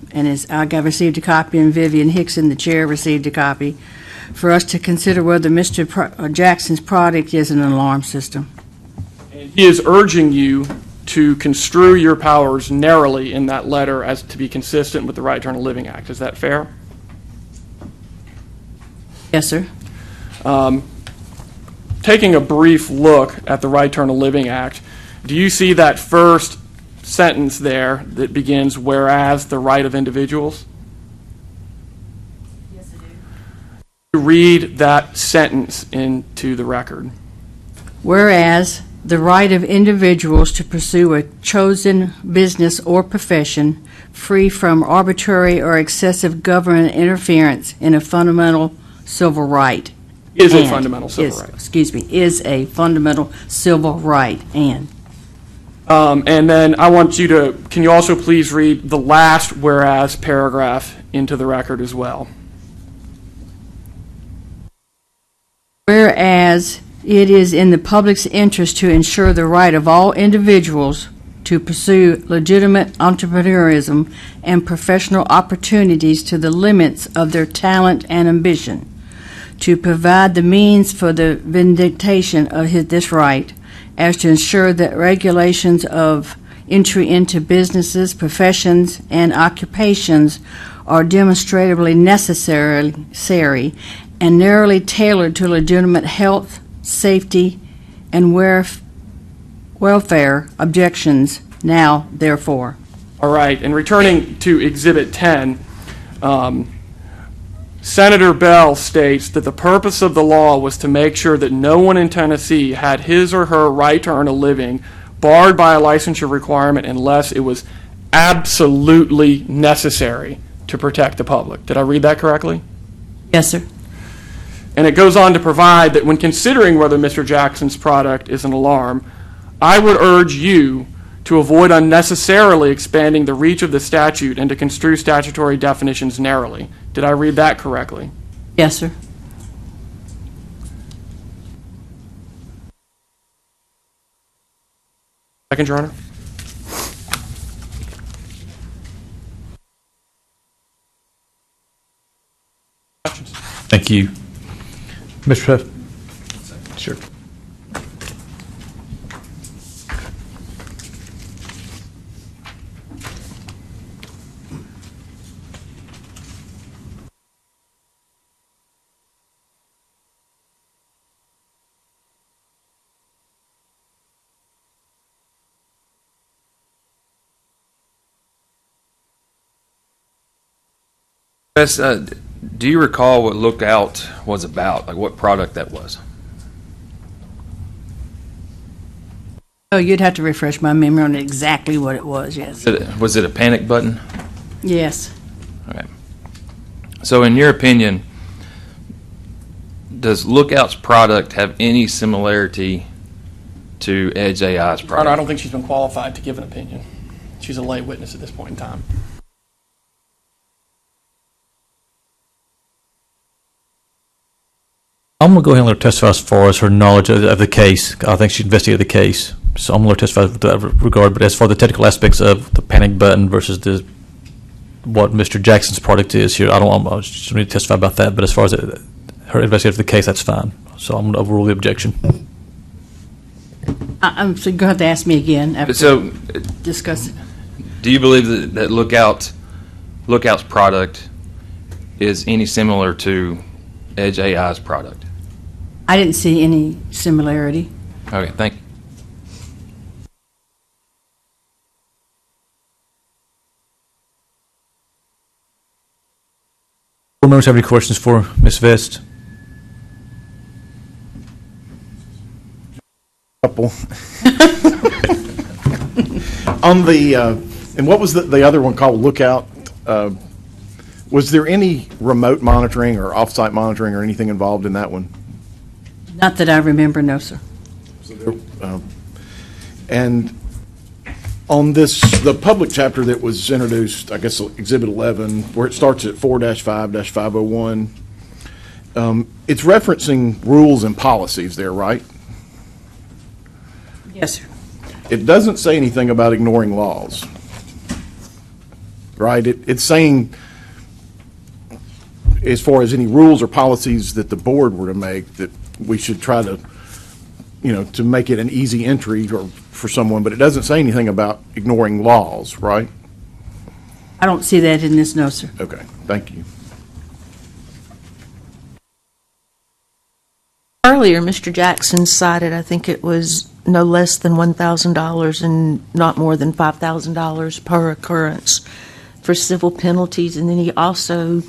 and I received a copy, and Vivian Hickson, the chair, received a copy, for us to consider whether Mr. Jackson's product is an alarm system. And he is urging you to construe your powers narrowly in that letter as to be consistent with the Right to Earn a Living Act. Is that fair? Yes, sir. Taking a brief look at the Right to Earn a Living Act, do you see that first sentence there that begins, whereas the right of individuals? Yes, I You do. read that sentence into the record. Whereas the right of individuals to pursue a chosen business or profession free from arbitrary or excessive government interference in a fundamental civil right. Is a fundamental civil right. Excuse me, is a fundamental civil right, and then I want you to, can you also please read the last whereas paragraph into the record as well? Whereas it is in the public's interest to ensure the right of all individuals to pursue legitimate entrepreneurism and professional opportunities to the limits of their talent and ambition, to provide the means for the vindication of this right, as to ensure that regulations of entry into businesses, professions, and occupations are demonstrably necessary and narrowly tailored to legitimate health, safety, and welfare objections. Now, therefore. All right, and returning to Exhibit 10, Senator Bell states that the purpose of the law was to make sure that no one in Tennessee had his or her right to earn a living barred by a licensure requirement unless it was absolutely necessary to protect the public. Did I read that correctly? Yes, sir. And it goes on to provide that when considering whether Mr. Jackson's product is an alarm, I would urge you to avoid unnecessarily expanding the reach of the statute and to construe statutory definitions narrowly. Did I read that correctly? Yes, sir. Second, Your Honor. Thank you. Mr. Trev? Sure. Chris, do you recall what Lookout was about? Like what product that was? Oh, you'd have to refresh my memory on exactly what it was, yes. Was it a panic button? Yes. Okay. So in your opinion, does Lookout's product have any similarity to Edge AI's Your product? Honor, I don't think she's been qualified to give an opinion. She's a lay witness at this point in time. I'm going to go ahead and let her testify as far as her knowledge of the case. I think she investigated the case. So I'm going to testify with that regard. But as far as the technical aspects of the panic button versus what Mr. Jackson's product is here, I just need to testify about that. But as far as her investigation of the case, that's fine. So I'm going to overrule the objection. I'm so you're going to have to ask me again after So discuss it. do you believe that Lookout's product is any similar to Edge AI's product? I didn't see any similarity. Okay, thank you. Board members have any questions for Ms. Vest? Couple. On the, and what was the other one called, Lookout? Was there any remote monitoring or off-site monitoring or anything involved in that one? Not that I remember, no, sir. And on the public chapter that was introduced, I guess Exhibit 11, where it starts at 4-5-501, it's referencing rules and policies there, right? Yes, sir. It doesn't say anything about ignoring laws, right? It's saying, as far as any rules or policies that the board were to make, that we should try to, to make it an easy entry or for someone, but it doesn't say anything about ignoring laws, right? I don't see that in this, no, sir. Okay, thank you. Earlier, Mr. Jackson cited, I think it was no less than $1,000 and not more than $5,000 per occurrence for civil penalties. And then he also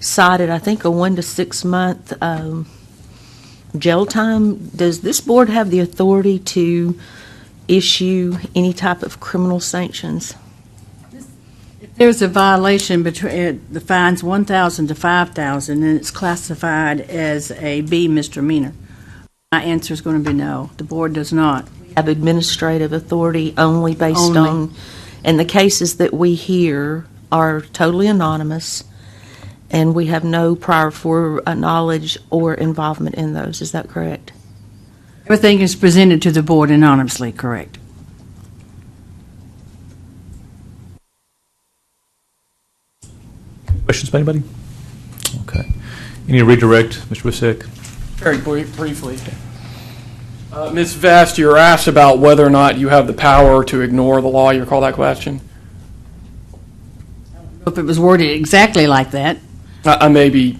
cited, I think, a 1 to 6 month jail time. Does this board have the authority to issue any type of criminal sanctions? If there's a violation between the fine's $1,000 to $5,000 and it's classified as a B misdemeanor, my answer is going to be no. The board does not. We have administrative authority only based Only. on, and the cases that we hear are totally anonymous, and we have no prior knowledge or involvement in those. Is that correct? Everything is presented to the board anonymously, correct? Questions by anybody? Okay. You need to redirect, Mr. Wisek. Very briefly. Ms. Vest, you were asked about whether or not you have the power to ignore the law. You recall that question? If it was worded exactly like that. I may be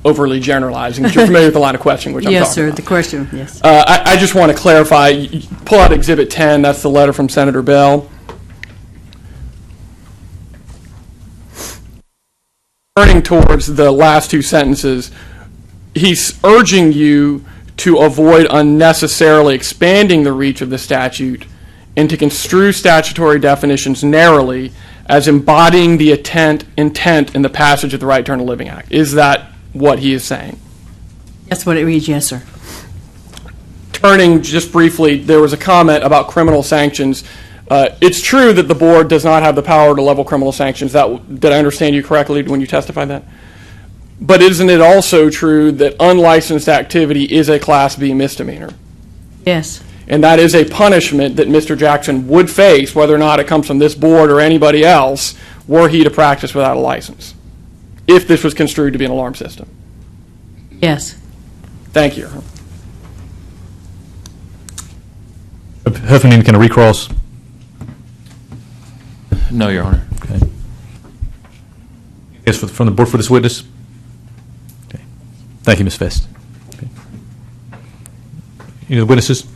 overly generalizing, but you're familiar with the line of questioning which I'm Yes, talking sir, about. the question, yes. I just want to clarify. You pull out Exhibit 10. That's the letter from Senator Bell. Turning towards the last two sentences, he's urging you to avoid unnecessarily expanding the reach of the statute and to construe statutory definitions narrowly as embodying the intent in the passage of the Right Turn to Living Act. Is that what he is saying? That's what it reads, yes, sir. Turning just briefly, there was a comment about criminal sanctions. It's true that the board does not have the power to level criminal sanctions. Did I understand you correctly when you testified that? But isn't it also true that unlicensed activity is a Class B misdemeanor? Yes. And that is a punishment that Mr. Jackson would face, whether or not it comes from this board or anybody else, were he to practice without a license. if this was construed to be an alarm system? Yes. Thank you. Heffernan, can I recross? No, Your Honor. Okay. Yes, from the board for this witness? Okay. Thank you, Ms. Vest. Okay. Any other witnesses?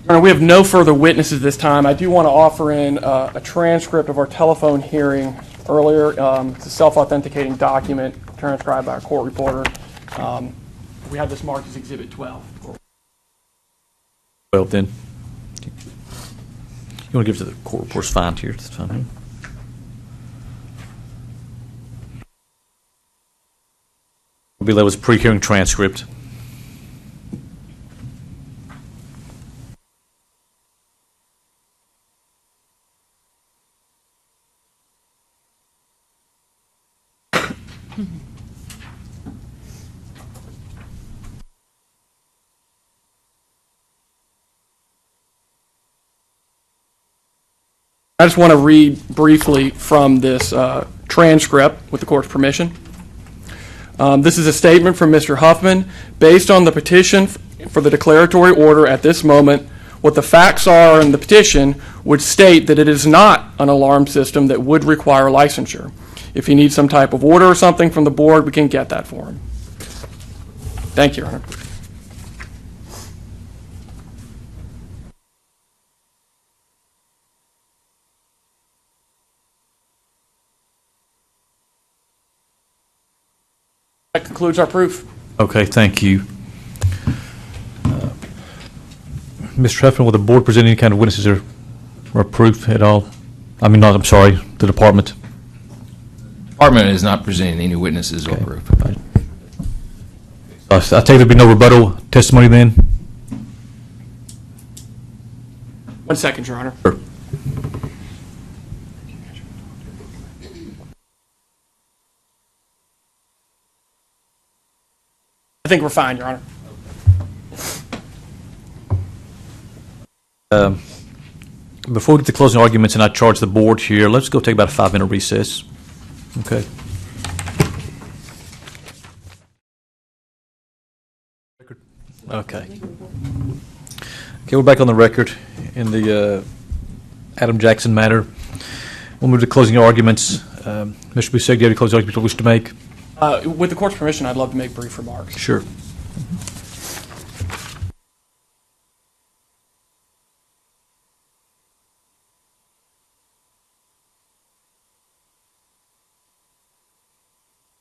Your Honor, we have no further witnesses this time. I do want to offer in a transcript of our telephone hearing earlier. It's a self-authenticating document transcribed by our court reporter. We have this marked as Exhibit 12. Well, then. You want to give it to the court reporter's fine here? That's fine. That was a pre-hearing transcript. I just want to read briefly from this transcript with the court's permission. This is a statement from Mr. Huffman. Based on the petition for the declaratory order at this moment, what the facts are in the petition would state that it is not an alarm system that would require licensure. If he needs some type of order or something from the board, we can get that for him. Thank you, Your Honor. That concludes our proof. Okay, thank you. Mr. Huffman, will the board present any kind of witnesses or proof at all? I mean, I'm sorry, the department. Department is not presenting any witnesses or proof. I take there'd be no rebuttal testimony then? 1 second, Your Honor. Sure. I think we're fine, Your Honor. Before we get to closing arguments and I charge the board here, let's go take about a 5-minute recess. Okay. Okay. Okay, we're back on the record in the Adam Jackson matter. We'll move to closing arguments. Mr. Busek, do you have any closing arguments you wish to make? With the court's permission, I'd love to make brief remarks. Sure.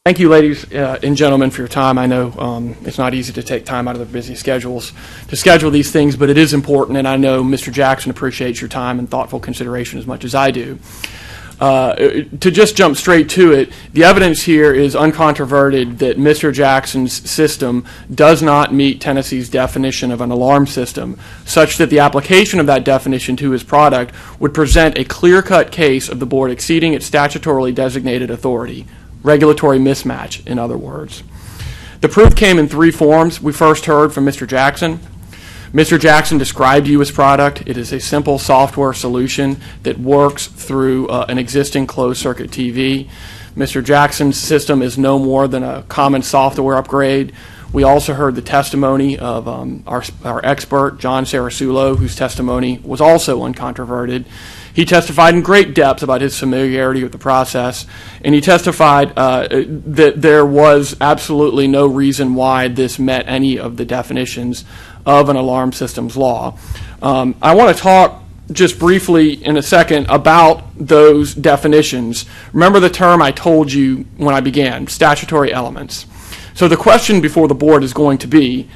Thank you, ladies and gentlemen, for your time. I know it's not easy to take time out of their busy schedules to schedule these things, but it is important, and I know Mr. Jackson appreciates your time and thoughtful consideration as much as I do. To just jump straight to it, the evidence here is uncontroverted that Mr. Jackson's system does not meet Tennessee's definition of an alarm system, such that the application of that definition to his product would present a clear-cut case of the board exceeding its statutorily designated authority. Regulatory mismatch, in other words. The proof came in 3 forms. We first heard from Mr. Jackson. Mr. Jackson described you his product. It is a simple software solution that works through an existing closed-circuit TV. Mr. Jackson's system is no more than a common software upgrade. We also heard the testimony of our expert, John Sarasulo, whose testimony was also uncontroverted. He testified in great depth about his familiarity with the process, and he testified that there was absolutely no reason why this met any of the definitions of an alarm systems law. I want to talk just briefly in a second about those definitions. Remember the term I told you when I began, statutory elements. So the question before the board is going to be,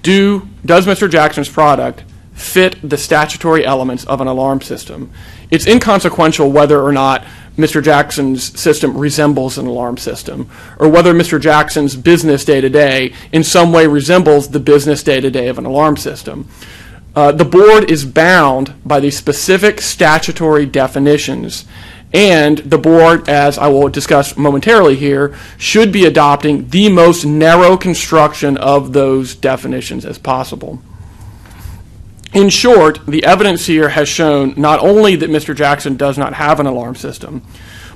does Mr. Jackson's product fit the statutory elements of an alarm system? It's inconsequential whether or not Mr. Jackson's system resembles an alarm system, or whether Mr. Jackson's business day-to-day in some way resembles the business day-to-day of an alarm system. The board is bound by these specific statutory definitions, and the board, as I will discuss momentarily here, should be adopting the most narrow construction of those definitions as possible. In short, the evidence here has shown not only that Mr. Jackson does not have an alarm system,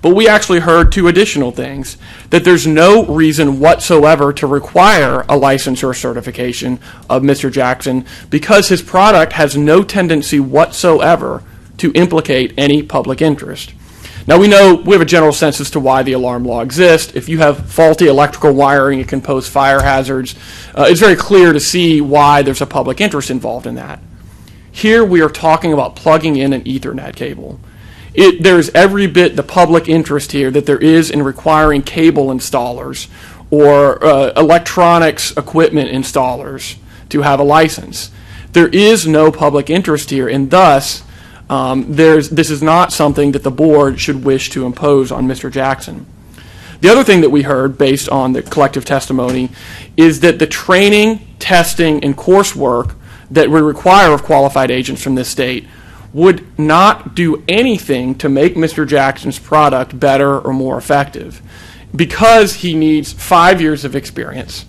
But we actually heard two additional things: that there's no reason whatsoever to require a license or certification of Mr. Jackson because his product has no tendency whatsoever to implicate any public interest. Now, we have a general sense as to why the alarm law exists. If you have faulty electrical wiring, it can pose fire hazards. It's very clear to see why there's a public interest involved in that. Here we are talking about plugging in an Ethernet cable. There's every bit the public interest here that there is in requiring cable installers or electronics equipment installers to have a license. There is no public interest here, and thus this is not something that the board should wish to impose on Mr. Jackson. The other thing that we heard based on the collective testimony is that the training, testing, and coursework that we require of qualified agents from this state would not do anything to make Mr. Jackson's product better or more effective because he needs 5 years of experience,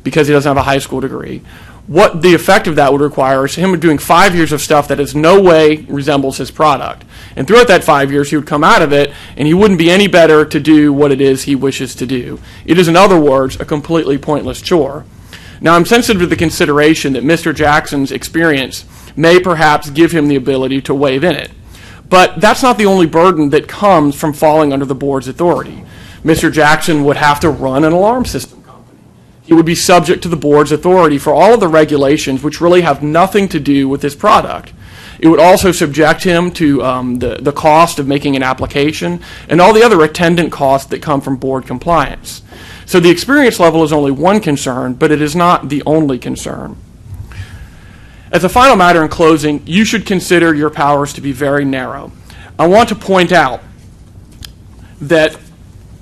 because he doesn't have a high school degree. What the effect of that would require is him doing 5 years of stuff that in no way resembles his product. And throughout that 5 years, he would come out of it, and he wouldn't be any better to do what it is he wishes to do. It is, in other words, a completely pointless chore. Now, I'm sensitive to the consideration that Mr. Jackson's experience may perhaps give him the ability to waive in it. But that's not the only burden that comes from falling under the board's authority. Mr. Jackson would have to run an alarm system. He would be subject to the board's authority for all of the regulations which really have nothing to do with his product. It would also subject him to the cost of making an application and all the other attendant costs that come from board compliance. So the experience level is only one concern, but it is not the only concern. As a final matter in closing, you should consider your powers to be very narrow. I want to point out that,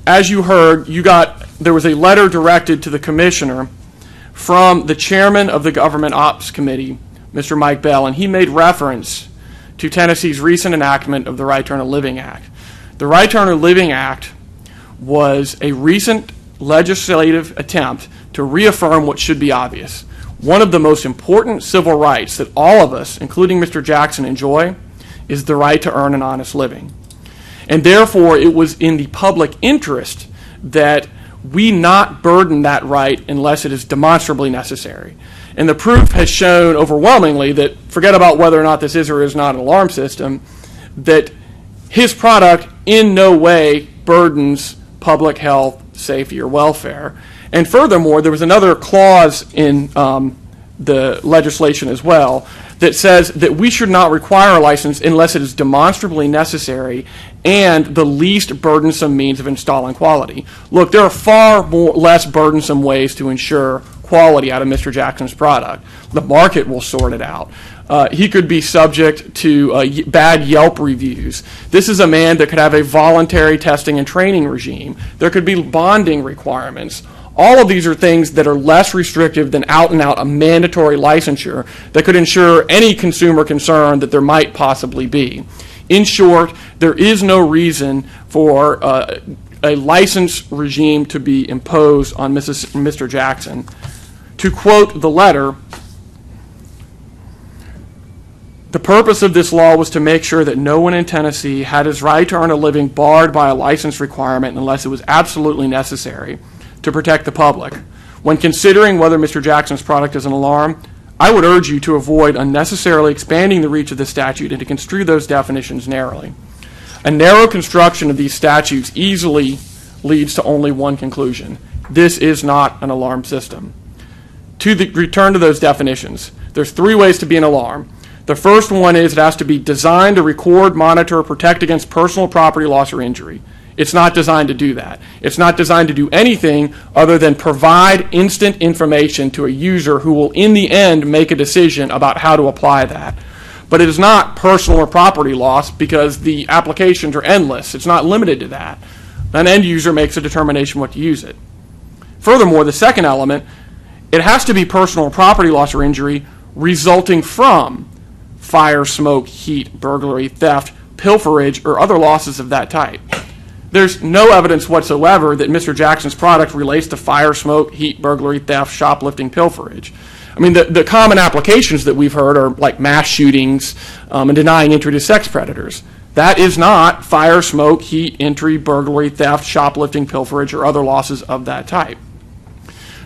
as you heard, there was a letter directed to the commissioner from the chairman of the Government Ops Committee, Mr. Mike Bell, and he made reference to Tennessee's recent enactment of the Right to Earn a Living Act. The Right to Earn a Living Act was a recent legislative attempt to reaffirm what should be obvious. One of the most important civil rights that all of us, including Mr. Jackson, enjoy is the right to earn an honest living. And therefore, it was in the public interest that we not burden that right unless it is demonstrably necessary. And the proof has shown overwhelmingly that, forget about whether or not this is or is not an alarm system, that his product in no way burdens public health, safety, or welfare. And furthermore, there was another clause in the legislation as well that says that we should not require a license unless it is demonstrably necessary and the least burdensome means of installing quality. Look, there are far less burdensome ways to ensure quality out of Mr. Jackson's product. The market will sort it out. He could be subject to bad Yelp reviews. This is a man that could have a voluntary testing and training regime. There could be bonding requirements. All of these are things that are less restrictive than out-and-out a mandatory licensure that could ensure any consumer concern that there might possibly be. In short, there is no reason for a license regime to be imposed on Mr. Jackson. To quote the letter, the purpose of this law was to make sure that no one in Tennessee had his right to earn a living barred by a license requirement unless it was absolutely necessary to protect the public. When considering whether Mr. Jackson's product is an alarm, I would urge you to avoid unnecessarily expanding the reach of the statute and to construe those definitions narrowly. A narrow construction of these statutes easily leads to only one conclusion. This is not an alarm system. To return to those definitions, there's 3 ways to be an alarm. The first one is it has to be designed to record, monitor, or protect against personal property loss or injury. It's not designed to do that. It's not designed to do anything other than provide instant information to a user who will, in the end, make a decision about how to apply that. But it is not personal or property loss because the applications are endless. It's not limited to that. An end user makes a determination what to use it. Furthermore, the second element, it has to be personal or property loss or injury resulting from fire, smoke, heat, burglary, theft, pilferage, or other losses of that type. There's no evidence whatsoever that Mr. Jackson's product relates to fire, smoke, heat, burglary, theft, shoplifting, pilferage. I mean, the common applications that we've heard are like mass shootings and denying entry to sex predators. That is not fire, smoke, heat, entry, burglary, theft, shoplifting, pilferage, or other losses of that type.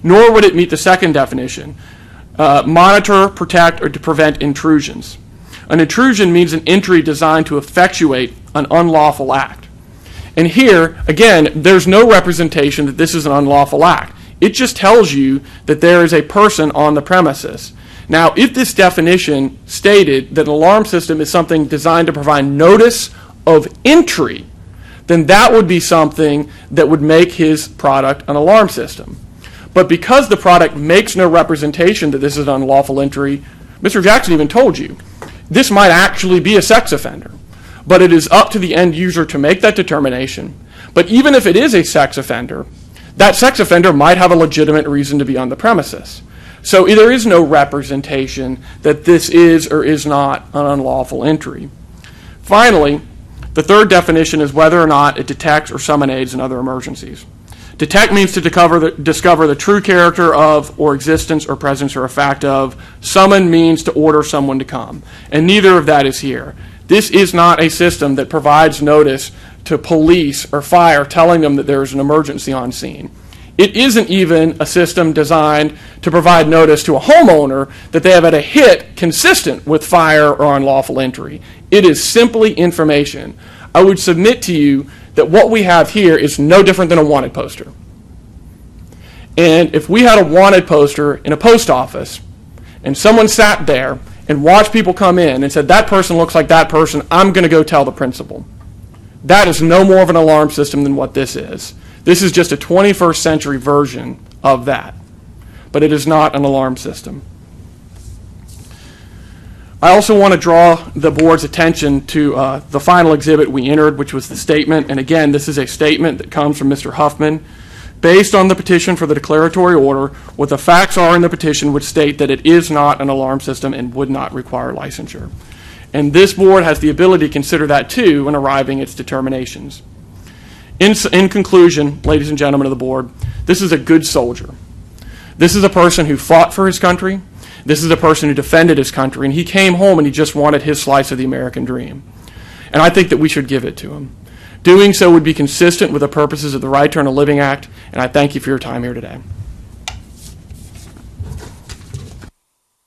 Nor would it meet the second definition, monitor, protect, or to prevent intrusions. An intrusion means an entry designed to effectuate an unlawful act. And here, again, there's no representation that this is an unlawful act. It just tells you that there is a person on the premises. Now, if this definition stated that an alarm system is something designed to provide notice of entry, then that would be something that would make his product an alarm system. But because the product makes no representation that this is an unlawful entry, Mr. Jackson even told you, this might actually be a sex offender. But it is up to the end user to make that determination. But even if it is a sex offender, that sex offender might have a legitimate reason to be on the premises. So there is no representation that this is or is not an unlawful entry. Finally, the third definition is whether or not it detects or summon aids in other emergencies. Detect means to discover the true character of, or existence, or presence, or effect of. Summon means to order someone to come. And neither of that is here. This is not a system that provides notice to police or fire telling them that there is an emergency on scene. It isn't even a system designed to provide notice to a homeowner that they have had a hit consistent with fire or unlawful entry. It is simply information. I would submit to you that what we have here is no different than a wanted poster. And if we had a wanted poster in a post office and someone sat there and watched people come in and said, that person looks like that person, I'm going to go tell the principal. That is no more of an alarm system than what this is. This is just a 21st century version of that. But it is not an alarm system. I also want to draw the board's attention to the final exhibit we entered, which was the statement. And again, this is a statement that comes from Mr. Huffman. Based on the petition for the declaratory order, what the facts are in the petition would state that it is not an alarm system and would not require licensure. And this board has the ability to consider that too when arriving at its determinations. In conclusion, ladies and gentlemen of the board, this is a good soldier. This is a person who fought for his country. This is a person who defended his country, and he came home and he just wanted his slice of the American dream. And I think that we should give it to him. Doing so would be consistent with the purposes of the Right to Earn a Living Act, and I thank you for your time here today.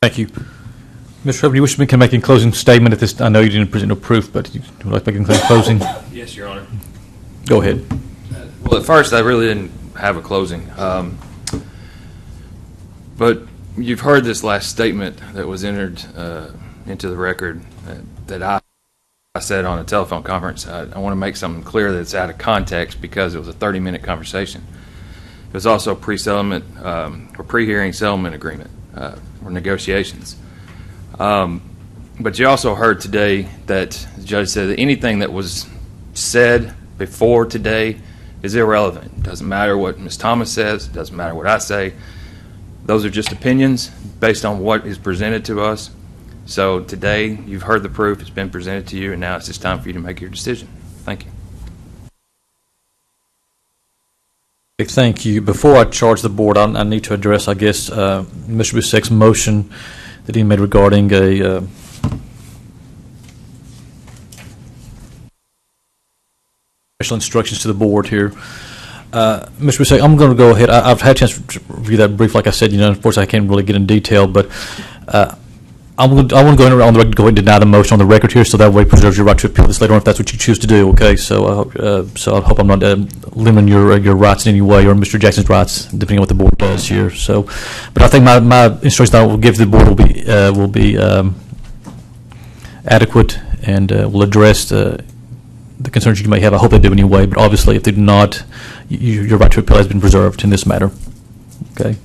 Thank you. Mr. Hubbard, you wish to make a closing statement at this? I know you didn't present no proof, but you would like to make a closing? Yes, Your Honor. Go ahead. Well, at first, I really didn't have a closing. But you've heard this last statement that was entered into the record that I said on a telephone conference. I want to make something clear that it's out of context because it was a 30-minute conversation. It was also a pre-settlement or pre-hearing settlement agreement or negotiations. But you also heard today that the judge said that anything that was said before today is irrelevant. It doesn't matter what Ms. Thomas says. It doesn't matter what I say. Those are just opinions based on what is presented to us. So today, you've heard the proof. It's been presented to you, and now it's just time for you to make your decision. Thank you. Thank you. Before I charge the board, I need to address, I guess, Mr. Busek's motion that he made regarding a special instructions to the board here. Mr. Busek, I'm going to go ahead. I've had a chance to review that brief. Like I said, unfortunately, I can't really get in detail, but I want to go in on the record, go ahead and deny the motion on the record here, so that way it preserves your right to appeal this later on if that's what you choose to do. Okay, so I hope I'm not limiting your rights in any way or Mr. Jackson's rights, depending on what the board does here. So, but I think my instructions that I will give to the board will be adequate and will address the concerns you may have. I hope they do anyway, but obviously if they do not, your right to appeal has been preserved in this matter. Okay.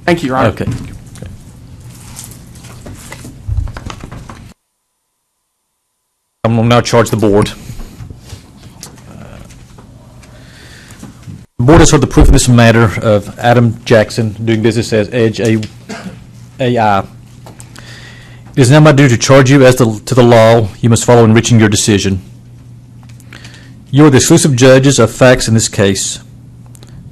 Thank you, Your Honor. Okay. I'm going to now charge the board. The board has heard the proof in this matter of Adam Jackson doing business as Edge AI. It is now my duty to charge you as to the law you must follow in reaching your decision. You are the exclusive judges of facts in this case.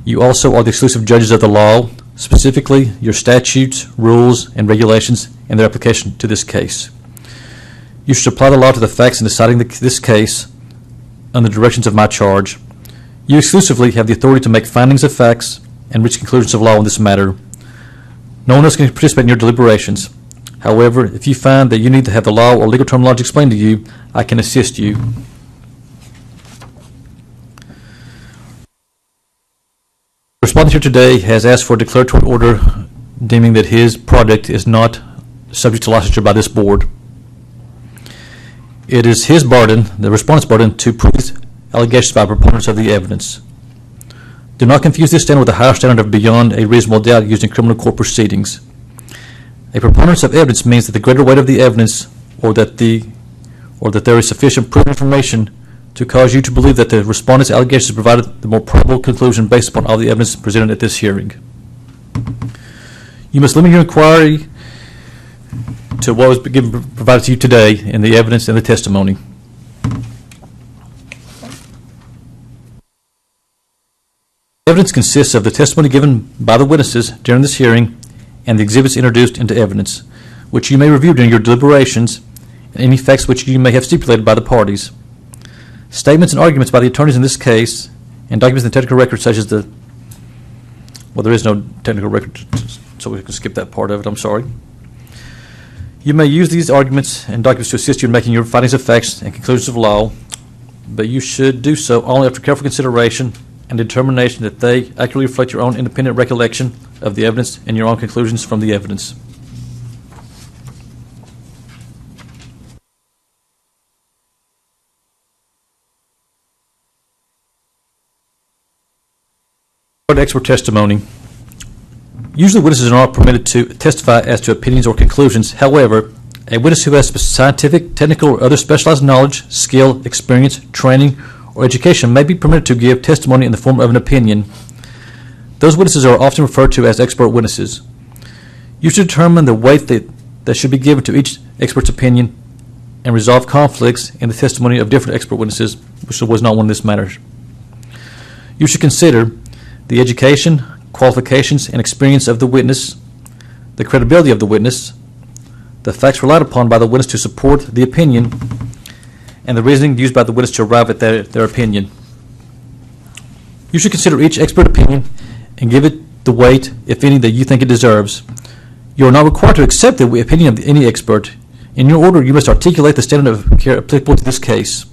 You also are the exclusive judges of the law, specifically your statutes, rules, and regulations and their application to this case. You should apply the law to the facts in deciding this case under the directions of my charge. You exclusively have the authority to make findings of facts and reach conclusions of law in this matter. No one else can participate in your deliberations. However, if you find that you need to have the law or legal terminology explained to you, I can assist you. The respondent here today has asked for a declaratory order deeming that his product is not subject to licensure by this board. It is his burden, the respondent's burden, to prove these allegations by proponents of the evidence. Do not confuse this standard with a higher standard of beyond a reasonable doubt used in criminal court proceedings. A proponent of evidence means that the greater weight of the evidence, or that there is sufficient proven information to cause you to believe that the respondent's allegations provided the more probable conclusion based upon all the evidence presented at this hearing. You must limit your inquiry to what was provided to you today in the evidence and the testimony. Evidence consists of the testimony given by the witnesses during this hearing and the exhibits introduced into evidence, which you may review during your deliberations, and any facts which you may have stipulated by the parties. Statements and arguments by the attorneys in this case, and documents in the technical record such as the, well, there is no technical record, so we can skip that part of it, I'm sorry. You may use these arguments and documents to assist you in making your findings of facts and conclusions of law, but you should do so only after careful consideration and determination that they accurately reflect your own independent recollection of the evidence and your own conclusions from the evidence. Expert testimony. Usually witnesses are not permitted to testify as to opinions or conclusions. However, a witness who has scientific, technical, or other specialized knowledge, skill, experience, training, or education may be permitted to give testimony in the form of an opinion. Those witnesses are often referred to as expert witnesses. You should determine the weight that should be given to each expert's opinion and resolve conflicts in the testimony of different expert witnesses, which was not one of this matter. You should consider the education, qualifications, and experience of the witness, the credibility of the witness, the facts relied upon by the witness to support the opinion, and the reasoning used by the witness to arrive at their opinion. You should consider each expert opinion and give it the weight, if any, that you think it deserves. You are not required to accept the opinion of any expert. In your order, you must articulate the standard of care applicable to this case.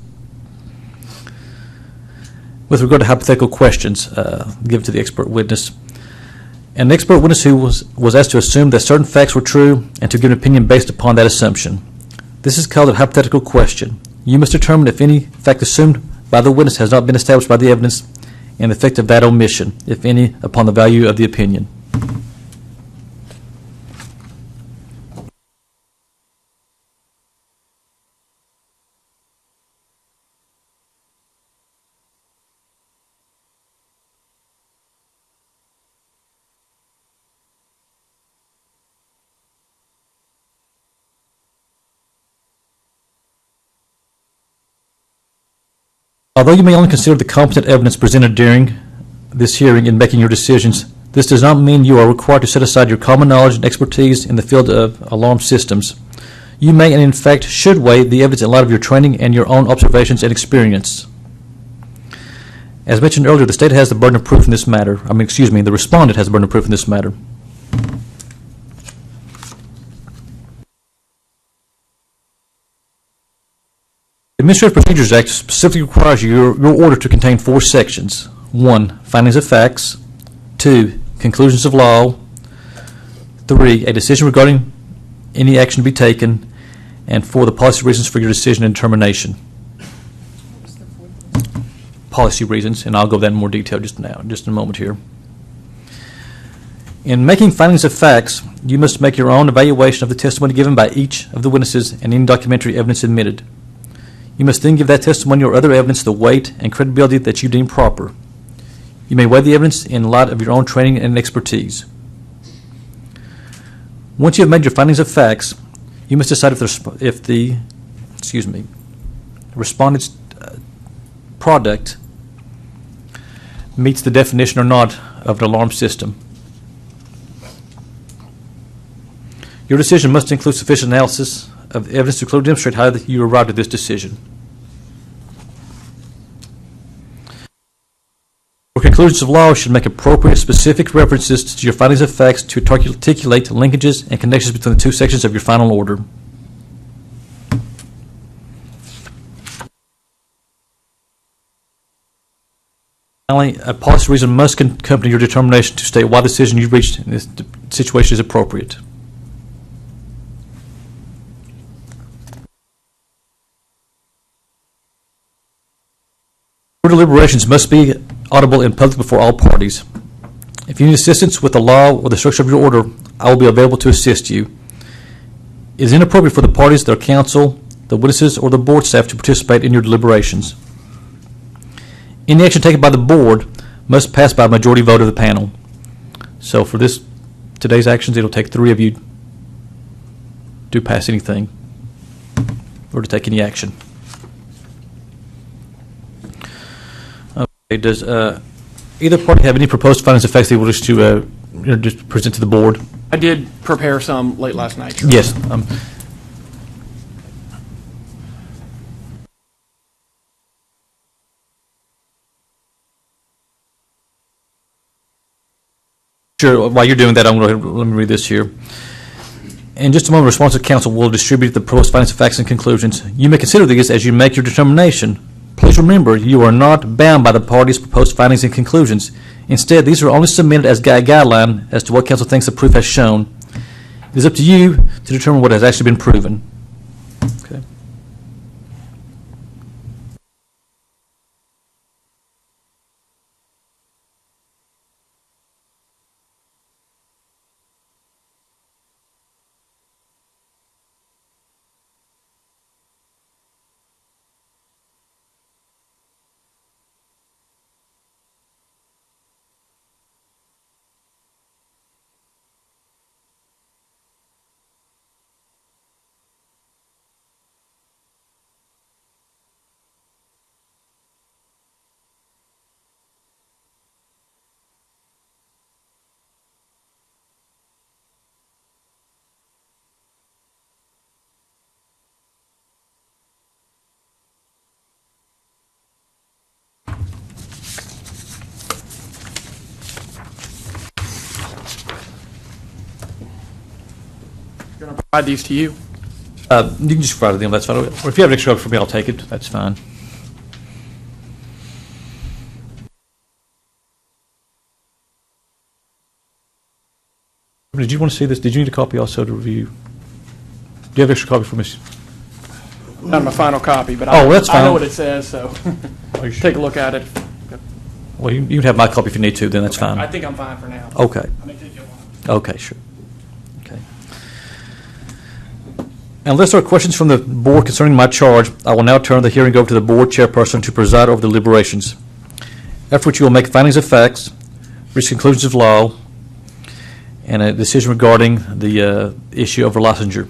With regard to hypothetical questions given to the expert witness, an expert witness who was asked to assume that certain facts were true and to give an opinion based upon that assumption. This is called a hypothetical question. You must determine if any fact assumed by the witness has not been established by the evidence and the effect of that omission, if any, upon the value of the opinion. Although you may only consider the competent evidence presented during this hearing in making your decisions, this does not mean you are required to set aside your common knowledge and expertise in the field of alarm systems. You may and in fact should weigh the evidence in light of your training and your own observations and experience. As mentioned earlier, the state has the burden of proof in this matter. The respondent has the burden of proof in this matter. The Administrative Procedures Act specifically requires your order to contain 4 sections. 1, findings of facts. 2, conclusions of law. 3, a decision regarding any action to be taken. And 4, the policy reasons for your decision and determination. Policy reasons, and I'll go over that in more detail just in a moment here. In making findings of facts, you must make your own evaluation of the testimony given by each of the witnesses and any documentary evidence admitted. You must then give that testimony or other evidence the weight and credibility that you deem proper. You may weigh the evidence in light of your own training and expertise. Once you have made your findings of facts, you must decide if the respondent's product meets the definition or not of an alarm system. Your decision must include sufficient analysis of the evidence to clearly demonstrate how you arrived at this decision. Your conclusions of law should make appropriate specific references to your findings of facts to articulate linkages and connections between the two sections of your final order. Finally, a policy reason must accompany your determination to state why the decision you reached in this situation is appropriate. Your deliberations must be audible in public before all parties. If you need assistance with the law or the structure of your order, I will be available to assist you. It is inappropriate for the parties, their counsel, the witnesses, or the board staff to participate in your deliberations. Any action taken by the board must pass by a majority vote of the panel. So for today's actions, it'll take 3 of you to pass anything or to take any action. Okay, does either party have any proposed findings of facts they wish to just present to the board? I did prepare some late last night. Sure. Yes. Sure. While you're doing that, I'm going to let me read this here. In just a moment, responsive counsel will distribute the proposed findings of facts and conclusions. You may consider these as you make your determination. Please remember, you are not bound by the parties' proposed findings and conclusions. Instead, these are only submitted as a guideline as to what counsel thinks the proof has shown. It is up to you to determine what has actually been proven. Okay. Going to provide these to you. You can just provide them, that's fine. Or if you have an extra copy for me, I'll take it. That's fine. Did you want to see this? Did you need a copy also to review? Do you have an extra copy for me? Not my final copy, but that's I know fine. what it says, so Are you take a look at it. Well, you can have my copy if you need to, then that's fine. I think I'm fine for now. Okay. I may take you a while. Okay, sure. Okay. Unless there are questions from the board concerning my charge, I will now turn the hearing over to the board chairperson to preside over the deliberations. After which you will make findings of facts, reach conclusions of law, and a decision regarding the issue of licensure,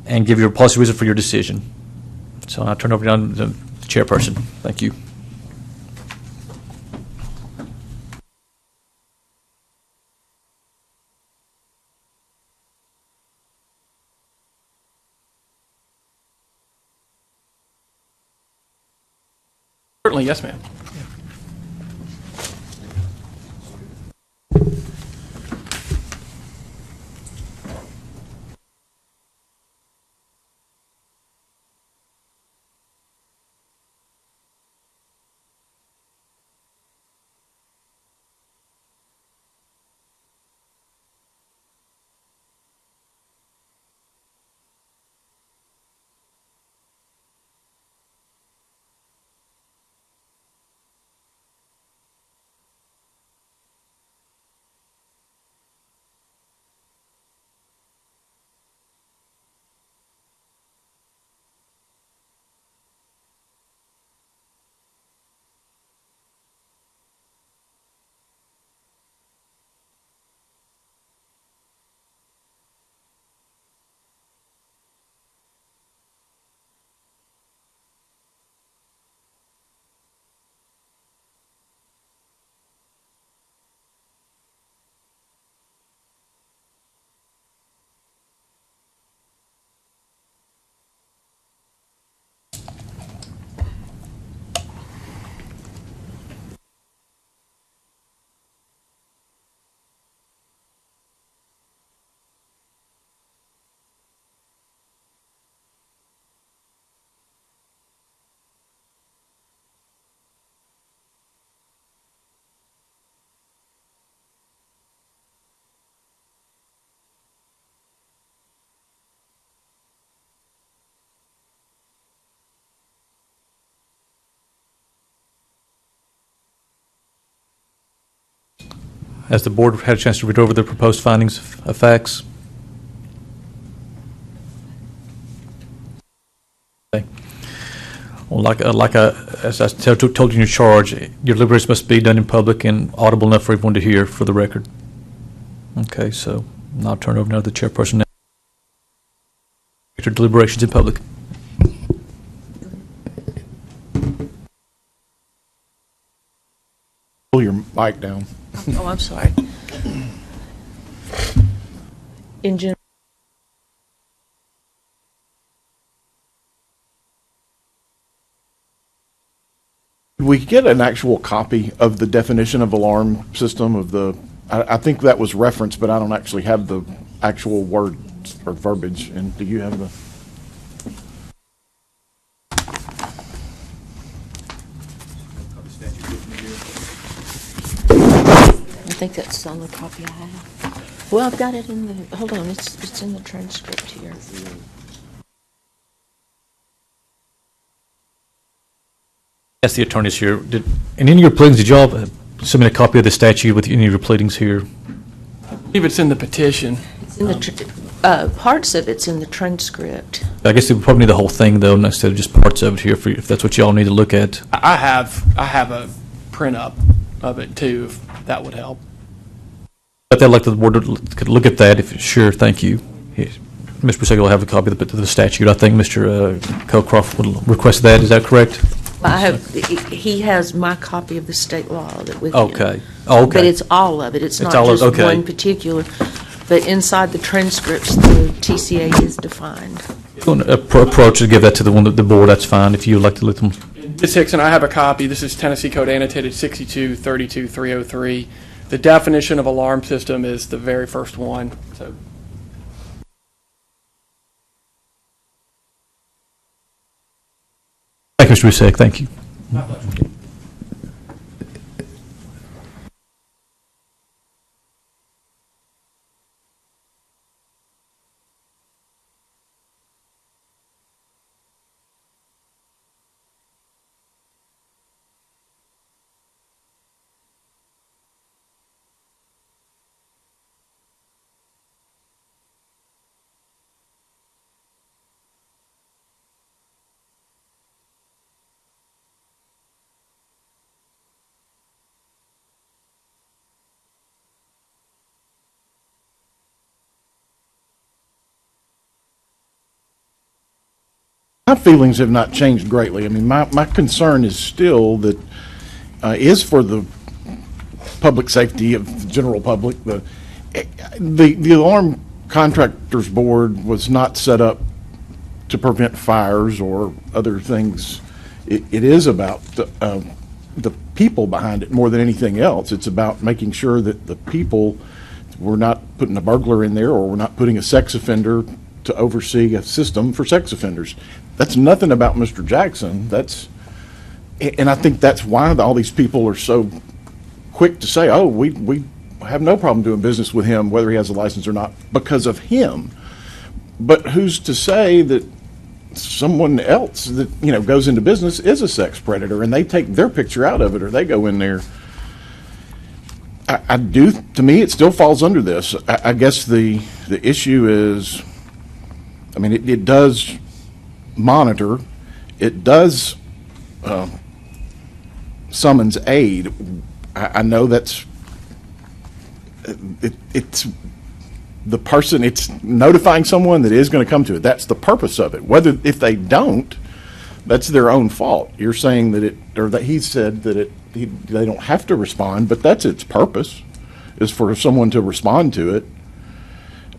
and give your policy reason for your decision. So I'll turn over to the chairperson. Thank you. Certainly, yes, ma'am. Has the board had a chance to read over the proposed findings of facts? Okay. Well, as I told you in your charge, your deliberations must be done in public and audible enough for everyone to hear for the record. Okay, so I'll turn it over now to the chairperson now. Your deliberations in public. Pull your mic down. Oh, I'm sorry. In general. We get an actual copy of the definition of alarm system of the, I think that was referenced, but I don't actually have the actual words or verbiage. And do you have the? I think that's on the copy I have. Well, I've got it in the, hold on, it's in the transcript here. Ask the attorneys here. And in your pleadings, did y'all submit a copy of the statute with any of your pleadings here? I believe it's in the petition. It's in parts of it's in the transcript. I guess they would probably need the whole thing, though, instead of just parts of it here, if that's what y'all need to look at. I have a print up of it too, if that would help. I'd like the board could look at that. If sure, thank you. Mr. Busecki will have a copy of the statute. I think Mr. Cowcroft would request that. Is that correct? I have. He has my copy of the state law with him. Okay. Oh, okay. But it's all of it. It's not all just okay. one particular. But inside the transcripts, the TCA is defined. If you want to approach to give that to the board, that's fine. If you'd like to let them. Ms. Hickson, I have a copy. This is Tennessee Code annotated 6232-303. The definition of alarm system is the very first one. So. Thank you, Mr. Busecki. Thank you. My pleasure. My feelings have not changed greatly. I mean, my concern is still that is for the public safety of the general public. The Alarm Contractors Board was not set up to prevent fires or other things. It is about the people behind it more than anything else. It's about making sure that the people, we're not putting a burglar in there, or we're not putting a sex offender to oversee a system for sex offenders. That's nothing about Mr. Jackson. And I think that's why all these people are so quick to say, oh, we have no problem doing business with him, whether he has a license or not, because of him. But who's to say that someone else that, goes into business is a sex predator, and they take their picture out of it, or they go in there? To me, it still falls under this. I guess the issue is, I mean, it does monitor, it does summons aid. I know that's it's the person, it's notifying someone that is going to come to it. That's the purpose of it. Whether if they don't, that's their own fault. You're saying that that he said that they don't have to respond, but that's its purpose, is for someone to respond to it.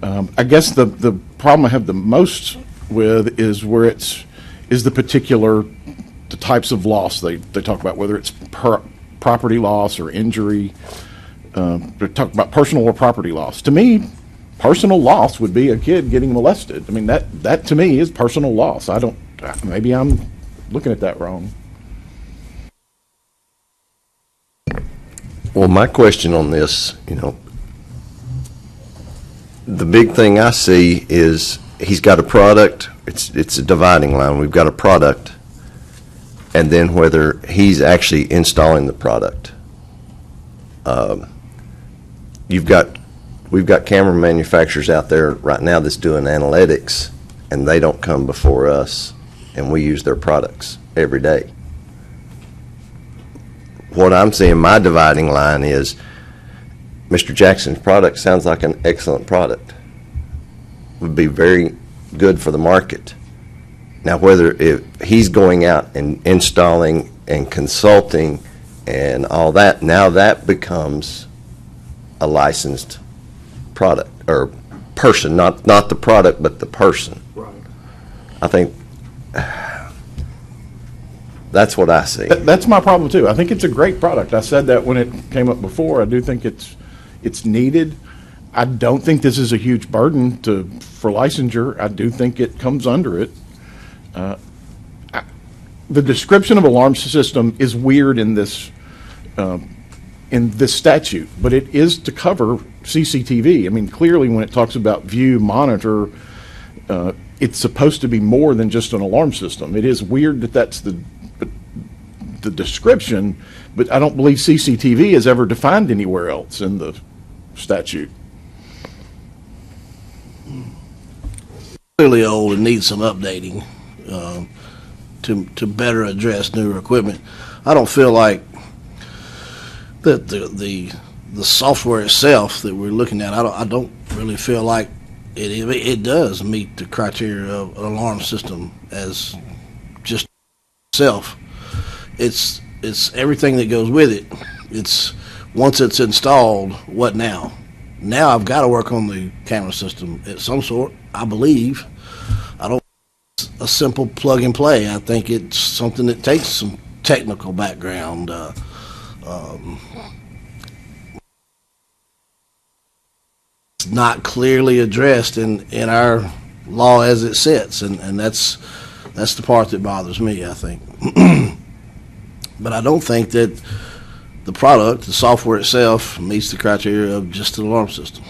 I guess the problem I have the most with is where is the types of loss they talk about, whether it's property loss or injury. They talk about personal or property loss. To me, personal loss would be a kid getting molested. I mean, that to me is personal loss. Maybe I'm looking at that wrong. Well, my question on this, the big thing I see is he's got a product. It's a dividing line. We've got a product, and then whether he's actually installing the product. we've got camera manufacturers out there right now that's doing analytics, and they don't come before us, and we use their products every day. What I'm seeing, my dividing line is Mr. Jackson's product sounds like an excellent product. Would be very good for the market. Now, whether if he's going out and installing and consulting and all that, now that becomes a licensed product or person, not the product, but the person. Right. I think that's what I see. That's my problem too. I think it's a great product. I said that when it came up before. I do think it's needed. I don't think this is a huge burden for licensure. I do think it comes under it. The description of alarm system is weird in this statute, but it is to cover CCTV. I mean, clearly when it talks about view, monitor, it's supposed to be more than just an alarm system. It is weird that that's the description, but I don't believe CCTV is ever defined anywhere else in the statute. Clearly old and needs some updating to better address newer equipment. I don't feel like that the software itself that we're looking at, I don't really feel like it does meet the criteria of an alarm system as just itself. It's everything that goes with it. It's once it's installed, what now? Now I've got to work on the camera system of some sort, I believe. I don't think it's a simple plug and play. I think it's something that takes some technical background. It's not clearly addressed in our law as it sits, and that's the part that bothers me, I think. But I don't think that the product, the software itself, meets the criteria of just an alarm system.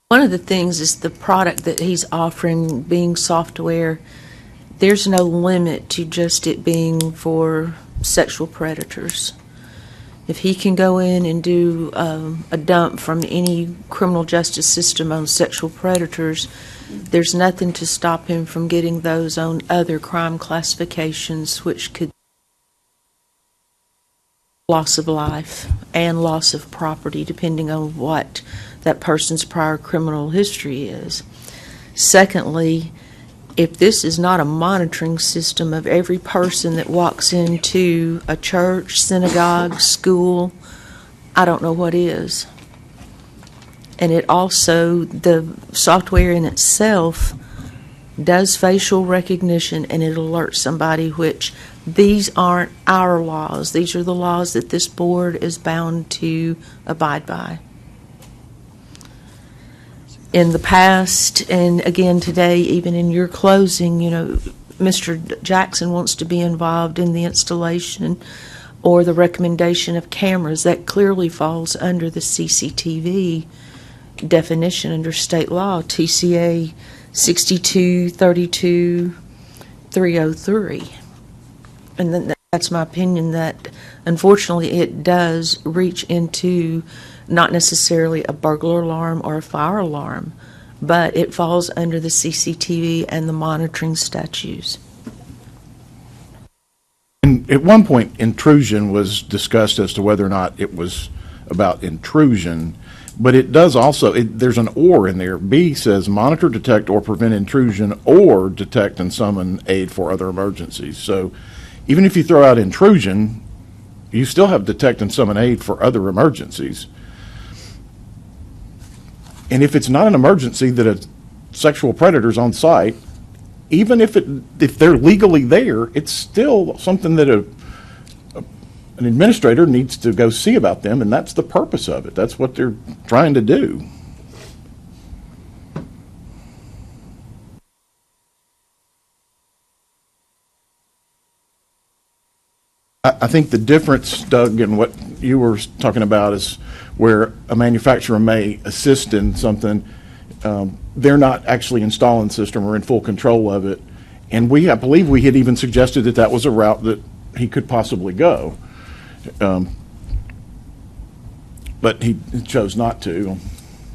One of the things is the product that he's offering being software. There's no limit to just it being for sexual predators. If he can go in and do a dump from any criminal justice system on sexual predators, there's nothing to stop him from getting those on other crime classifications, which could loss of life and loss of property, depending on what that person's prior criminal history is. Secondly, if this is not a monitoring system of every person that walks into a church, synagogue, school, I don't know what is. And it also, the software in itself does facial recognition, and it alerts somebody, which these aren't our laws. These are the laws that this board is bound to abide by. In the past, and again today, even in your closing, you know, Mr. Jackson wants to be involved in the installation or the recommendation of cameras. That clearly falls under the CCTV definition under state law, TCA 6232-303. And then that's my opinion, that unfortunately it does reach into not necessarily a burglar alarm or a fire alarm, but it falls under the CCTV and the monitoring statutes. And at one point, intrusion was discussed as to whether or not it was about intrusion, but it does also, there's an or in there. B says monitor, detect, or prevent intrusion, or detect and summon aid for other emergencies. So even if you throw out intrusion, you still have detect and summon aid for other emergencies. And if it's not an emergency that a sexual predator's on site, even if they're legally there, it's still something that an administrator needs to go see about them, and that's the purpose of it. That's what they're trying to do. I think the difference, Doug, in what you were talking about is where a manufacturer may assist in something. they're not actually installing the system or in full control of it. And I believe we had even suggested that that was a route that he could possibly go. But he chose not to.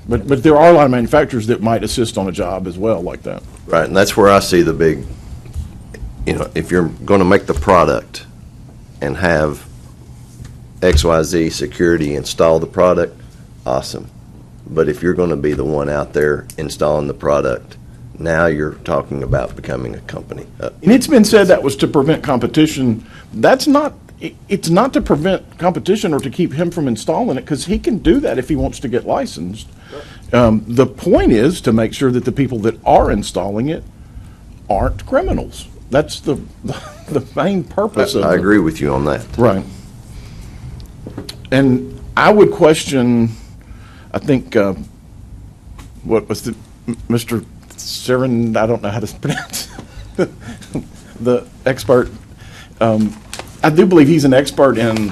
But there are a lot of manufacturers that might assist on a job as well like that. Right, and that's where I see the big, if you're going to make the product and have XYZ security install the product, awesome. But if you're going to be the one out there installing the product, now you're talking about becoming a company. And it's been said that was to prevent competition. That's not, it's not to prevent competition or to keep him from installing it, because he can do that if he wants to get licensed. The point is to make sure that the people that are installing it aren't criminals. That's the main purpose of it. I agree with you on that. Right. And I would question, I think, what was Mr. Seren, I don't know how to pronounce the expert. I do believe he's an expert in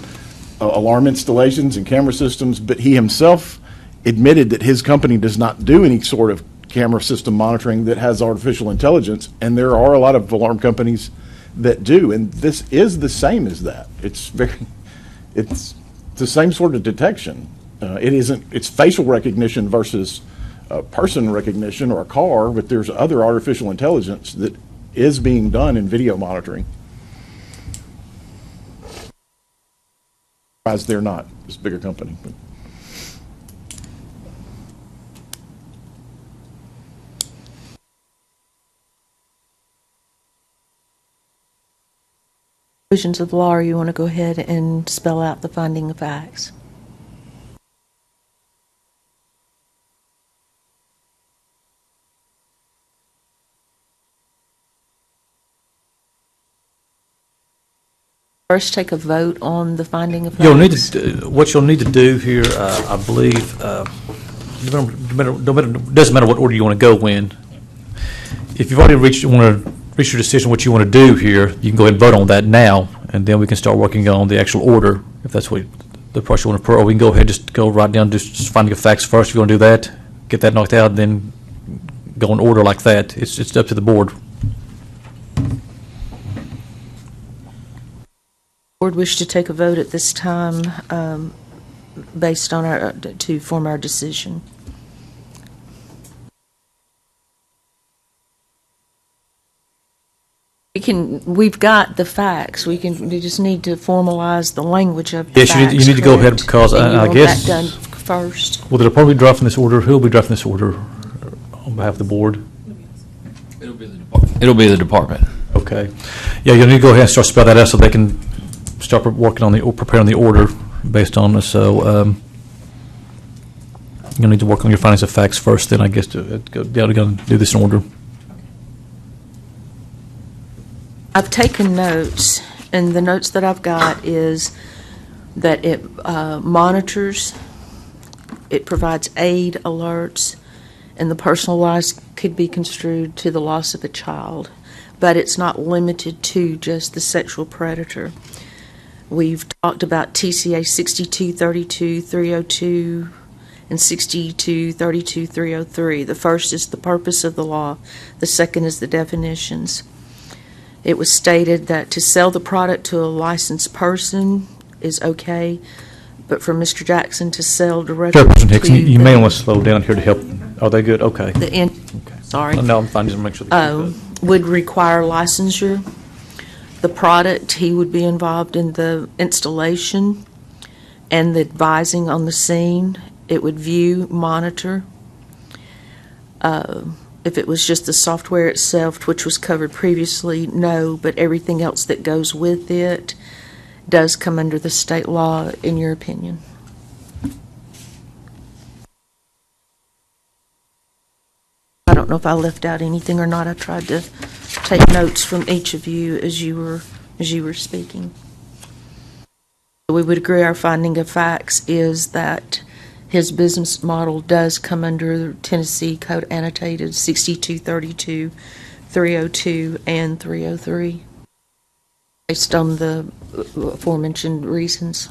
alarm installations and camera systems, but he himself admitted that his company does not do any sort of camera system monitoring that has artificial intelligence, and there are a lot of alarm companies that do, and this is the same as that. It's the same sort of detection. It's facial recognition versus person recognition or a car, but there's other artificial intelligence that is being done in video monitoring. As they're not this bigger company. Provisions of law, or you want to go ahead and spell out the finding of facts? First, take a vote on the finding of facts. What you'll need to do here, I believe, doesn't matter what order you want to go in. If you've already reached your decision what you want to do here, you can go ahead and vote on that now, and then we can start working on the actual order, if that's what the process you want to, or we can go ahead and just go right down to just finding of facts first. If you want to do that, get that knocked out, then go in order like that. It's up to the board. Board wish to take a vote at this time based on to form our decision. We've got the facts. We just need to formalize the language of the yes, facts. You need to go ahead because I guess that done first. Will the department be drafting this order? Who will be drafting this order on behalf of the board? It'll be the department. Okay. Yeah, you'll need to go ahead and start spell that out so they can start working on preparing the order based on this. So you'll need to work on your findings of facts first. Then I guess to go and do this in order. I've taken notes, and the notes that I've got is that it monitors, it provides aid alerts, and the personal loss could be construed to the loss of a child, but it's not limited to just the sexual predator. We've talked about TCA 6232-302 and 6232-303. The first is the purpose of the law. The second is the definitions. It was stated that to sell the product to a licensed person is okay, but for Mr. Jackson to sell directly Chairperson Hicks, to you may want to slow down here to help. Are they good? Okay. Okay. Sorry. No, I'm fine. Just make sure. Would require licensure. The product, he would be involved in the installation and the advising on the scene. It would view, monitor. If it was just the software itself, which was covered previously, no, but everything else that goes with it does come under the state law, in your opinion. I don't know if I left out anything or not. I tried to take notes from each of you as you were speaking. We would agree our finding of facts is that his business model does come under Tennessee Code Annotated 6232, 302, and 303, based on the aforementioned reasons.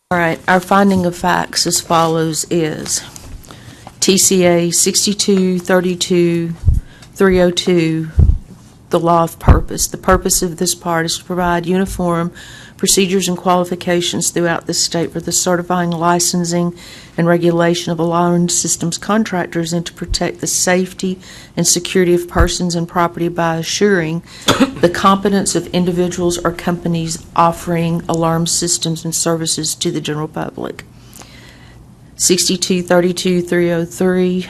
All right, our finding of facts as follows is TCA 6232-302, the law of purpose. The purpose of this part is to provide uniform procedures and qualifications throughout the state for the certifying, licensing, and regulation of alarm systems contractors, and to protect the safety and security of persons and property by assuring the competence of individuals or companies offering alarm systems and services to the general public. 6232-303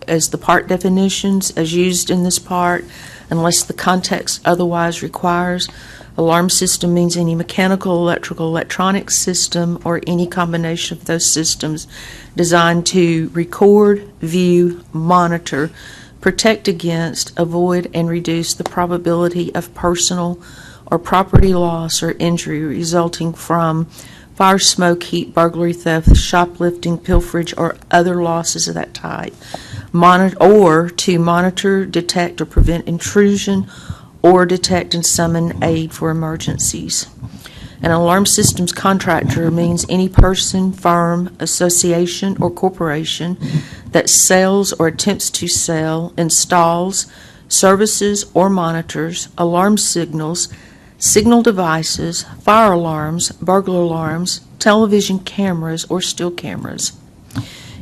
as the part definitions as used in this part, unless the context otherwise requires. Alarm system means any mechanical, electrical, electronic system or any combination of those systems designed to record, view, monitor, protect against, avoid, and reduce the probability of personal or property loss or injury resulting from fire, smoke, heat, burglary, theft, shoplifting, pilferage, or other losses of that type. Or to monitor, detect, or prevent intrusion, or detect and summon aid for emergencies. An alarm systems contractor means any person, firm, association, or corporation that sells or attempts to sell, installs, services, or monitors alarm signals, signal devices, fire alarms, burglar alarms, television cameras, or still cameras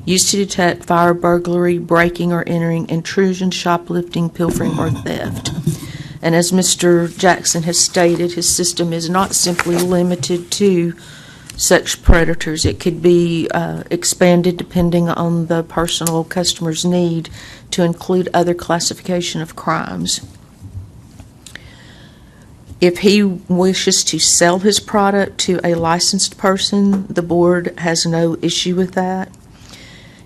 used to detect fire, burglary, breaking or entering, intrusion, shoplifting, pilfering, or theft. And as Mr. Jackson has stated, his system is not simply limited to such predators. It could be expanded depending on the personal customer's need to include other classification of crimes. If he wishes to sell his product to a licensed person, the board has no issue with that.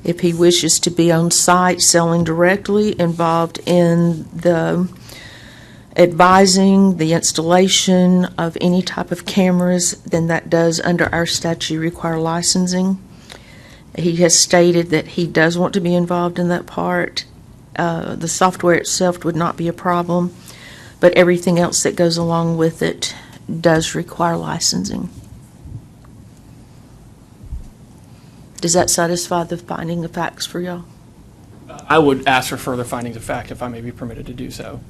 If he wishes to be on site selling directly, involved in the advising the installation of any type of cameras, then that does, under our statute, require licensing. He has stated that he does want to be involved in that part. The software itself would not be a problem, but everything else that goes along with it does require licensing. Does that satisfy the finding of facts for y'all? I would ask for further findings of fact if I may be permitted to do so.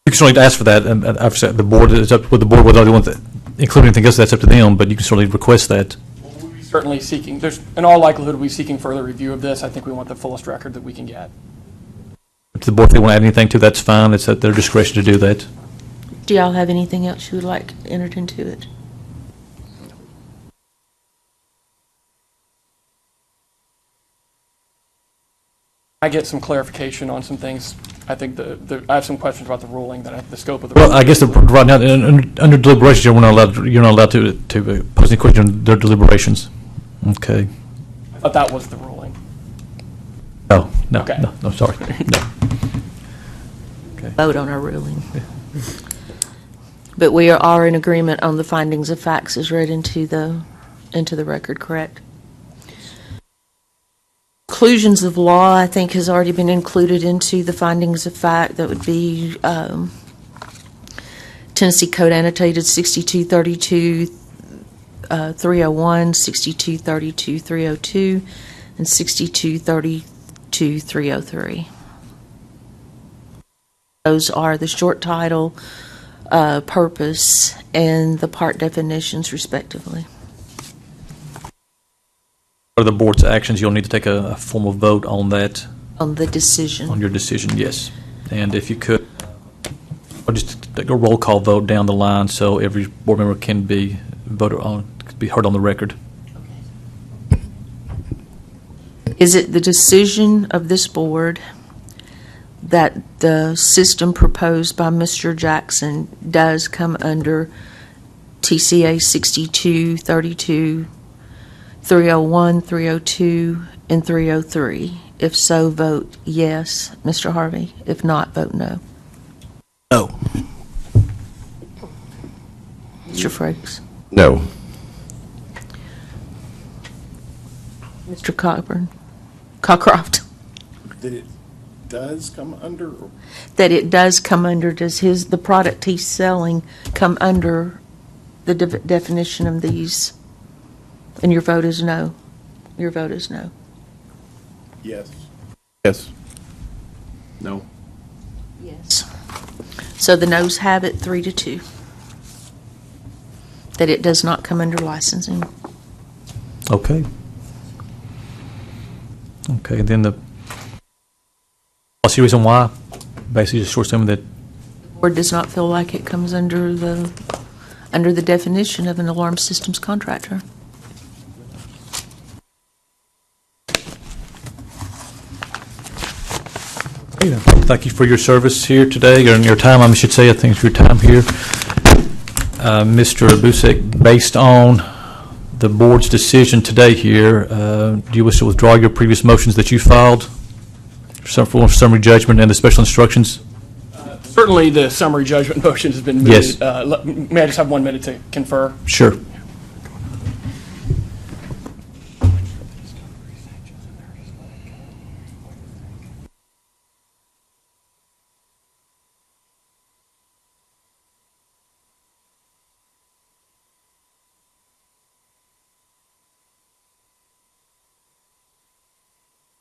You can certainly ask for that, and obviously the board is up with the board whether they want to include anything else. That's up to them, but you can certainly request that. We'll be certainly seeking. There's in all likelihood we'll be seeking further review of this. I think we want the fullest record that we can get. To the board, if they want to add anything to, that's fine. It's at their discretion to do that. Do y'all have anything else you would like entered into it? I get some clarification on some things. I think I have some questions about the ruling, the scope of the Well, ruling. I guess right now, under deliberations, you're not allowed to pose any question on their deliberations. Okay. I thought that was the ruling. No, Okay. no, sorry. No. Vote on our ruling. But we are in agreement on the findings of facts as read into the record, correct? Conclusions of law, I think, has already been included into the findings of fact. That would be Tennessee Code Annotated 6232-301, 6232-302, and 6232-303. Those are the short title, purpose, and the part definitions, respectively. For the board's actions, you'll need to take a formal vote on that, On the decision. on your decision, yes. And if you could, or just take a roll call vote down the line so every board member can be voted on, be heard on the record. Is it the decision of this board that the system proposed by Mr. Jackson does come under TCA 6232, 301, 302, and 303? If so, vote yes, Mr. Harvey. If not, vote no. No. Mr. Frakes. No. Mr. Cockcroft. That it does come under? That it does come under, does the product he's selling come under the definition of these? And your vote is no. Your vote is no. Yes. Yes. No. Yes. So the noes have it 3-2. That it does not come under licensing. Okay. Okay, then the policy reason why, basically just short statement that The board does not feel like it comes under the definition of an alarm systems contractor. thank you for your service here today, or your time, I should say. I think it's your time here. Mr. Busek, based on the board's decision today here, do you wish to withdraw your previous motions that you filed? For summary judgment and the special instructions? Certainly, the summary judgment motion has been moved. Yes. May I just have 1 minute to confer? Sure.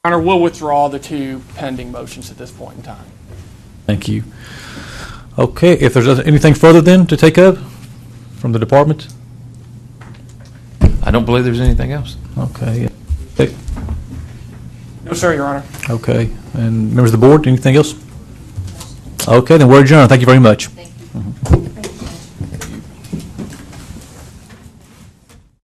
Your Honor, we'll withdraw the 2 pending motions at this point in time. Thank you. Okay, if there's anything further then to take up from the department? I don't believe there's anything else. Okay. Okay. No, sir, Your Honor. Okay. And members of the board, anything else? Okay, then we're adjourned. Thank you very much. Thank you.